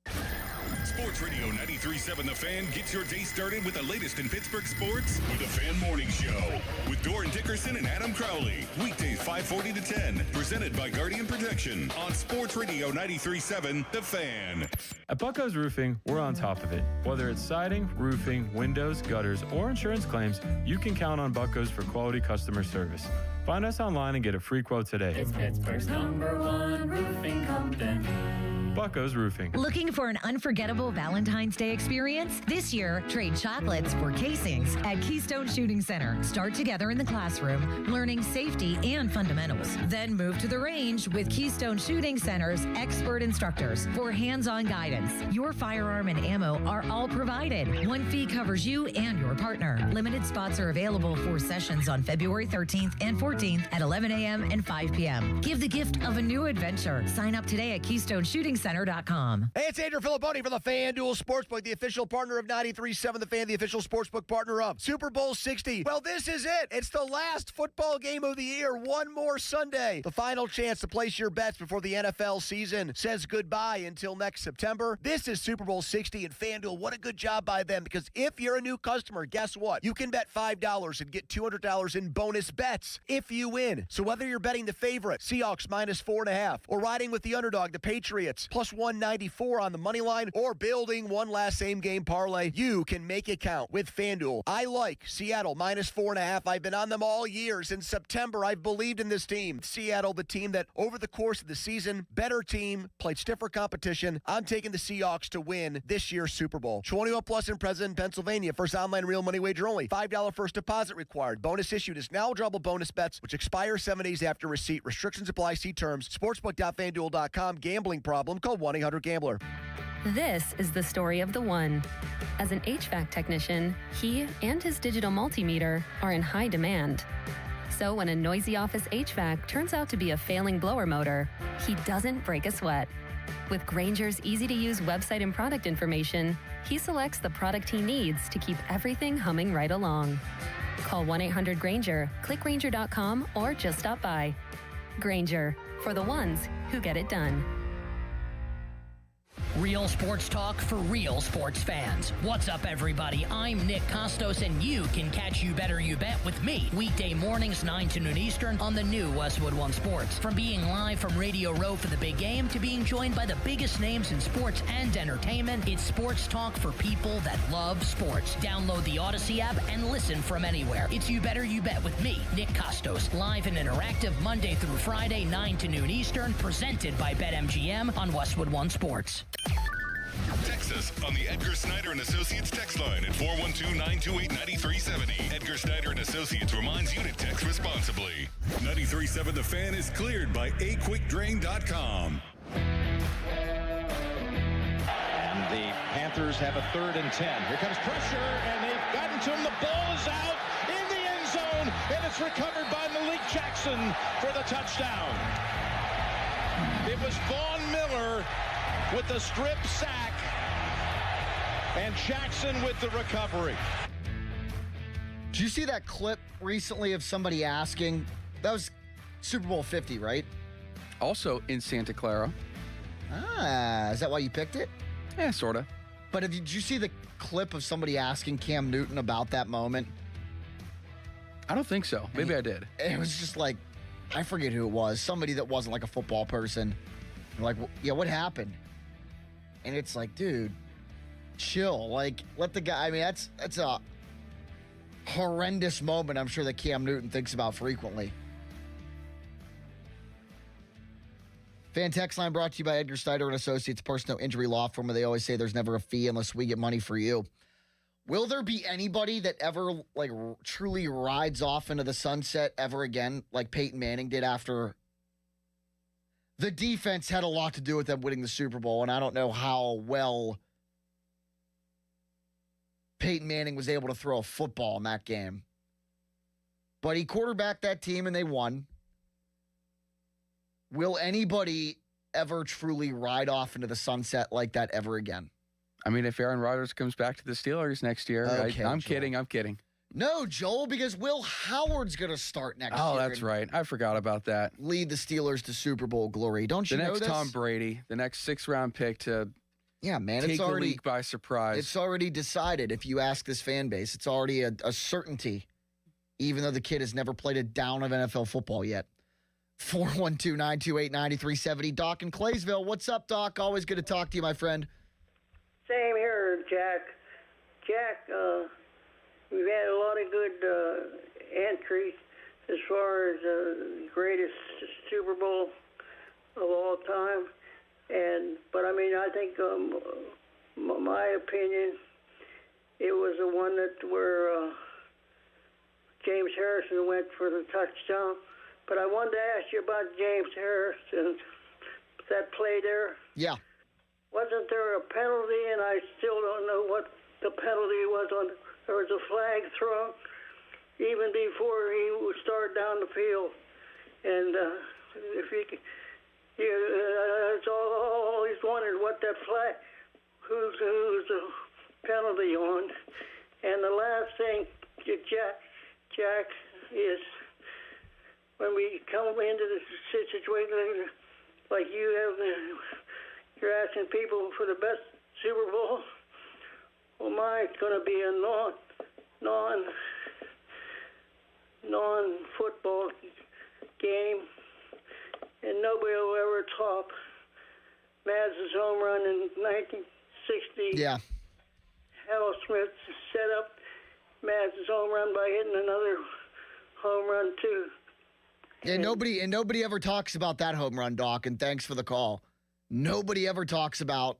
Sports Radio 93.7 The Fan gets your day started with the latest in Pittsburgh sports with the Fan Morning Show with Doran Dickerson and Adam Crowley. Weekdays 5:40 to 10. Presented by Guardian Protection on Sports Radio 93.7 The Fan. At Bucko's Roofing, we're on top of it. Whether it's siding, roofing, windows, gutters, or insurance claims, you can count on Bucko's for quality customer service. Find us online and get a free quote today. It's Pittsburgh's #1 roofing company. Bucko's Roofing. Looking for an unforgettable Valentine's Day experience? This year, trade chocolates for casings at Keystone Shooting Center. Start together in the classroom, learning safety and fundamentals. Then move to the range with Keystone Shooting Center's expert instructors for hands-on guidance. Your firearm and ammo are all provided. One fee covers you and your partner. Limited spots are available for sessions on February 13th and 14th at 11 a.m. and 5 p.m. Give the gift of a new adventure. Sign up today at KeystoneShootingCenter.com. Hey, it's Andrew Filipponi from the FanDuel Sportsbook, the official partner of 93.7 The Fan, the official sportsbook partner of Super Bowl 60. Well, this is it. It's the last football game of the year. One more Sunday. The final chance to place your bets before the NFL season says goodbye until next September. This is Super Bowl 60 and FanDuel. What a good job by them, because if you're a new customer, guess what? You can bet $5 and get $200 in bonus bets if you win. So whether you're betting the favorite, Seahawks -4.5, or riding with the underdog, the Patriots, +194 on the money line, or building one last same-game parlay, you can make it count with FanDuel. I like Seattle -4.5. I've been on them all year. Since September, I've believed in this team. Seattle, the team that over the course of the season, better team, played stiffer competition. I'm taking the Seahawks to win this year's Super Bowl. 21 plus and present in Pennsylvania. First online real money wager only. $5 first deposit required. Bonus issued is now eligible bonus bets, which expire 7 days after receipt. Restrictions apply. See terms. Sportsbook.fanduel.com. Gambling problem? Call 1-800-GAMBLER. This is the story of the one. As an HVAC technician, he and his digital multimeter are in high demand. So when a noisy office HVAC turns out to be a failing blower motor, he doesn't break a sweat. With Grainger's easy-to-use website and product information, he selects the product he needs to keep everything humming right along. Call 1-800-GRAINGER, click Grainger.com, or just stop by. Grainger, for the ones who get it done. Real sports talk for real sports fans. What's up, everybody? I'm Nick Costos, and you can catch You Better You Bet with me weekday mornings 9 to noon Eastern on the new Westwood One Sports. From being live from Radio Row for the big game to being joined by the biggest names in sports and entertainment, it's sports talk for people that love sports. Download the Odyssey app and listen from anywhere. It's You Better You Bet with me, Nick Costos, live and interactive Monday through Friday, 9 to noon Eastern, presented by BetMGM on Westwood One Sports. Text us on the Edgar Snyder and Associates text line at 412-928-9370. Edgar Snyder and Associates reminds you to text responsibly. 93.7 The Fan is cleared by aquickdrain.com. And the Panthers have a 3rd and 10. Here comes pressure, and they've gotten to him. The ball is out in the end zone, and it's recovered by Malik Jackson for the touchdown. It was Vaughn Miller with the strip sack, and Jackson with the recovery. Did you see that clip recently of somebody asking? That was Super Bowl 50, right? Also in Santa Clara. Ah, is that why you picked it? Yeah, sort of. But did you see the clip of somebody asking Cam Newton about that moment? I don't think so. Maybe I did. It was just like, I forget who it was. Somebody that wasn't like a football person. Like, yeah, what happened? And it's like, dude, chill. Like, let the guy. I mean, that's a horrendous moment. I'm sure that Cam Newton thinks about frequently. Fan text line brought to you by Edgar Snyder and Associates, personal injury law firm, where they always say there's never a fee unless we get money for you. Will there be anybody that ever like truly rides off into the sunset ever again, like Peyton Manning did after? The defense had a lot to do with them winning the Super Bowl, and I don't know how well Peyton Manning was able to throw a football in that game. But he quarterbacked that team, and they won. Will anybody ever truly ride off into the sunset like that ever again? I mean, if Aaron Rodgers comes back to the Steelers next year, Okay, I'm Joel. kidding. No, Joel, because Will Howard's going to start next year. Oh, that's right. I forgot about that. Lead the Steelers to Super Bowl glory. Don't you know this? The next Tom Brady, the next 6th-round pick to man, take the league by surprise. It's already decided. If you ask this fan base, it's already a certainty, even though the kid has never played a down of NFL football yet. 412-928-9370. Doc in Claysville. What's up, Doc? Always good to talk to you, my friend. Same here, Jack. Jack, we've had a lot of good entries as far as the greatest Super Bowl of all time. But I mean, I think, my opinion, it was the one where James Harrison went for the touchdown. But I wanted to ask you about James Harrison, that play there. Yeah. Wasn't there a penalty, and I still don't know what the penalty was on? There was a flag thrown even before he started down the field. And if he could, it's always wondered what that flag, who's the penalty on. And the last thing, Jack, is when we come into the situation like you have, you're asking people for the best Super Bowl. Well, mine's going to be a non-football game, and nobody will ever top Maz's home run in 1960. Yeah. Hal Smith set up Maz's home run by hitting another home run too. And nobody ever talks about that home run, Doc, and thanks for the call. Nobody ever talks about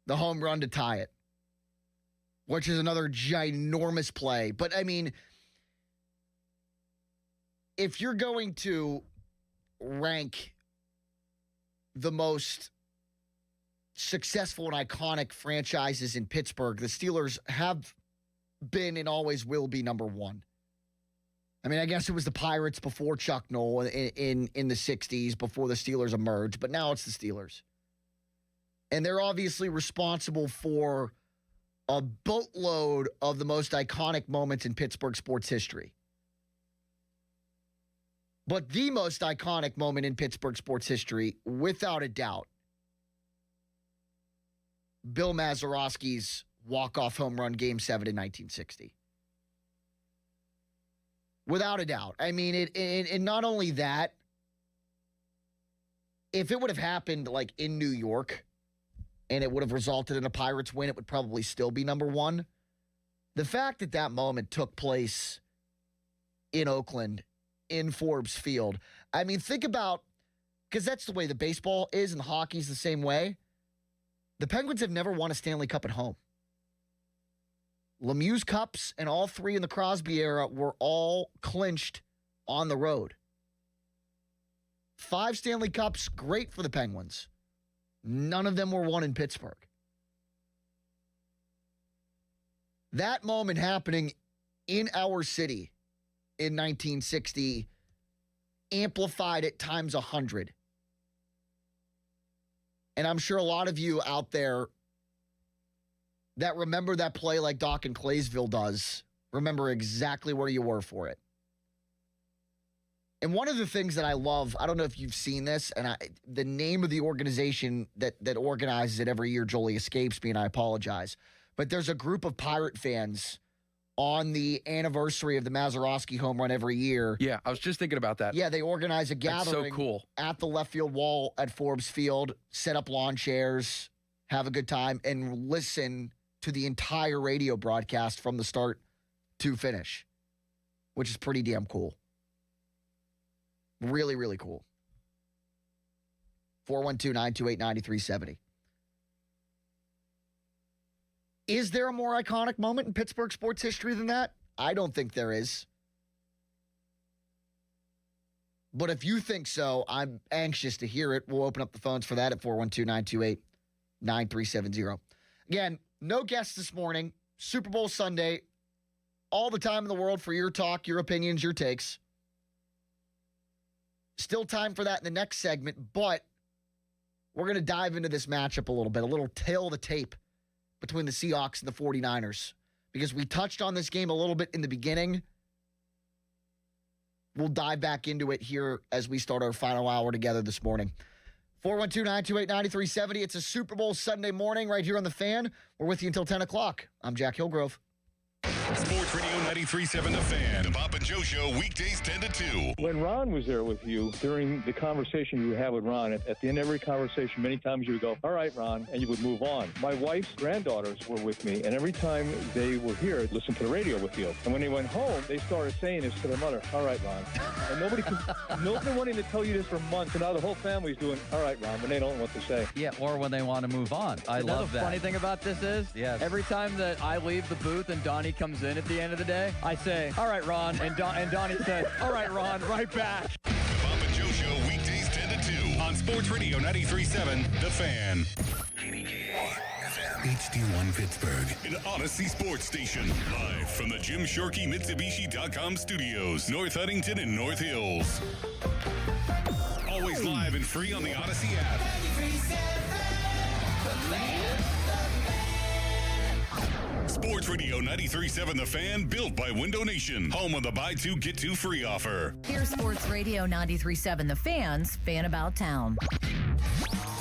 the home run to tie it, which is another ginormous play. But, I mean, if you're going to rank the most successful and iconic franchises in Pittsburgh, the Steelers have been and always will be number one. I mean, I guess it was the Pirates before Chuck Noll in the 60s, before the Steelers emerged, but now it's the Steelers. And they're obviously responsible for a boatload of the most iconic moments in Pittsburgh sports history. But the most iconic moment in Pittsburgh sports history, without a doubt, Bill Mazeroski's walk-off home run Game 7 in 1960. Without a doubt. I mean, and not only that, if it would have happened like in New York and it would have resulted in a Pirates win, it would probably still be number one. The fact that that moment took place in Oakland, in Forbes Field, I mean, think about, because that's the way the baseball is and hockey's the same way. The Penguins have never won a Stanley Cup at home. Lemieux's Cups and all three in the Crosby era were all clinched on the road. 5 Stanley Cups, great for the Penguins. None of them were won in Pittsburgh. That moment happening in our city in 1960 amplified it times 100. And I'm sure a lot of you out there that remember that play like Doc in Claysville does, remember exactly where you were for it. And one of the things that I love, I don't know if you've seen this, and the name of the organization that organizes it every year, Jolie, escapes me, and I apologize. But there's a group of Pirate fans on the anniversary of the Mazeroski home run every year. Yeah, I was just thinking about that. Yeah, they organize a gathering That's so cool. at the left field wall at Forbes Field, set up lawn chairs, have a good time, and listen to the entire radio broadcast from the start to finish, which is pretty damn cool. Really, really cool. 412-928-9370. Is there a more iconic moment in Pittsburgh sports history than that? I don't think there is. But if you think so, I'm anxious to hear it. We'll open up the phones for that at 412-928-9370. Again, no guests this morning. Super Bowl Sunday. All the time in the world for your talk, your opinions, your takes. Still time for that in the next segment, but we're going to dive into this matchup a little bit, a little tail of the tape between the Seahawks and the 49ers, because we touched on this game a little bit in the beginning. We'll dive back into it here as we start our final hour together this morning. 412-928-9370. It's a Super Bowl Sunday morning right here on The Fan. We're with you until 10 o'clock. I'm Jack Hillgrove. Sports Radio 93.7 The Fan. The Bob and Joe Show, weekdays 10 to 2. When Ron was there with you, during the conversation you would have with Ron, at the end of every conversation, many times you would go, all right, Ron, and you would move on. My wife's granddaughters were with me, and every time they were here, I'd listen to the radio with you. And when they went home, they started saying this to their mother, all right, Ron. And nobody's been wanting to tell you this for months, and now the whole family's doing, all right, Ron, when they don't know what to say. Yeah, or when they want to move on. I love that. The funny thing about this is, every time that I leave the booth and Donnie comes in at the end of the day, I say, all right, Ron, and Donnie says, all right, Ron, right back. The Bob and Joe Show, weekdays 10 to 2 on Sports Radio 93.7 The Fan. HD1 Pittsburgh, an Odyssey sports station. Live from the Jim Shorkey Mitsubishi.com studios, North Huntington and North Hills. Always live and free on the Odyssey app. 93.7 The Fan. Sports Radio 93.7 The Fan, built by Window Nation, home of the buy two, get two free offer. Here's Sports Radio 93.7 The Fan's Fan About Town.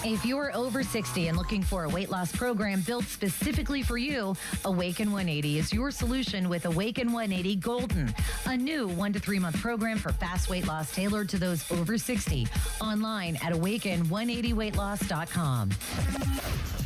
If you're over 60 and looking for a weight loss program built specifically for you, Awaken 180 is your solution with Awaken 180 Golden, a new 1 to 3 month program for fast weight loss tailored to those over 60. Online at awaken180weightloss.com.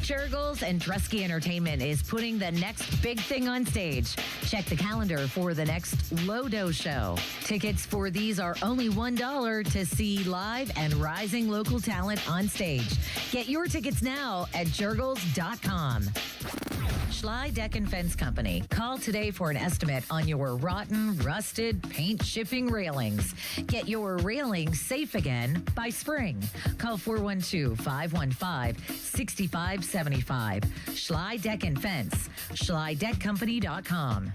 Shergles and Drusky Entertainment is putting the next big thing on stage. Check the calendar for the next Lodo show. Tickets for these are only $1 to see live and rising local talent on stage. Get your tickets now at Shergles.com. Schley Deck and Fence Company. Call today for an estimate on your rotten, rusted, paint-chipping railings. Get your railings safe again by spring. Call 412-515-6575. Schley Deck and Fence. SchleyDeckCompany.com.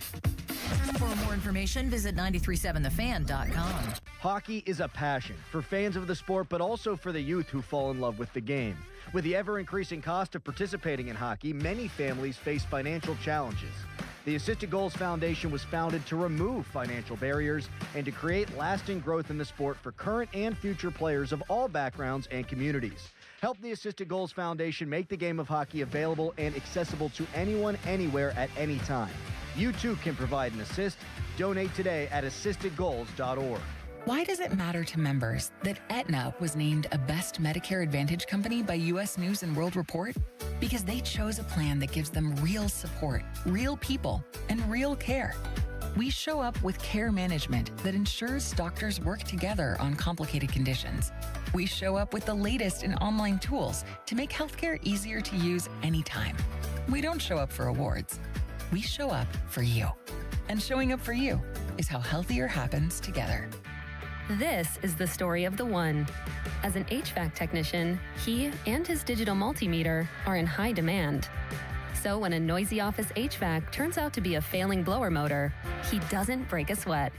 For more information, visit 937thefan.com. Hockey is a passion for fans of the sport, but also for the youth who fall in love with the game. With the ever-increasing cost of participating in hockey, many families face financial challenges. The Assisted Goals Foundation was founded to remove financial barriers and to create lasting growth in the sport for current and future players of all backgrounds and communities. Help the Assisted Goals Foundation make the game of hockey available and accessible to anyone, anywhere, at any time. You too can provide an assist. Donate today at assistedgoals.org. Why does it matter to members that Aetna was named a Best Medicare Advantage company by U.S. News & World Report? Because they chose a plan that gives them real support, real people, and real care. We show up with care management that ensures doctors work together on complicated conditions. We show up with the latest in online tools to make healthcare easier to use anytime. We don't show up for awards. We show up for you. And showing up for you is how healthier happens together. This is the story of the one. As an HVAC technician, he and his digital multimeter are in high demand. So when a noisy office HVAC turns out to be a failing blower motor, he doesn't break a sweat.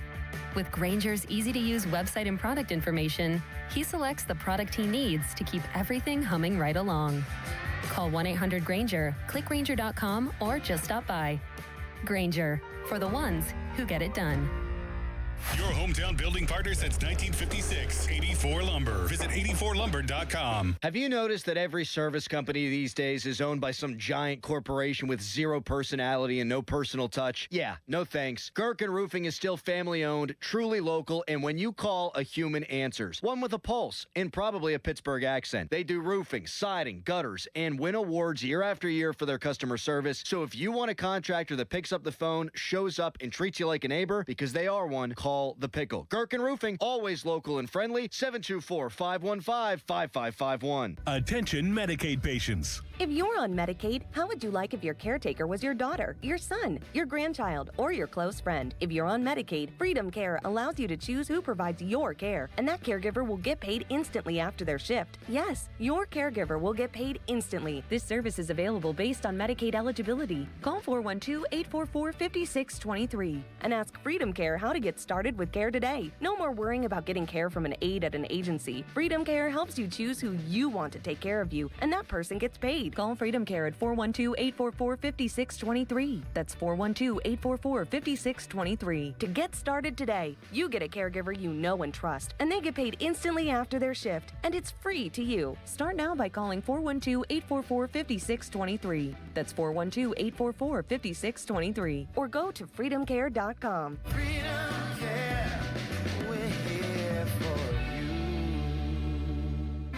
With Grainger's easy-to-use website and product information, he selects the product he needs to keep everything humming right along. Call 1-800-GRAINGER, click Grainger.com, or just stop by. Grainger, for the ones who get it done. Your hometown building partner since 1956, 84 Lumber. Visit 84lumber.com. Have you noticed that every service company these days is owned by some giant corporation with zero personality and no personal touch? Yeah, no thanks. Gherkin Roofing is still family-owned, truly local, and when you call, a human answers. One with a pulse and probably a Pittsburgh accent. They do roofing, siding, gutters, and win awards year after year for their customer service. So if you want a contractor that picks up the phone, shows up, and treats you like a neighbor, because they are one, call The Pickle. Gherkin Roofing, always local and friendly, 724-515-5551. Attention Medicaid patients. If you're on Medicaid, how would you like if your caretaker was your daughter, your son, your grandchild, or your close friend? If you're on Medicaid, Freedom Care allows you to choose who provides your care, and that caregiver will get paid instantly after their shift. Yes, your caregiver will get paid instantly. This service is available based on Medicaid eligibility. Call 412-844-5623 and ask Freedom Care how to get started with care today. No more worrying about getting care from an aide at an agency. Freedom Care helps you choose who you want to take care of you, and that person gets paid. Call Freedom Care at 412-844-5623. That's 412-844-5623 to get started today. You get a caregiver you know and trust, and they get paid instantly after their shift, and it's free to you. Start now by calling 412-844-5623. That's 412-844-5623. Or go to freedomcare.com.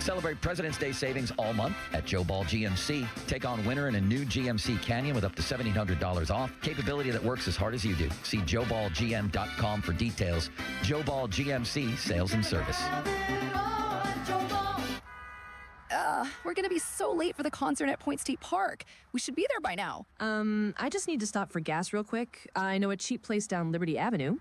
Celebrate President's Day savings all month at Joe Ball GMC. Take on winter in a new GMC Canyon with up to $1,700 off. Capability that works as hard as you do. See JoeBallGM.com for details. Joe Ball GMC, sales and service. We're going to be so late for the concert at Point State Park. We should be there by now. I just need to stop for gas real quick. I know a cheap place down Liberty Avenue.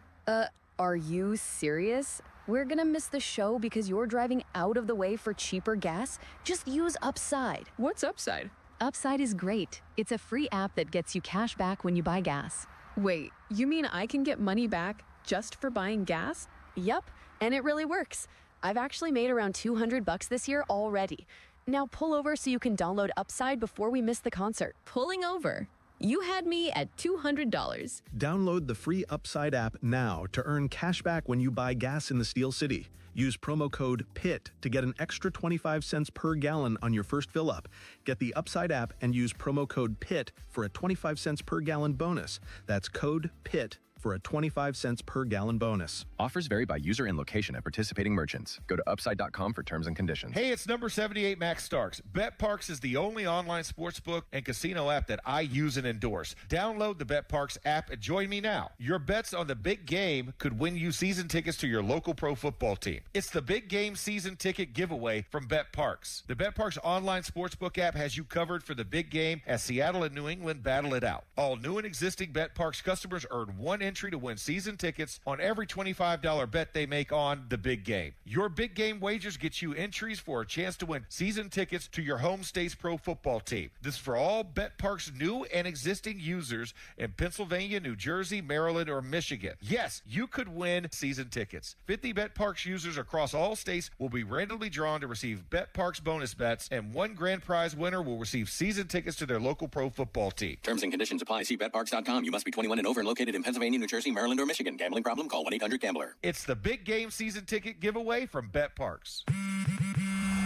Are you serious? We're gonna miss the show because you're driving out of the way for cheaper gas? Just use Upside. What's Upside? Upside is great. It's a free app that gets you cash back when you buy gas. Wait, you mean I can get money back just for buying gas? Yep, and it really works. I've actually made around $200 this year already. Now pull over so you can download Upside before we miss the concert. Pulling over? You had me at $200. Download the free Upside app now to earn cash back when you buy gas in the Steel City. Use promo code PIT to get an extra 25 cents per gallon on your first fill up. Get the Upside app and use promo code PIT for a 25 cents per gallon bonus. That's code PIT for a 25 cents per gallon bonus. Offers vary by user and location at participating merchants. Go to upside.com for terms and conditions. Hey, it's number 78 Max Starks. BetParks is the only online sportsbook and casino app that I use and endorse. Download the BetParks app and join me now. Your bets on the big game could win you season tickets to your local pro football team. It's the big game season ticket giveaway from BetParks. The BetParks online sportsbook app has you covered for the big game as Seattle and New England battle it out. All new and existing BetParks customers earn one entry to win season tickets on every $25 bet they make on the big game. Your big game wagers get you entries for a chance to win season tickets to your home state's pro football team. This is for all BetParks new and existing users in Pennsylvania, New Jersey, Maryland, or Michigan. Yes, you could win season tickets. 50 BetParks users across all states will be randomly drawn to receive BetParks bonus bets, and one grand prize winner will receive season tickets to their local pro football team. Terms and conditions apply. See BetParks.com. You must be 21 and over and located in Pennsylvania, New Jersey, Maryland, or Michigan. Gambling problem? Call 1-800-GAMBLER. It's the big game season ticket giveaway from BetParks.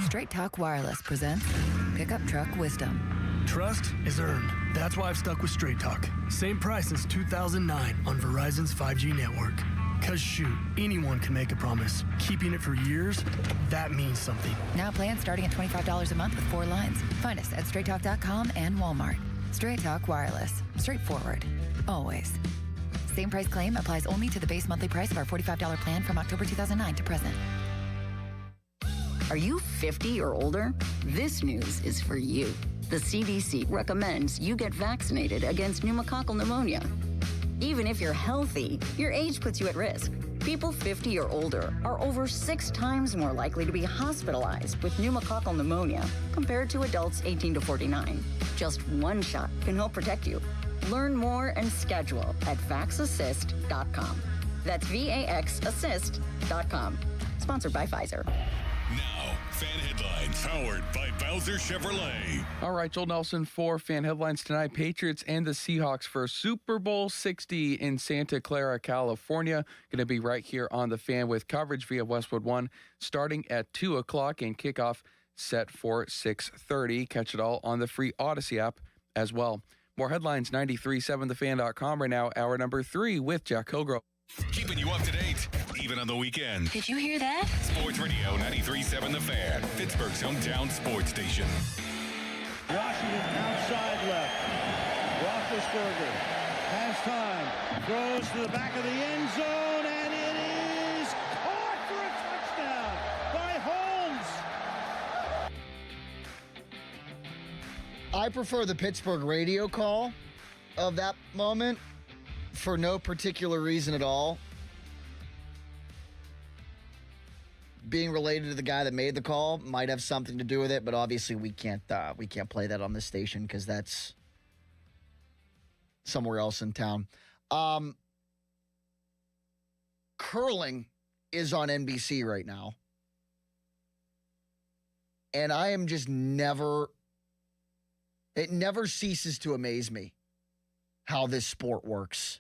Straight Talk Wireless presents Pickup Truck Wisdom. Trust is earned. That's why I've stuck with Straight Talk. Same price since 2009 on Verizon's 5G network. Cause shoot, anyone can make a promise. Keeping it for years, that means something. Now plans starting at $25 a month with 4 lines. Find us at straighttalk.com and Walmart. Straight Talk Wireless. Straightforward. Always. Same price claim applies only to the base monthly price of our $45 plan from October 2009 to present. Are you 50 or older? This news is for you. The CDC recommends you get vaccinated against pneumococcal pneumonia. Even if you're healthy, your age puts you at risk. People 50 or older are over 6 times more likely to be hospitalized with pneumococcal pneumonia compared to adults 18 to 49. Just one shot can help protect you. Learn more and schedule at vaxassist.com. That's VAXassist.com. Sponsored by Pfizer. Now, Fan Headlines, powered by Bowser Chevrolet. All right, Joel Nelson for Fan Headlines tonight. Patriots and the Seahawks for Super Bowl 60 in Santa Clara, California. Going to be right here on the Fan with coverage via Westwood One starting at 2 o'clock and kickoff set for 6:30. Catch it all on the free Odyssey app as well. More headlines, 937thefan.com right now. Hour number 3 with Jack Kilgrove. Keeping you up to date, even on the weekend. Did you hear that? Sports Radio 93.7 The Fan, Pittsburgh's hometown sports station. Washington outside left. Roethlisberger has time. Throws to the back of the end zone, and it is caught for a touchdown by Holmes. I prefer the Pittsburgh radio call of that moment for no particular reason at all. Being related to the guy that made the call might have something to do with it, but obviously we can't play that on this station because that's somewhere else in town. Curling is on NBC right now, and I am just it never ceases to amaze me how this sport works.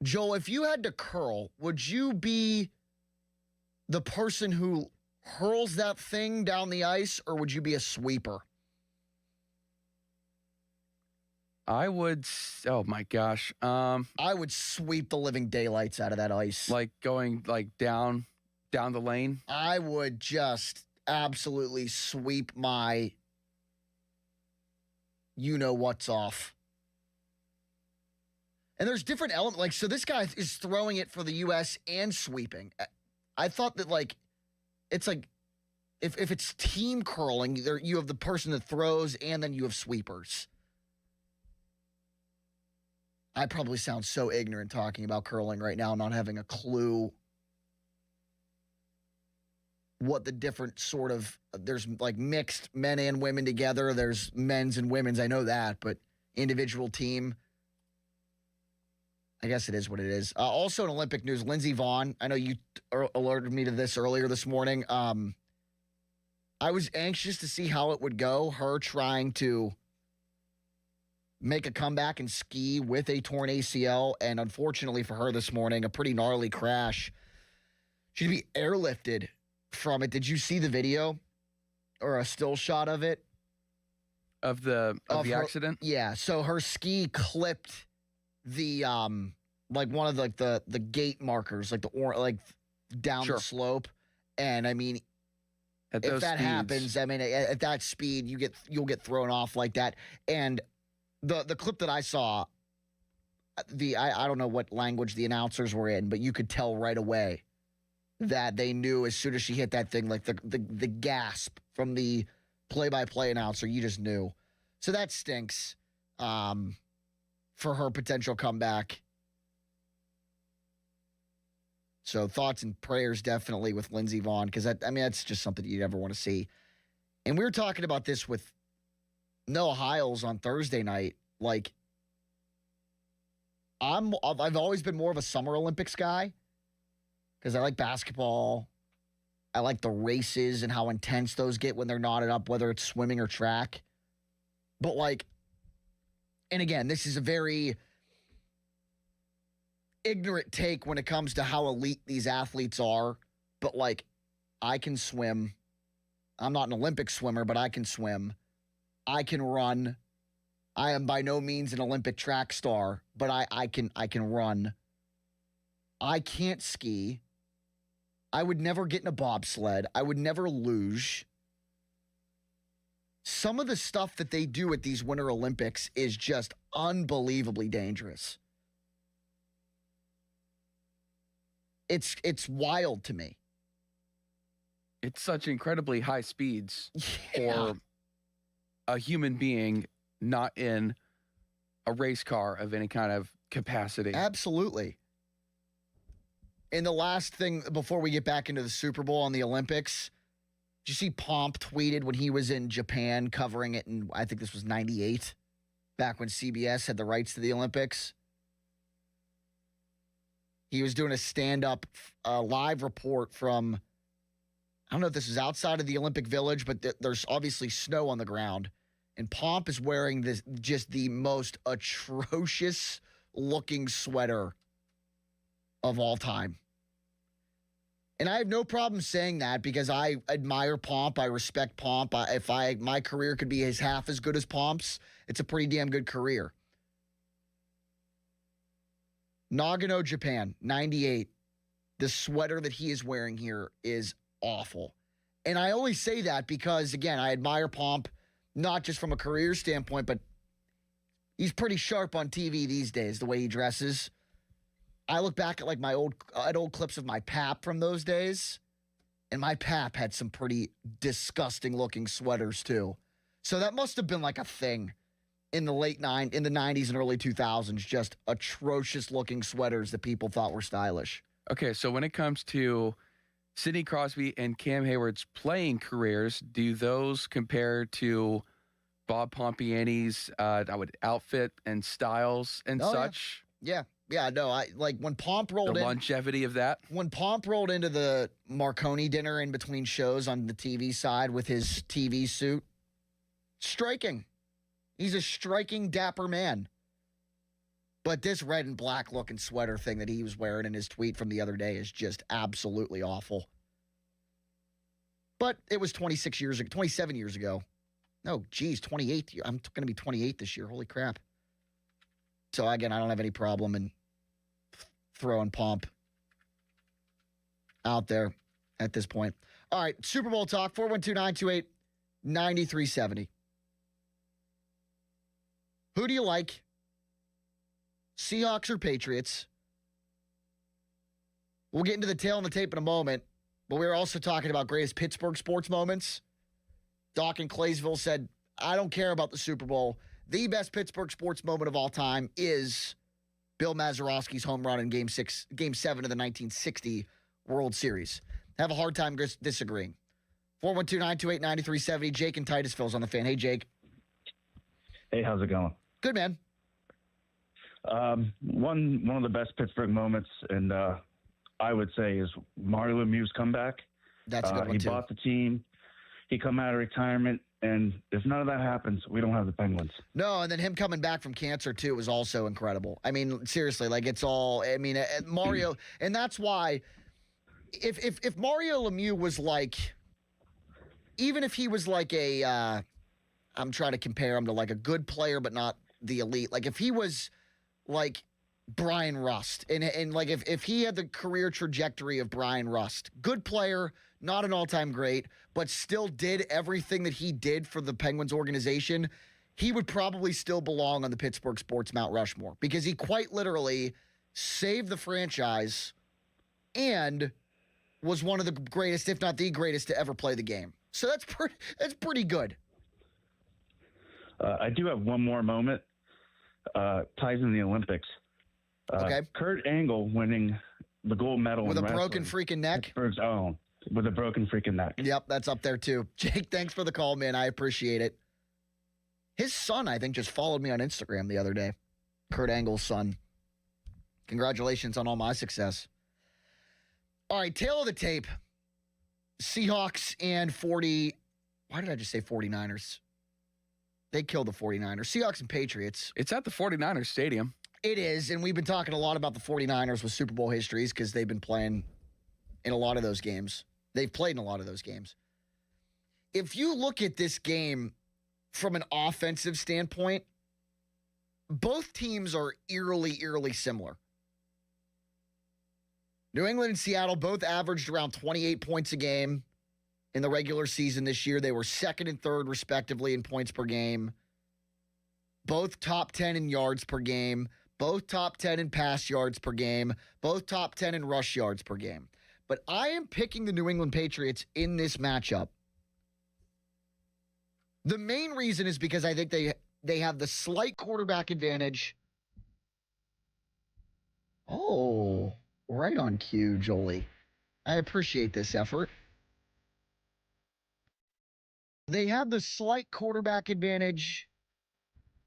Joel, if you had to curl, would you be the person who hurls that thing down the ice, or would you be a sweeper? I would, oh my gosh. I would sweep the living daylights out of that ice. Like going down the lane? I would just absolutely sweep my you-know-what's off. And there's different elements. Like, so this guy is throwing it for the U.S. and sweeping. I thought that, like, it's like, if it's team curling, you have the person that throws and then you have sweepers. I probably sound so ignorant talking about curling right now, not having a clue what the different sort of, there's like mixed men and women together. There's men's and women's. I know that, but individual team, I guess it is what it is. Also in Olympic news, Lindsey Vonn, I know you alerted me to this earlier this morning. I was anxious to see how it would go, her trying to make a comeback and ski with a torn ACL, and unfortunately for her this morning, a pretty gnarly crash. She'd be airlifted from it. Did you see the video or a still shot of it? Of the her accident? Yeah, so her ski clipped the like one of the gate markers, like down the slope, and I mean, At if those that speeds. happens, I mean, at that speed, you'll get thrown off like that. And the clip that I saw, I don't know what language the announcers were in, but you could tell right away that they knew as soon as she hit that thing, like the gasp from the play-by-play announcer, you just knew. So that stinks for her potential comeback. So thoughts and prayers definitely with Lindsey Vonn, because that's just something you'd ever want to see. And we were talking about this with Noah Hiles on Thursday night. Like, I've always been more of a Summer Olympics guy because I like basketball. I like the races and how intense those get when they're knotted up, whether it's swimming or track. But like, and again, this is a very ignorant take when it comes to how elite these athletes are, but like, I can swim. I'm not an Olympic swimmer, but I can swim. I can run. I am by no means an Olympic track star, but I can run. I can't ski. I would never get in a bobsled. I would never luge. Some of the stuff that they do at these Winter Olympics is just unbelievably dangerous. It's wild to me. It's such incredibly high speeds for a human being not in a race car of any kind of capacity. Absolutely. And the last thing before we get back into the Super Bowl and the Olympics, did you see Pomp tweeted when he was in Japan covering it in, I think this was 98, back when CBS had the rights to the Olympics? He was doing a stand-up live report from, I don't know if this is outside of the Olympic Village, but there's obviously snow on the ground. And Pomp is wearing just the most atrocious-looking sweater of all time. And I have no problem saying that because I admire Pomp. I respect Pomp. If my career could be half as good as Pomp's, it's a pretty damn good career. Nagano, Japan, 98. The sweater that he is wearing here is awful. And I only say that because, again, I admire Pomp, not just from a career standpoint, but he's pretty sharp on TV these days, the way he dresses. I look back at like my old clips of my pap from those days, and my pap had some pretty disgusting looking sweaters too. So that must have been like a thing in the in the 90s and early 2000s, just atrocious looking sweaters that people thought were stylish. Okay, so when it comes to Sidney Crosby and Cam Hayward's playing careers, do those compare to Bob Pompiani's outfit and styles and such? Yeah. No, I like when Pomp rolled the in. Longevity of that. When Pomp rolled into the Marconi dinner in between shows on the TV side with his TV suit, striking. He's a striking, dapper man. But this red and black looking sweater thing that he was wearing in his tweet from the other day is just absolutely awful. But it was 27 years ago. No, geez, 28. I'm going to be 28 this year. Holy crap. So, again, I don't have any problem in throwing Pomp out there at this point. All right, Super Bowl talk, 412-928-9370. Who do you like? Seahawks or Patriots? We'll get into the tail on the tape in a moment, but we were also talking about greatest Pittsburgh sports moments. Doc in Claysville said, I don't care about the Super Bowl. The best Pittsburgh sports moment of all time is Bill Mazeroski's home run in Game 7 of the 1960 World Series. I have a hard time disagreeing. 412-928-9370. Jake in Titusville's on the Fan. Hey, Jake. Hey, how's it going? Good, man. One of the best Pittsburgh moments, and I would say, is Mario Lemieux's comeback. That's a good one, he too. bought the team. He come out of retirement, and if none of that happens, we don't have the Penguins. No, and then him coming back from cancer, too, was also incredible. I mean, seriously, like, it's all, I mean, Mario, and that's why, if Mario Lemieux was like, even if he was like I'm trying to compare him to like a good player, but not the elite. Like if he was like Brian Rust. And like if he had the career trajectory of Brian Rust, good player, not an all-time great, but still did everything that he did for the Penguins organization, he would probably still belong on the Pittsburgh Sports Mount Rushmore because he quite literally saved the franchise and was one of the greatest, if not the greatest, to ever play the game. So that's pretty good. I do have one more moment. Ties in the Olympics. Okay. Kurt Angle winning the gold medal with in a broken wrestling. freaking neck. Pittsburgh's own with a broken freaking neck. Yep, that's up there too. Jake, thanks for the call, man. I appreciate it. His son, I think, just followed me on Instagram the other day. Kurt Angle's son. Congratulations on all my success. All right, tail of the tape. Seahawks and 40. Why did I just say 49ers? They killed the 49ers. Seahawks and Patriots. It's at the 49ers stadium. It is, and we've been talking a lot about the 49ers with Super Bowl histories because they've been playing in a lot of those games. They've played in a lot of those games. If you look at this game from an offensive standpoint, both teams are eerily similar. New England and Seattle both averaged around 28 points a game in the regular season this year. They were second and third, respectively, in points per game. Both top 10 in yards per game. Both top 10 in pass yards per game. Both top 10 in rush yards per game. But I am picking the New England Patriots in this matchup. The main reason is because I think they have the slight quarterback advantage. Oh, right on cue, Jolie. I appreciate this effort. They have the slight quarterback advantage,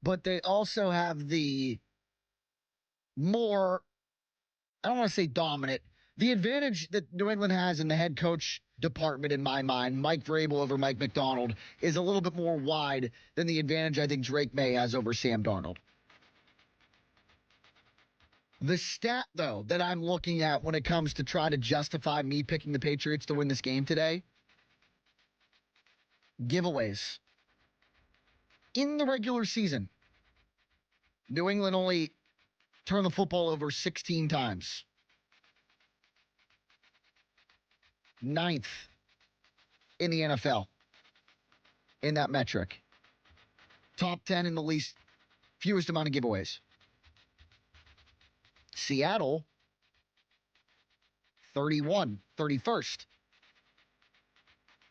but they also have the more, I don't want to say dominant, the advantage that New England has in the head coach department, in my mind, Mike Vrabel over Mike McDonald, is a little bit more wide than the advantage I think Drake May has over Sam Darnold. The stat, though, that I'm looking at when it comes to try to justify me picking the Patriots to win this game today, giveaways. In the regular season, New England only turned the football over 16 times. 9th in the NFL in that metric. Top 10 in the least, fewest amount of giveaways. Seattle, 31st.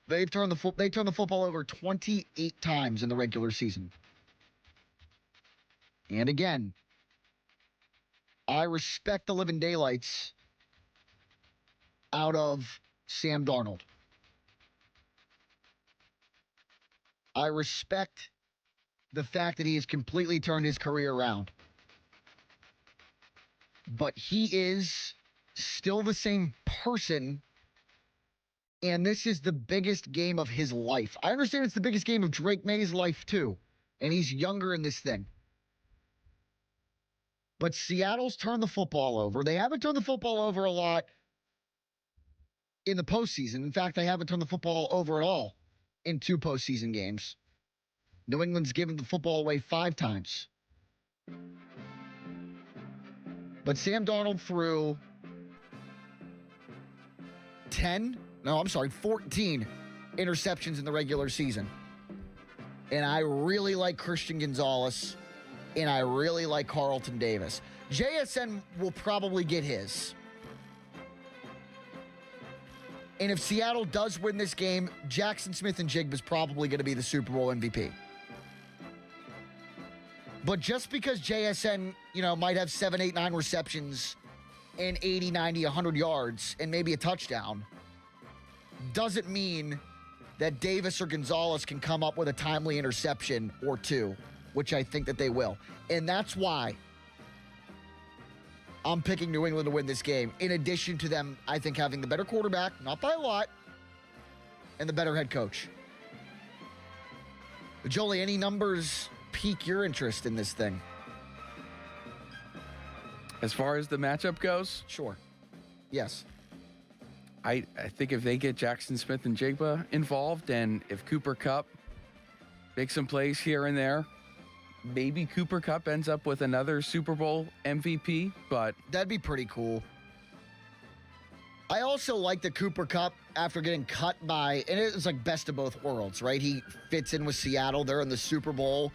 They turned the football over 28 times in the regular season. And again, I respect the living daylights out of Sam Darnold. I respect the fact that he has completely turned his career around. But he is still the same person, and this is the biggest game of his life. I understand it's the biggest game of Drake May's life, too, and he's younger in this thing. But Seattle's turned the football over. They haven't turned the football over a lot in the postseason. In fact, they haven't turned the football over at all in 2 postseason games. New England's given the football away 5 times. But Sam Darnold threw 14 interceptions in the regular season. And I really like Christian Gonzalez, and I really like Carlton Davis. JSN will probably get his. And if Seattle does win this game, Jackson Smith-Njigba is probably going to be the Super Bowl MVP. But just because JSN, might have 7, 8, 9 receptions and 80, 90, 100 yards and maybe a touchdown, doesn't mean that Davis or Gonzalez can come up with a timely interception or 2, which I think that they will. And that's why I'm picking New England to win this game. In addition to them, I think, having the better quarterback, not by a lot, and the better head coach. Jolie, any numbers pique your interest in this thing? As far as the matchup goes? Sure. Yes. I think if they get Jackson Smith-Njigba involved, and if Cooper Kupp makes some plays here and there, maybe Cooper Kupp ends up with another Super Bowl MVP, but that'd be pretty cool. I also like the Cooper Kupp after getting cut by, and it's like best of both worlds, right? He fits in with Seattle. They're in the Super Bowl.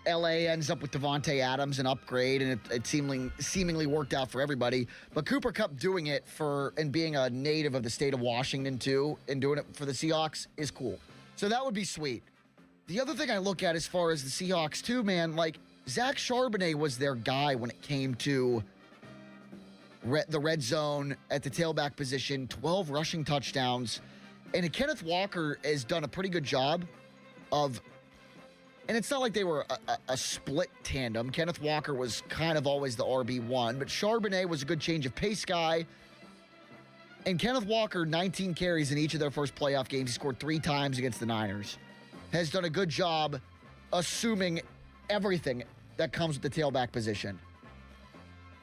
LA ends up with Devontae Adams, an upgrade, and it seemingly worked out for everybody. But Cooper Kupp doing it and being a native of the state of Washington too, and doing it for the Seahawks is cool. So that would be sweet. The other thing I look at as far as the Seahawks too, man, like Zach Charbonnet was their guy when it came to the red zone at the tailback position, 12 rushing touchdowns. And Kenneth Walker has done a pretty good job of, and it's not like they were a split tandem. Kenneth Walker was kind of always the RB1, but Charbonnet was a good change of pace guy. And Kenneth Walker, 19 carries in each of their first playoff games. He scored 3 times against the Niners. Has done a good job assuming everything that comes with the tailback position.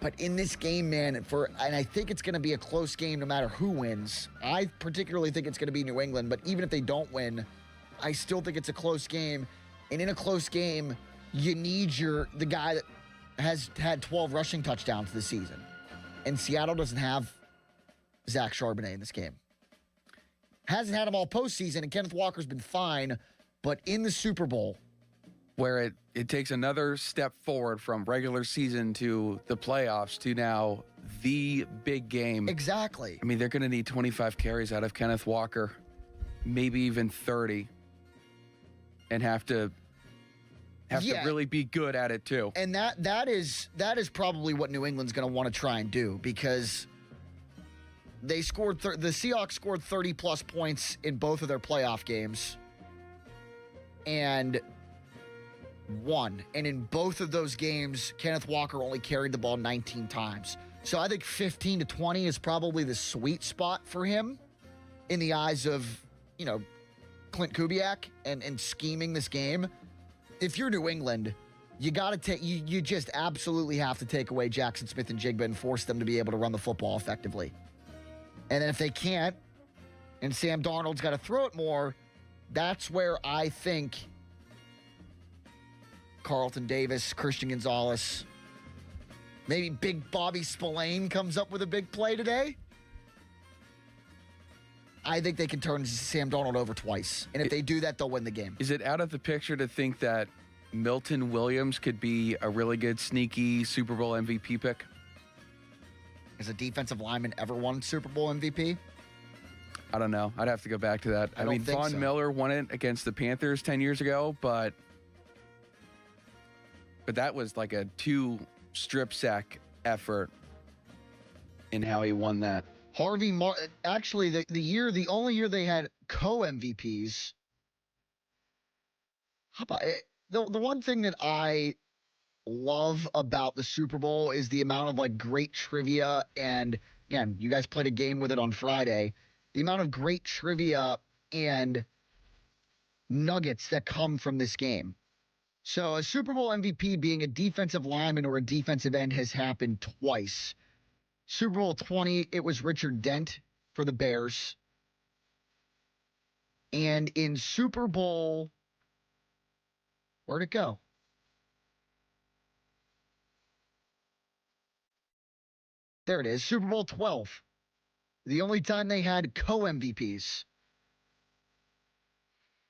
But in this game, man, and I think it's going to be a close game no matter who wins. I particularly think it's going to be New England, but even if they don't win, I still think it's a close game. And in a close game, you need the guy that has had 12 rushing touchdowns this season. And Seattle doesn't have Zach Charbonnet in this game. Hasn't had him all postseason, and Kenneth Walker's been fine. But in the Super Bowl, where it takes another step forward from regular season to the playoffs to now the big game. Exactly. I mean, they're going to need 25 carries out of Kenneth Walker, maybe even 30, and have to really be good at it too. And that is probably what New England's going to want to try and do, because they scored the Seahawks scored 30-plus points in both of their playoff games and won. And in both of those games, Kenneth Walker only carried the ball 19 times. So I think 15 to 20 is probably the sweet spot for him in the eyes of, Clint Kubiak and scheming this game. If you're New England, you got to take, you just absolutely have to take away Jackson Smith and Jigba and force them to be able to run the football effectively. And then if they can't, and Sam Darnold's got to throw it more, that's where I think Carlton Davis, Christian Gonzalez, maybe Big Bobby Spillane comes up with a big play today. I think they can turn Sam Darnold over twice. And if they do that, they'll win the game. Is it out of the picture to think that Milton Williams could be a really good, sneaky Super Bowl MVP pick? Has a defensive lineman ever won Super Bowl MVP? I don't know. I'd have to go back to that. I mean, Von Miller won it against the Panthers 10 years ago, but that was like a 2 strip sack effort in how he won that. Harvey Martin, actually, the only year they had co-MVPs. How about it? The one thing that I love about the Super Bowl is the amount of great trivia, and again, you guys played a game with it on Friday. The amount of great trivia and nuggets that come from this game. So a Super Bowl MVP being a defensive lineman or a defensive end has happened twice. Super Bowl 20, it was Richard Dent for the Bears. And in Super Bowl, where'd it go? There it is, Super Bowl 12. The only time they had co-MVPs.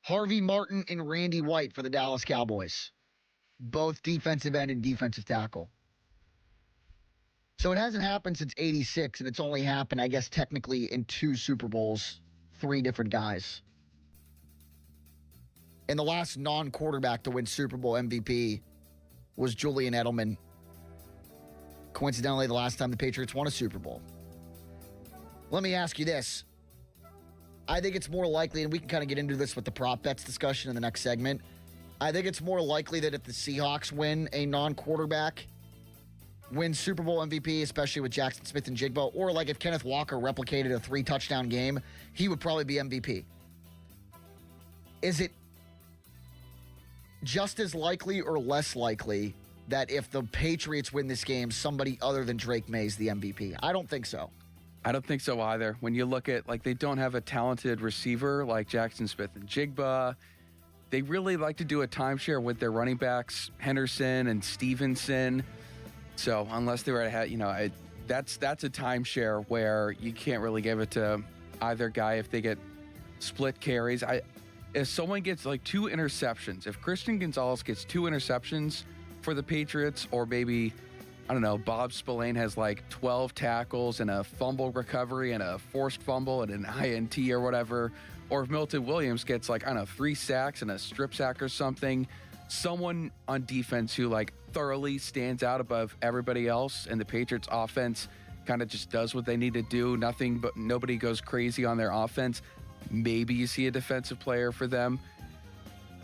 Harvey Martin and Randy White for the Dallas Cowboys. Both defensive end and defensive tackle. So it hasn't happened since '86, and it's only happened, I guess, technically in 2 Super Bowls, 3 different guys. And the last non-quarterback to win Super Bowl MVP was Julian Edelman. Coincidentally, the last time the Patriots won a Super Bowl. Let me ask you this. I think it's more likely, and we can kind of get into this with the prop bets discussion in the next segment. I think it's more likely that if the Seahawks win a non-quarterback, win Super Bowl MVP, especially with Jackson Smith and Jigba, or if Kenneth Walker replicated a 3-touchdown game, he would probably be MVP. Is it just as likely or less likely that if the Patriots win this game, somebody other than Drake May is the MVP? I don't think so. I don't think so either. When you look at, they don't have a talented receiver like Jackson Smith and Jigba. they really like to do a timeshare with their running backs, Henderson and Stevenson. So unless they were ahead, that's a timeshare where you can't really give it to either guy if they get split carries. If someone gets like 2 interceptions, if Christian Gonzalez gets 2 interceptions for the Patriots, or maybe, I don't know, Bob Spillane has like 12 tackles and a fumble recovery and a forced fumble and an INT or whatever, or if Milton Williams gets like, I don't know, 3 sacks and a strip sack or something, someone on defense who like thoroughly stands out above everybody else, and the Patriots offense kind of just does what they need to do. Nobody goes crazy on their offense. Maybe you see a defensive player for them.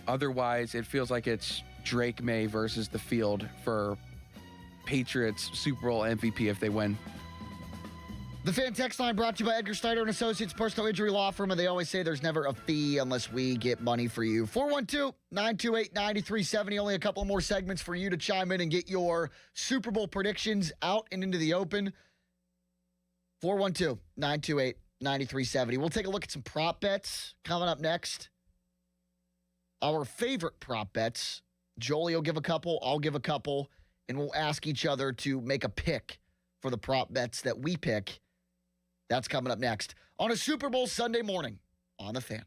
Otherwise, it feels like it's Drake May versus the field for Patriots Super Bowl MVP if they win. The Fan Text Line brought to you by Edgar Snyder & Associates, personal injury law firm, and they always say there's never a fee unless we get money for you. 412-928-9370. Only a couple more segments for you to chime in and get your Super Bowl predictions out and into the open. 412-928-9370. We'll take a look at some prop bets coming up next. Our favorite prop bets. Jolie will give a couple, I'll give a couple, and we'll ask each other to make a pick for the prop bets that we pick. That's coming up next on a Super Bowl Sunday morning on The Fan.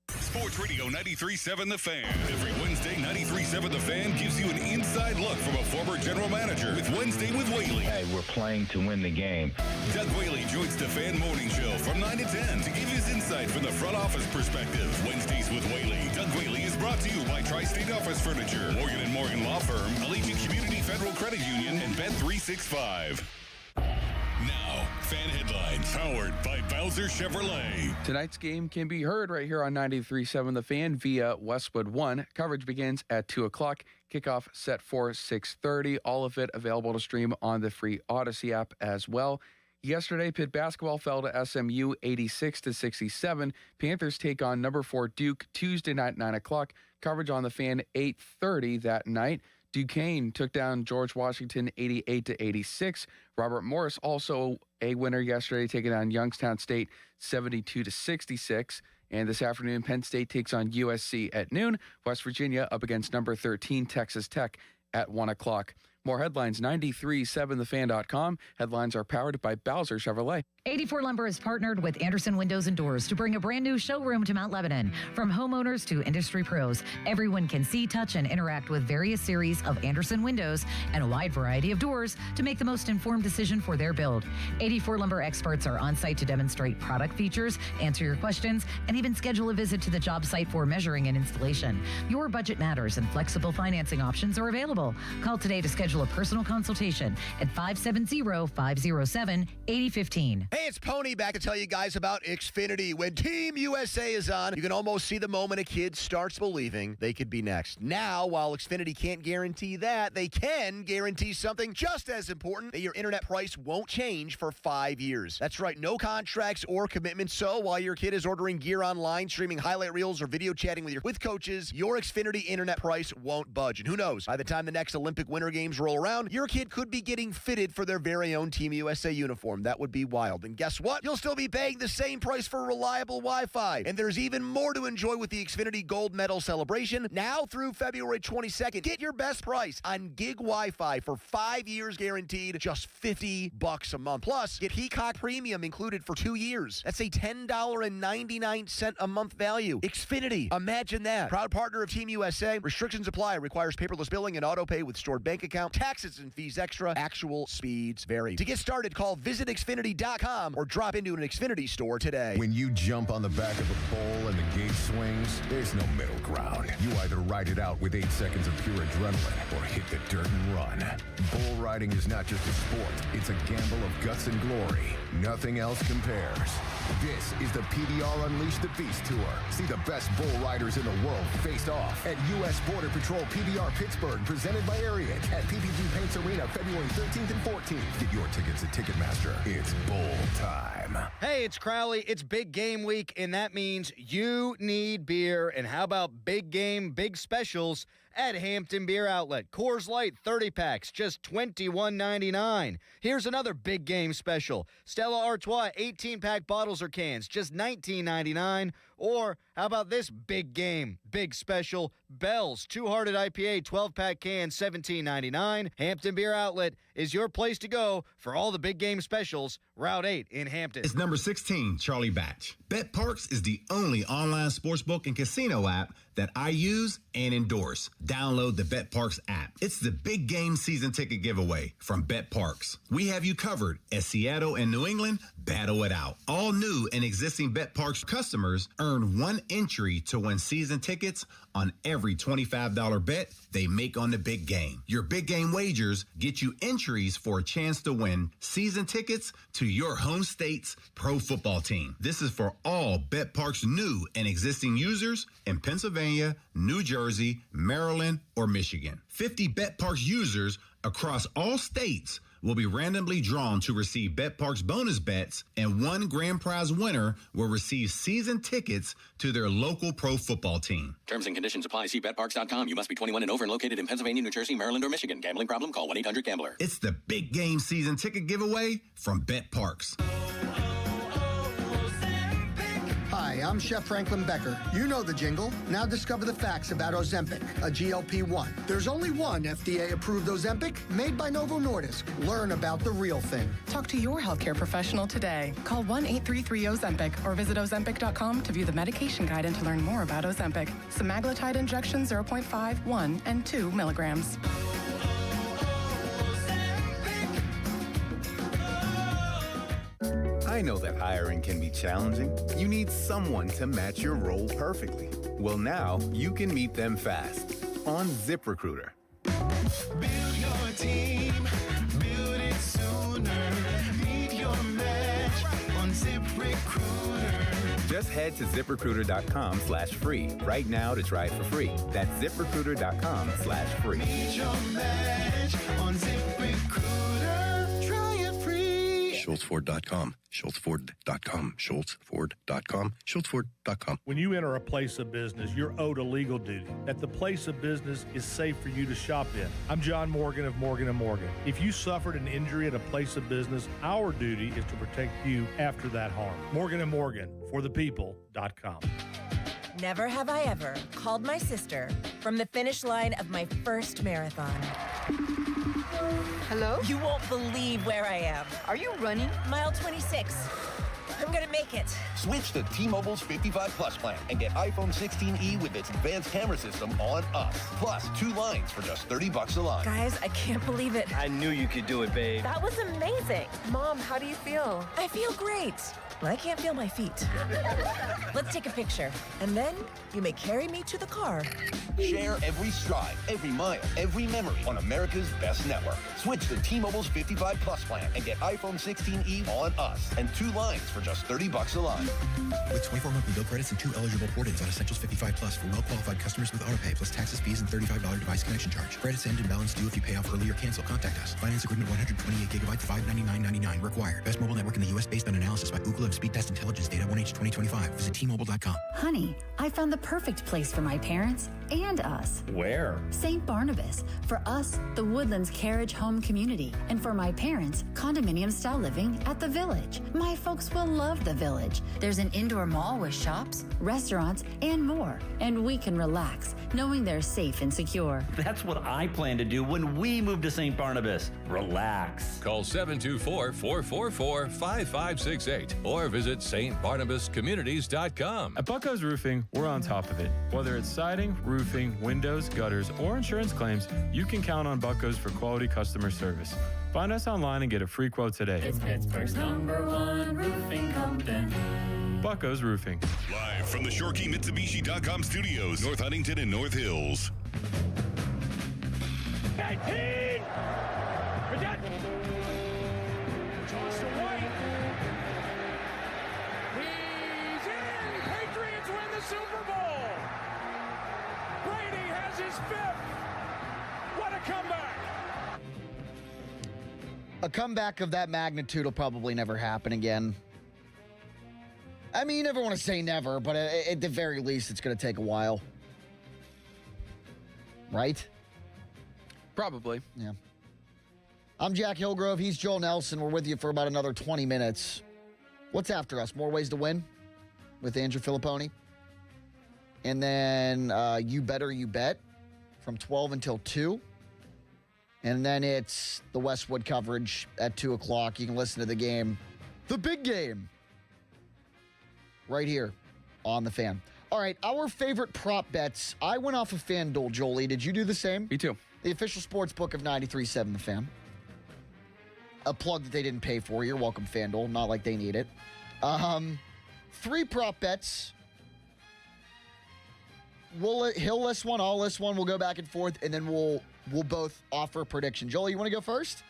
Sports Radio 93.7 The Fan. Every Wednesday, 93.7 The Fan gives you an inside look from a former general manager with Wednesday with Whaley. Hey, we're playing to win the game. Doug Whaley joins the Fan Morning Show from 9 to 10 to give his insight from the front office perspective. Wednesdays with Whaley. Doug Whaley is brought to you by Tri-State Office Furniture, Morgan & Morgan Law Firm, Allegiant Community Federal Credit Union, and Bet365. Now, Fan Headlines, powered by Bowser Chevrolet. Tonight's game can be heard right here on 93.7 The Fan via Westwood One. Coverage begins at 2 o'clock. Kickoff set for 6:30. All of it available to stream on the free Odyssey app as well. Yesterday, Pitt basketball fell to SMU 86-67. Panthers take on number 4 Duke Tuesday night, 9 o'clock. Coverage on The Fan 8:30 that night. Duquesne took down George Washington 88-86. Robert Morris also a winner yesterday, taking down Youngstown State 72-66. And this afternoon, Penn State takes on USC at noon. West Virginia up against number 13 Texas Tech at 1 o'clock. More headlines, 937thefan.com. Headlines are powered by Bowser Chevrolet. 84 Lumber has partnered with Anderson Windows and Doors to bring a brand new showroom to Mount Lebanon. From homeowners to industry pros, everyone can see, touch, and interact with various series of Anderson windows and a wide variety of doors to make the most informed decision for their build. 84 Lumber experts are on site to demonstrate product features, answer your questions, and even schedule a visit to the job site for measuring and installation. Your budget matters, and flexible financing options are available. Call today to schedule a personal consultation at 570-507-8015. Hey, it's Pony back to tell you guys about Xfinity. When Team USA is on, you can almost see the moment a kid starts believing they could be next. Now, while Xfinity can't guarantee that, they can guarantee something just as important, that your internet price won't change for 5 years. That's right, no contracts or commitments. So while your kid is ordering gear online, streaming highlight reels, or video chatting with coaches, your Xfinity internet price won't budge. And who knows, by the time the next Olympic Winter Games roll around, your kid could be getting fitted for their very own Team USA uniform. That would be wild. And guess what? You'll still be paying the same price for reliable Wi-Fi. And there's even more to enjoy with the Xfinity Gold Medal celebration. Now through February 22nd, get your best price on gig Wi-Fi for 5 years guaranteed, just $50 a month. Plus, get Peacock Premium included for 2 years. That's a $10.99 a month value. Xfinity, imagine that. Proud partner of Team USA. Restrictions apply. Requires paperless billing and auto pay with stored bank account. Taxes and fees extra. Actual speeds vary. To get started, call visitxfinity.com or drop into an Xfinity store today. When you jump on the back of a bull and the gate swings, there's no middle ground. You either ride it out with 8 seconds of pure adrenaline or hit the dirt and run. Bull riding is not just a sport, it's a gamble of guts and glory. Nothing else compares. This is the PBR Unleash the Beast Tour. See the best bull riders in the world face off at U.S. Border Patrol PBR Pittsburgh, presented by Ariat at PPG Paints Arena, February 13th and 14th. Get your tickets at Ticketmaster. It's bull time. Hey, it's Crowley. It's big game week, and that means you need beer. And how about big game, big specials at Hampton Beer Outlet? Coors Light 30 packs, just $21.99. Here's another big game special. Stella Artois 18-pack bottles or cans, just $19.99. Or how about this big game, big special, Bell's Two-Hearted IPA 12-pack can, $17.99. Hampton Beer Outlet is your place to go for all the big game specials. Route 8 in Hampton. It's number 16, Charlie Batch. BetParks is the only online sportsbook and casino app that I use and endorse. Download the BetParks app. It's the big game season ticket giveaway from BetParks. We have you covered as Seattle and New England battle it out. All new and existing BetParks customers earn 1 entry to win season tickets on every $25 bet they make on the big game. Your big game wagers get you entries for a chance to win season tickets to your home state's pro football team. This is for all BetParks new and existing users in Pennsylvania, New Jersey, Maryland, or Michigan. 50 BetParks users across all states will be randomly drawn to receive BetParks bonus bets, and 1 grand prize winner will receive season tickets to their local pro football team. Terms and conditions apply. See BetParks.com. You must be 21 and over and located in Pennsylvania, New Jersey, Maryland, or Michigan. Gambling problem? Call 1-800-GAMBLER. It's the big game season ticket giveaway from BetParks. Hi, I'm Chef Franklin Becker. You know the jingle. Now discover the facts about Ozempic, a GLP-1. There's only one FDA-approved Ozempic made by Novo Nordisk. Learn about the real thing. Talk to your healthcare professional today. Call 1-833-OZEMPIC or visit Ozempic.com to view the medication guide and to learn more about Ozempic. Semaglutide injection 0.5, 1, and 2 milligrams. I know that hiring can be challenging. You need someone to match your role perfectly. Well, now you can meet them fast on ZipRecruiter. Build your team, build it sooner. Meet your match on ZipRecruiter. Just head to ZipRecruiter.com/free right now to try it for free. That's ZipRecruiter.com/free. Meet your match on ZipRecruiter. Try it free. SchultzFord.com. SchultzFord.com. SchultzFord.com. SchultzFord.com. When you enter a place of business, you're owed a legal duty that the place of business is safe for you to shop in. I'm John Morgan of Morgan & Morgan. If you suffered an injury at a place of business, our duty is to protect you after that harm. Morgan & Morgan, for the people.com. Never have I ever called my sister from the finish line of my first marathon. Hello? You won't believe where I am. Are you running? Mile 26. I'm gonna make it. Switch to T-Mobile's 55 Plus plan and get iPhone 16e with its advanced camera system on us. Plus, 2 lines for just $30 a line. Guys, I can't believe it. I knew you could do it, babe. That was amazing. Mom, how do you feel? I feel great. But I can't feel my feet. Let's take a picture. And then you may carry me to the car. Share every stride, every mile, every memory on America's best network. Switch to T-Mobile's 55 Plus plan and get iPhone 16e on us and 2 lines for just $30 a line. With 24 monthly bill credits and 2 eligible port-ins on Essentials 55 Plus for well-qualified customers with autopay plus taxes, fees, and $35 device connection charge. Credits end and balance due if you pay off early or cancel. Contact us. Finance agreement 128 gigabytes, $599.99 required. Best mobile network in the U.S. based on analysis by Ookla of Speed Test Intelligence data 1H 2025. Visit T-Mobile.com. Honey, I found the perfect place for my parents and us. Where? St. Barnabas. For us, the Woodlands Carriage Home Community. And for my parents, condominium-style living at the Village. My folks will love the Village. There's an indoor mall with shops, restaurants, and more. And we can relax, knowing they're safe and secure. That's what I plan to do when we move to St. Barnabas. Relax. Call 724-444-5568 or visit stbarnabascommunities.com. At Bucko's Roofing, we're on top of it. Whether it's siding, roofing, windows, gutters, or insurance claims, you can count on Bucko's for quality customer service. Find us online and get a free quote today. It's Pittsburgh's #1 roofing company. Bucko's Roofing. Live from the ShoreKeyMitsubishi.com studios, North Huntington and North Hills. 19! Tossed away. He's in! Patriots win the Super Bowl! Brady has his 5th! What a comeback! A comeback of that magnitude will probably never happen again. I mean, you never want to say never, but at the very least, it's going to take a while. Right? Probably. Yeah. I'm Jack Hillgrove. He's Joel Nelson. We're with you for about another 20 minutes. What's after us? More ways to win with Andrew Filipponi? And then You Better You Bet from 12 until 2. And then it's the Westwood coverage at 2 o'clock. You can listen to the game, the big game, right here on The Fan. All right, our favorite prop bets. I went off of FanDuel, Jolie. Did you do the same? Me too. The official sports book of 93.7 The Fan. A plug that they didn't pay for. You're welcome, FanDuel. Not like they need it. 3 prop bets. He'll list one, I'll list one. We'll go back and forth, and then we'll both offer a prediction. Jolie, you want to go first?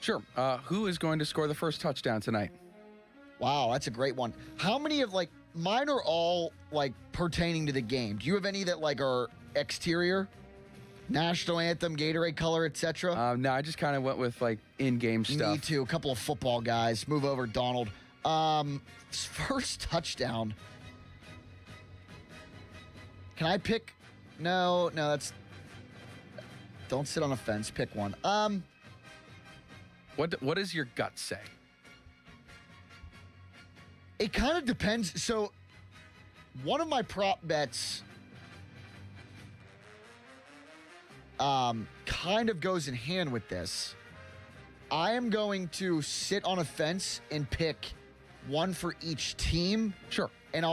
Sure. Who is going to score the first touchdown tonight? Wow, that's a great one. How many of, mine are all, pertaining to the game. Do you have any that, are exterior? National anthem, Gatorade color, etc.? No, I just kind of went with, in-game stuff. Me too. A couple of football guys. Move over, Donald. First touchdown. Can I pick? No, that's... Don't sit on a fence. Pick one. What does your gut say? It kind of depends. So, one of my prop bets kind of goes in hand with this. I am going to sit on a fence and pick one for each team. Sure. And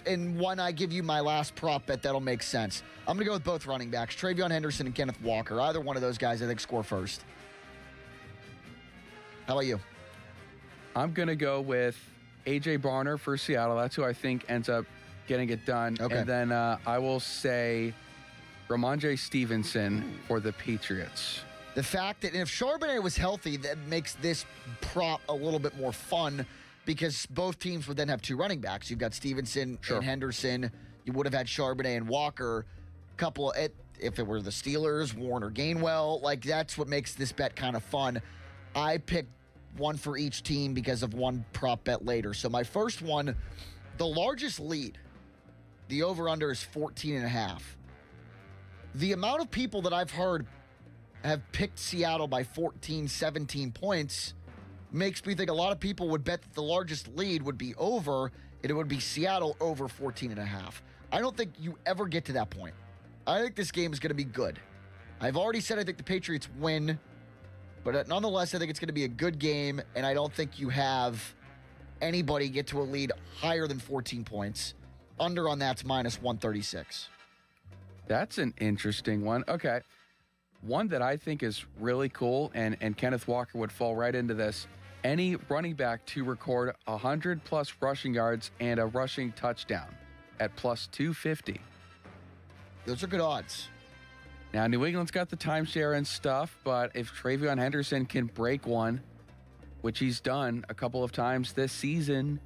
and when I give you my last prop bet, that'll make sense. I'm going to go with both running backs, Travion Henderson and Kenneth Walker. Either one of those guys, I think, score first. How about you? I'm going to go with A.J. Barner for Seattle. That's who I think ends up getting it done. Okay. And then I will say Ramondre Stevenson for the Patriots. The fact that if Charbonnet was healthy, that makes this prop a little bit more fun because both teams would then have 2 running backs. You've got Stevenson and Henderson. You would have had Charbonnet and Walker. If it were the Steelers, Warner, Gainwell, that's what makes this bet kind of fun. I picked one for each team because of one prop bet later. So my first one, the largest lead, the over-under is 14.5. The amount of people that I've heard have picked Seattle by 14, 17 points makes me think a lot of people would bet that the largest lead would be over, and it would be Seattle over 14.5. I don't think you ever get to that point. I think this game is going to be good. I've already said I think the Patriots win, but nonetheless, I think it's going to be a good game, and I don't think you have anybody get to a lead higher than 14 points. Under on that's minus 136. That's an interesting one. Okay. One that I think is really cool, and Kenneth Walker would fall right into this. Any running back to record 100-plus rushing yards and a rushing touchdown at plus 250. Those are good odds. Now, New England's got the timeshare and stuff, but if Travion Henderson can break one, which he's done a couple of times this season.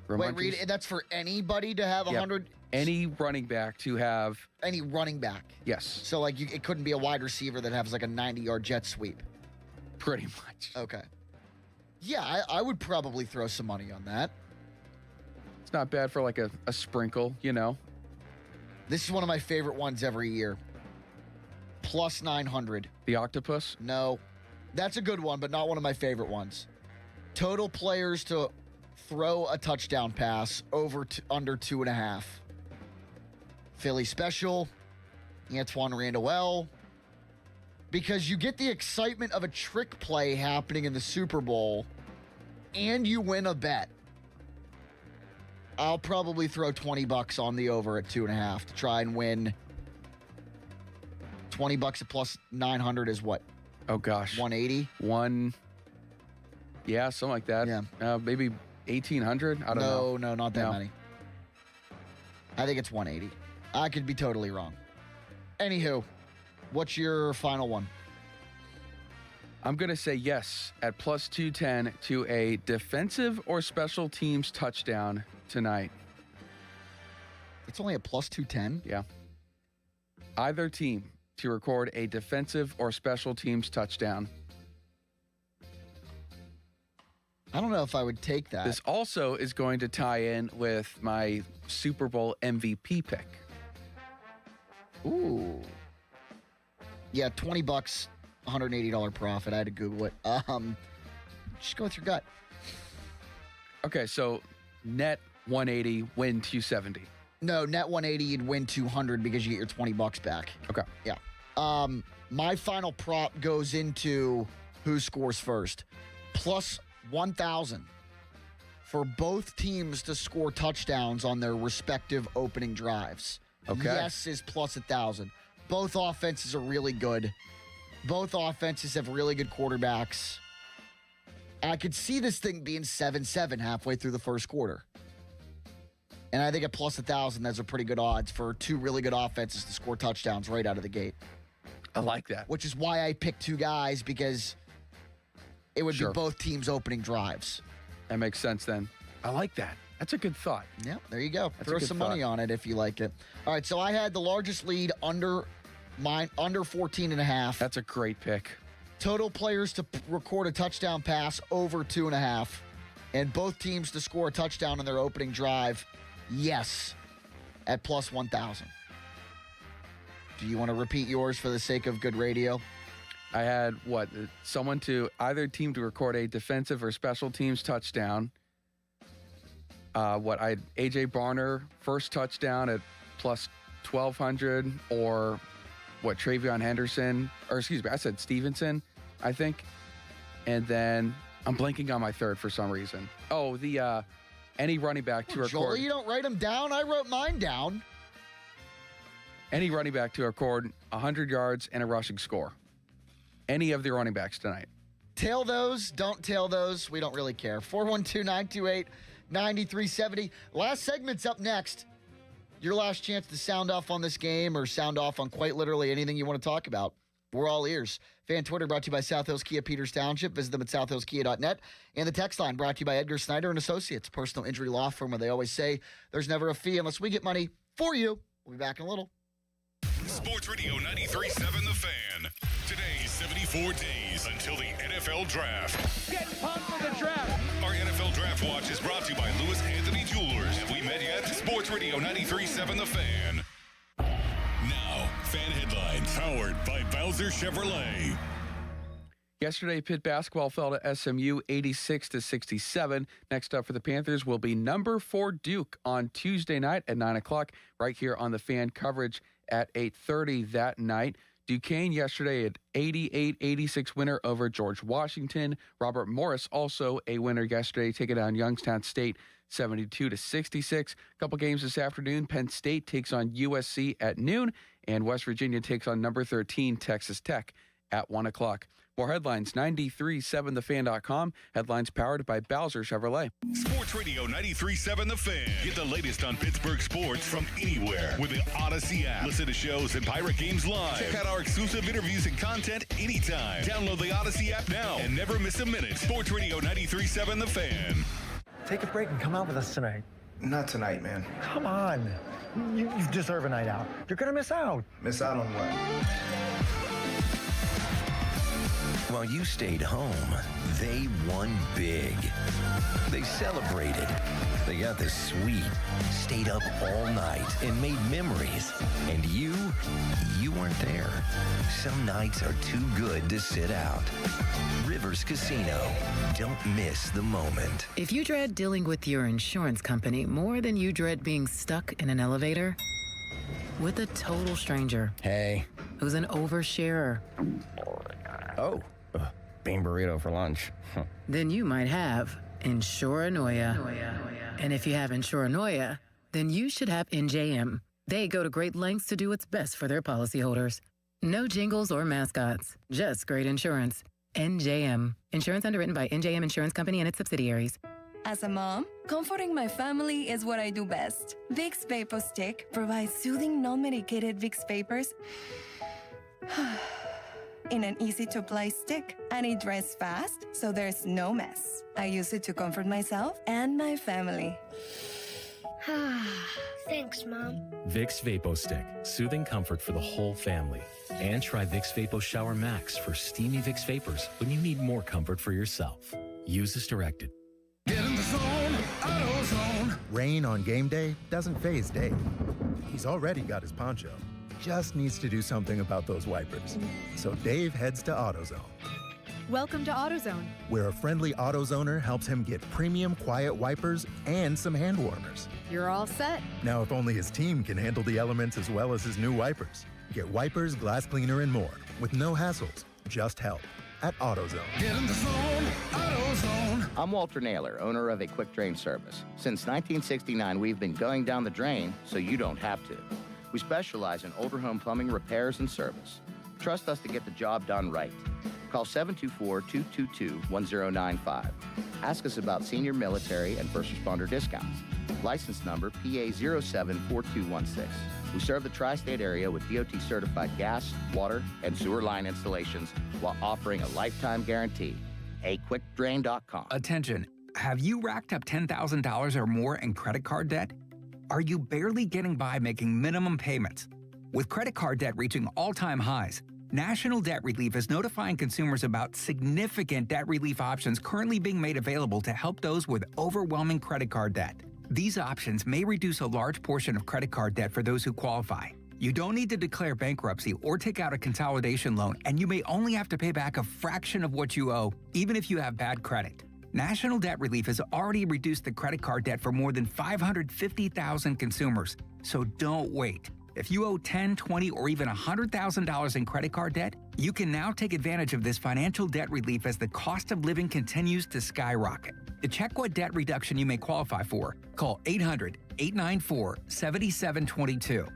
Wait, Reed, that's for anybody to have 100? Any running back to have. Any running back? Yes. So, it couldn't be a wide receiver that has, a 90-yard jet sweep? Pretty much. Okay. Yeah, I would probably throw some money on that. It's not bad for, a sprinkle, This is one of my favorite ones every year. Plus 900. The octopus? No. That's a good one, but not one of my favorite ones. Total players to throw a touchdown pass under 2.5. Philly special, Antoine Randall, because you get the excitement of a trick play happening in the Super Bowl, and you win a bet. I'll probably throw $20 on the over at 2.5 to try and win. $20 at plus 900 is what? Oh gosh, 180. Yeah, something like that. Yeah, maybe 1,800. I don't know. No, not that many. I think it's 180. I could be totally wrong. Anywho, what's your final one? I'm going to say yes at plus 210 to a defensive or special teams touchdown tonight. It's only a plus 210? Yeah. Either team to record a defensive or special teams touchdown. I don't know if I would take that. This also is going to tie in with my Super Bowl MVP pick. Ooh. Yeah, $20, $180 profit. I had to Google it. Just go with your gut. Okay, so net 180, win 270. No, net 180, you'd win 200 because you get your $20 back. Okay. Yeah. My final prop goes into who scores first. Plus 1,000 for both teams to score touchdowns on their respective opening drives. Okay. Yes is plus 1,000. Both offenses are really good. Both offenses have really good quarterbacks. I could see this thing being 7-7 halfway through the first quarter. And I think at plus 1,000, those are pretty good odds for two really good offenses to score touchdowns right out of the gate. I like that. Which is why I picked two guys, because it would be both teams' opening drives. That makes sense then. I like that. That's a good thought. Yeah, there you go. That's Throw some money on it if you like it. All right, so I had the largest lead under 14.5. That's a great pick. Total players to record a touchdown pass over 2.5. And both teams to score a touchdown in their opening drive. Yes, at plus 1,000. Do you want to repeat yours for the sake of good radio? I had someone to either team to record a defensive or special teams touchdown. I had AJ Barner first touchdown at plus 1,200, or TreVeyon Henderson, I said Stevenson, I think. And then I'm blanking on my third for some reason. Oh, any running back to record. Joel, you don't write them down. I wrote mine down. Any running back to record 100 yards and a rushing score. Any of the running backs tonight. Tail those, don't tail those. We don't really care. 412-928-9370. Last segment's up next. Your last chance to sound off on this game or sound off on quite literally anything you want to talk about. We're all ears. Fan Twitter brought to you by South Hills Kia Peters Township. Visit them at southhillskia.net. And the text line brought to you by Edgar Snyder and Associates, personal injury law firm, where they always say there's never a fee unless we get money for you. We'll be back in a little. Sports Radio 93.7 The Fan. Today's 74 days until the NFL Draft. Get pumped for the draft. Our NFL Draft Watch is brought to you by Lewis Anthony Jewelers. Have we met yet? Sports Radio 93.7 The Fan. Now, fan headlines powered by Bowser Chevrolet. Yesterday, Pitt basketball fell to SMU 86-67. Next up for the Panthers will be number 4 Duke on Tuesday night at 9 o'clock, right here on the Fan coverage at 8:30 that night. Duquesne yesterday an 88-86 winner over George Washington. Robert Morris also a winner yesterday, taking down Youngstown State 72-66. A couple games this afternoon. Penn State takes on USC at noon, and West Virginia takes on number 13 Texas Tech at 1 o'clock. More headlines, 937thefan.com. Headlines powered by Bowser Chevrolet. Sports Radio 93.7 The Fan. Get the latest on Pittsburgh sports from anywhere with the Odyssey app. Listen to shows and Pirate Games live. Check out our exclusive interviews and content anytime. Download the Odyssey app now and never miss a minute. Sports Radio 93.7 The Fan. Take a break and come out with us tonight. Not tonight, man. Come on. You deserve a night out. You're going to miss out. Miss out on what? While you stayed home, they won big. They celebrated. They got the suite, stayed up all night, and made memories. And you weren't there. Some nights are too good to sit out. Rivers Casino. Don't miss the moment. If you dread dealing with your insurance company more than you dread being stuck in an elevator with a total stranger. Hey. Who's an oversharer. Oh. Bean burrito for lunch. Then you might have Insuranoia. And if you have Insuranoia, then you should have NJM. They go to great lengths to do what's best for their policyholders. No jingles or mascots, just great insurance. NJM. Insurance underwritten by NJM Insurance Company and its subsidiaries. As a mom, comforting my family is what I do best. Vicks Vapor Stick provides soothing, non-medicated Vicks Vapors in an easy-to-apply stick, and it dries fast, so there's no mess. I use it to comfort myself and my family. Thanks, Mom. Vicks Vapo Stick, soothing comfort for the whole family. And try Vicks Vapo Shower Max for steamy Vicks Vapors when you need more comfort for yourself. Use as directed. Get in the zone, AutoZone. Rain on game day doesn't faze Dave. He's already got his poncho. Just needs to do something about those wipers. So Dave heads to AutoZone. Welcome to AutoZone. where a friendly AutoZoner helps him get premium quiet wipers and some hand warmers. You're all set. Now, if only his team can handle the elements as well as his new wipers. Get wipers, glass cleaner, and more with no hassles, just help at AutoZone. Get in the zone, AutoZone. I'm Walter Naylor, owner of a quick drain service. Since 1969, we've been going down the drain so you don't have to. We specialize in older home plumbing repairs and service. Trust us to get the job done right. Call 724-222-1095. Ask us about senior military and first responder discounts. License number PA074216. We serve the tri-state area with DOT-certified gas, water, and sewer line installations while offering a lifetime guarantee. AQuickDrain.com. Attention. Have you racked up $10,000 or more in credit card debt? Are you barely getting by making minimum payments? With credit card debt reaching all-time highs, National Debt Relief is notifying consumers about significant debt relief options currently being made available to help those with overwhelming credit card debt. These options may reduce a large portion of credit card debt for those who qualify. You don't need to declare bankruptcy or take out a consolidation loan, and you may only have to pay back a fraction of what you owe, even if you have bad credit. National Debt Relief has already reduced the credit card debt for more than 550,000 consumers, so don't wait. If you owe $10,000, $20,000, or even $100,000 in credit card debt, you can now take advantage of this financial debt relief as the cost of living continues to skyrocket. To check what debt reduction you may qualify for, call 800-894-7722.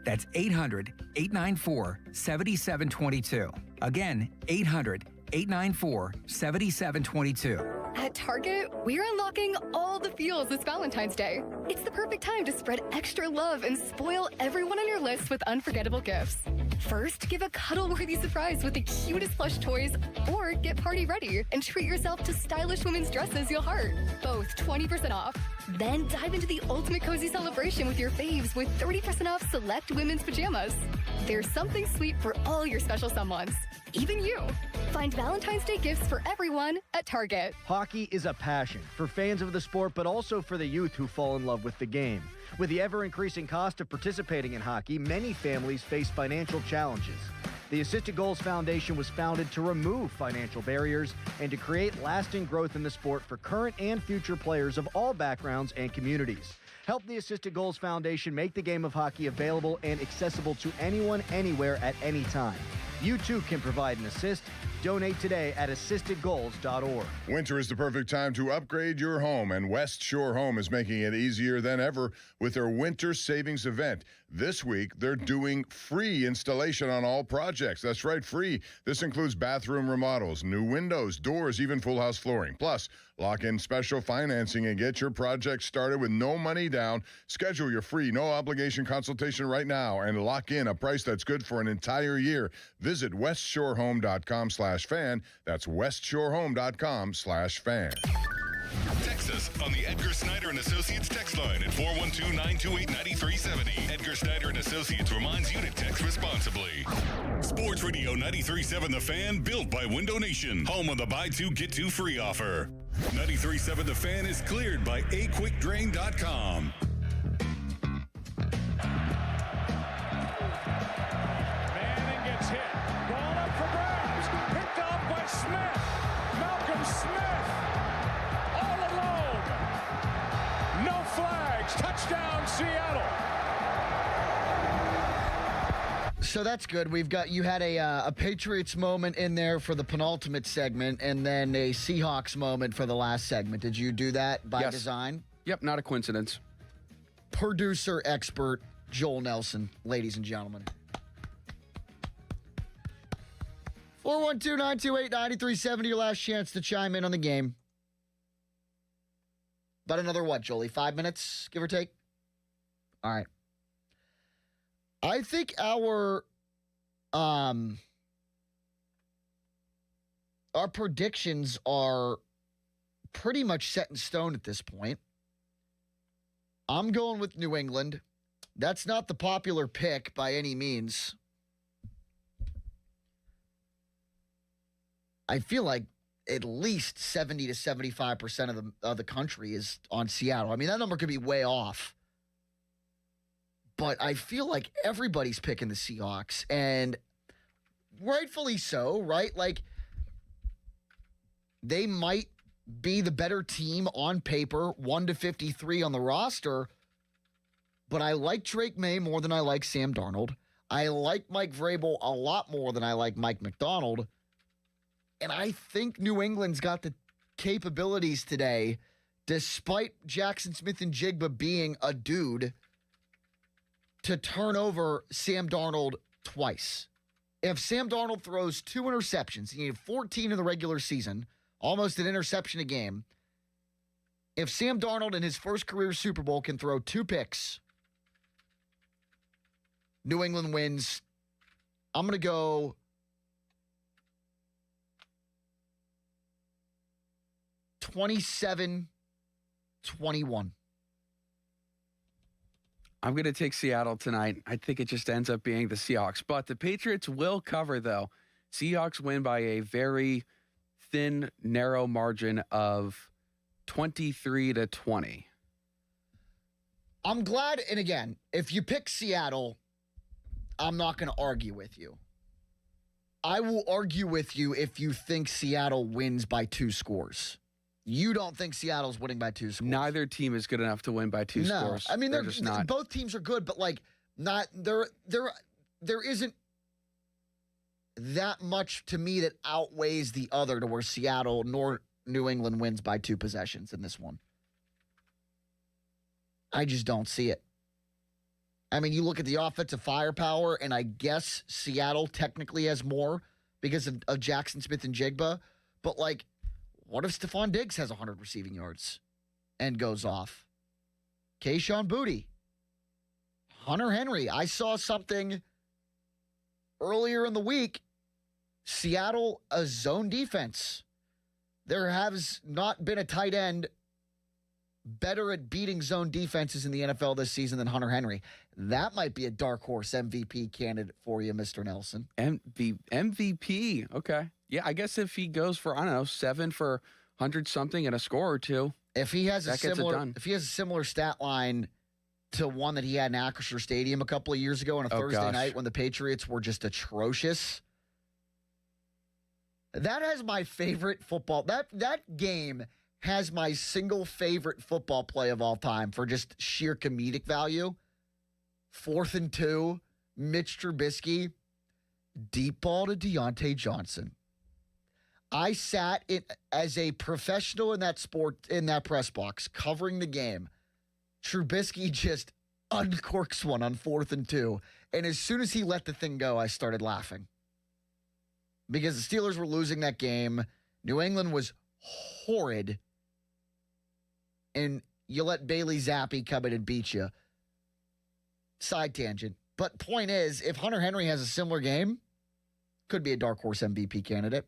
That's 800-894-7722. Again, 800-894-7722. At Target, we're unlocking all the feels this Valentine's Day. It's the perfect time to spread extra love and spoil everyone on your list with unforgettable gifts. First, give a cuddle-worthy surprise with the cutest plush toys, or get party ready and treat yourself to stylish women's dresses you'll heart, both 20% off. Then dive into the ultimate cozy celebration with your faves with 30% off select women's pajamas. There's something sweet for all your special someones, even you. Find Valentine's Day gifts for everyone at Target. Hockey is a passion for fans of the sport, but also for the youth who fall in love with the game. With the ever-increasing cost of participating in hockey, many families face financial challenges. The Assisted Goals Foundation was founded to remove financial barriers and to create lasting growth in the sport for current and future players of all backgrounds and communities. Help the Assisted Goals Foundation make the game of hockey available and accessible to anyone, anywhere, at any time. You too can provide an assist. Donate today at assistedgoals.org. Winter is the perfect time to upgrade your home, and West Shore Home is making it easier than ever with their winter savings event. This week, they're doing free installation on all projects. That's right, free. This includes bathroom remodels, new windows, doors, even full house flooring. Plus, lock in special financing and get your project started with no money down. Schedule your free, no obligation consultation right now and lock in a price that's good for an entire year. Visit westshorehome.com/fan. That's westshorehome.com/fan. Text us on the Edgar Snyder and Associates text line at 412-928-9370. Edgar Snyder and Associates reminds you to text responsibly. Sports Radio 93.7 The Fan, built by Window Nation, home of the buy two get two free offer. 93.7 The Fan is cleared by AQuickDrain.com. Manning gets hit. Ball up for grabs. Picked up by Smith. Malcolm Smith. All alone. No flags. Touchdown, Seattle. So that's good. You had a Patriots moment in there for the penultimate segment, and then a Seahawks moment for the last segment. Did you do that by design? Yep, not a coincidence. Producer expert Joel Nelson, ladies and gentlemen. 412-928-9370, your last chance to chime in on the game. About another what, Jolie? 5 minutes, give or take? All right. I think our predictions are pretty much set in stone at this point. I'm going with New England. That's not the popular pick by any means. I feel like at least 70 to 75% of the country is on Seattle. I mean, that number could be way off. But I feel like everybody's picking the Seahawks, and rightfully so, right? Like, They might be the better team on paper, 1-53 on the roster, but I like Drake May more than I like Sam Darnold. I like Mike Vrabel a lot more than I like Mike McDonald. And I think New England's got the capabilities today, despite Jackson Smith and Jigba being a dude, to turn over Sam Darnold twice. If Sam Darnold throws 2 interceptions, he had 14 in the regular season, almost an interception a game. If Sam Darnold in his first career Super Bowl can throw 2 picks, New England wins. I'm going to go 27-21. I'm going to take Seattle tonight. I think it just ends up being the Seahawks. But the Patriots will cover, though. Seahawks win by a very thin, narrow margin of 23-20. I'm glad, and again, if you pick Seattle, I'm not going to argue with you. I will argue with you if you think Seattle wins by 2 scores. You don't think Seattle's winning by 2 scores. Neither team is good enough to win by 2 scores. I mean, they're just not. Both teams are good, but like not there isn't that much to me that outweighs the other to where Seattle nor New England wins by 2 possessions in this one. I just don't see it. I mean, you look at the offensive firepower, and I guess Seattle technically has more because of Jackson Smith and Jigba, but like, what if Stephon Diggs has 100 receiving yards and goes off? Kayshon Boutte, Hunter Henry. I saw something earlier in the week. Seattle, a zone defense. There has not been a tight end better at beating zone defenses in the NFL this season than Hunter Henry. That might be a dark horse MVP candidate for you, Mr. Nelson. MVP. Okay. Yeah, I guess if he goes for, I don't know, 7 for 100-something and a score or 2, if he has that gets it done. If he has a similar stat line to one that he had in Acrisure Stadium a couple of years ago on a Thursday night when the Patriots were just atrocious, that has my favorite football. That game has my single favorite football play of all time for just sheer comedic value. 4th and 2, Mitch Trubisky, deep ball to Deontay Johnson. I sat as a professional in that press box covering the game. Trubisky just uncorks one on 4th and 2. And as soon as he let the thing go, I started laughing. Because the Steelers were losing that game. New England was horrid. And you let Bailey Zappi come in and beat you. Side tangent. But point is, if Hunter Henry has a similar game, could be a dark horse MVP candidate.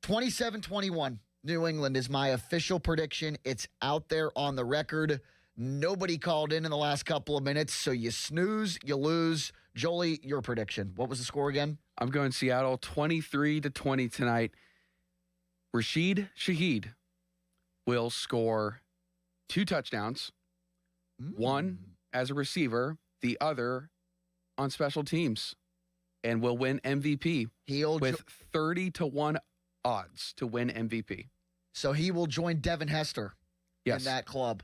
27-21, New England is my official prediction. It's out there on the record. Nobody called in the last couple of minutes, so you snooze, you lose. Jolie, your prediction. What was the score again? I'm going Seattle 23-20 tonight. Rashid Shaheed will score 2 touchdowns, one as a receiver, the other on special teams, and will win MVP with 30-1 odds to win MVP. So he will join Devin Hester in that club.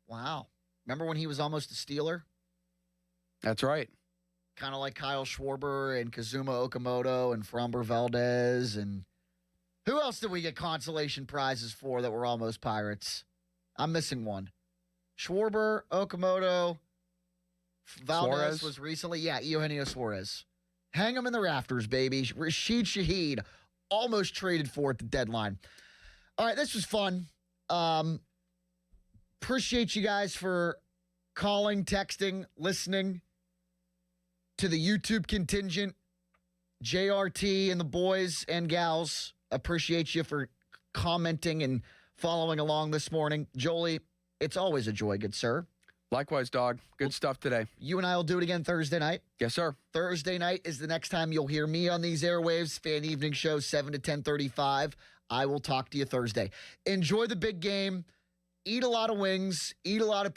Wow. Remember when he was almost a Steeler? That's right. Kind of like Kyle Schwarber and Kazuma Okamoto and Framber Valdez. And who else did we get consolation prizes for that were almost Pirates? I'm missing one. Schwarber, Okamoto, Valdez Suarez was recently. Yeah, Eugenio Suarez. Hang him in the rafters, baby. Rashid Shaheed almost traded for at the deadline. All right, this was fun. Appreciate you guys for calling, texting, listening to the YouTube contingent. JRT and the boys and gals, appreciate you for commenting and following along this morning. Jolie, it's always a joy, good sir. Likewise, dog. Good stuff today. You and I will do it again Thursday night. Yes, sir. Thursday night is the next time you'll hear me on these airwaves. Fan Evening Show, 7 to 10:35. I will talk to you Thursday. Enjoy the big game. Eat a lot of wings. Eat a lot of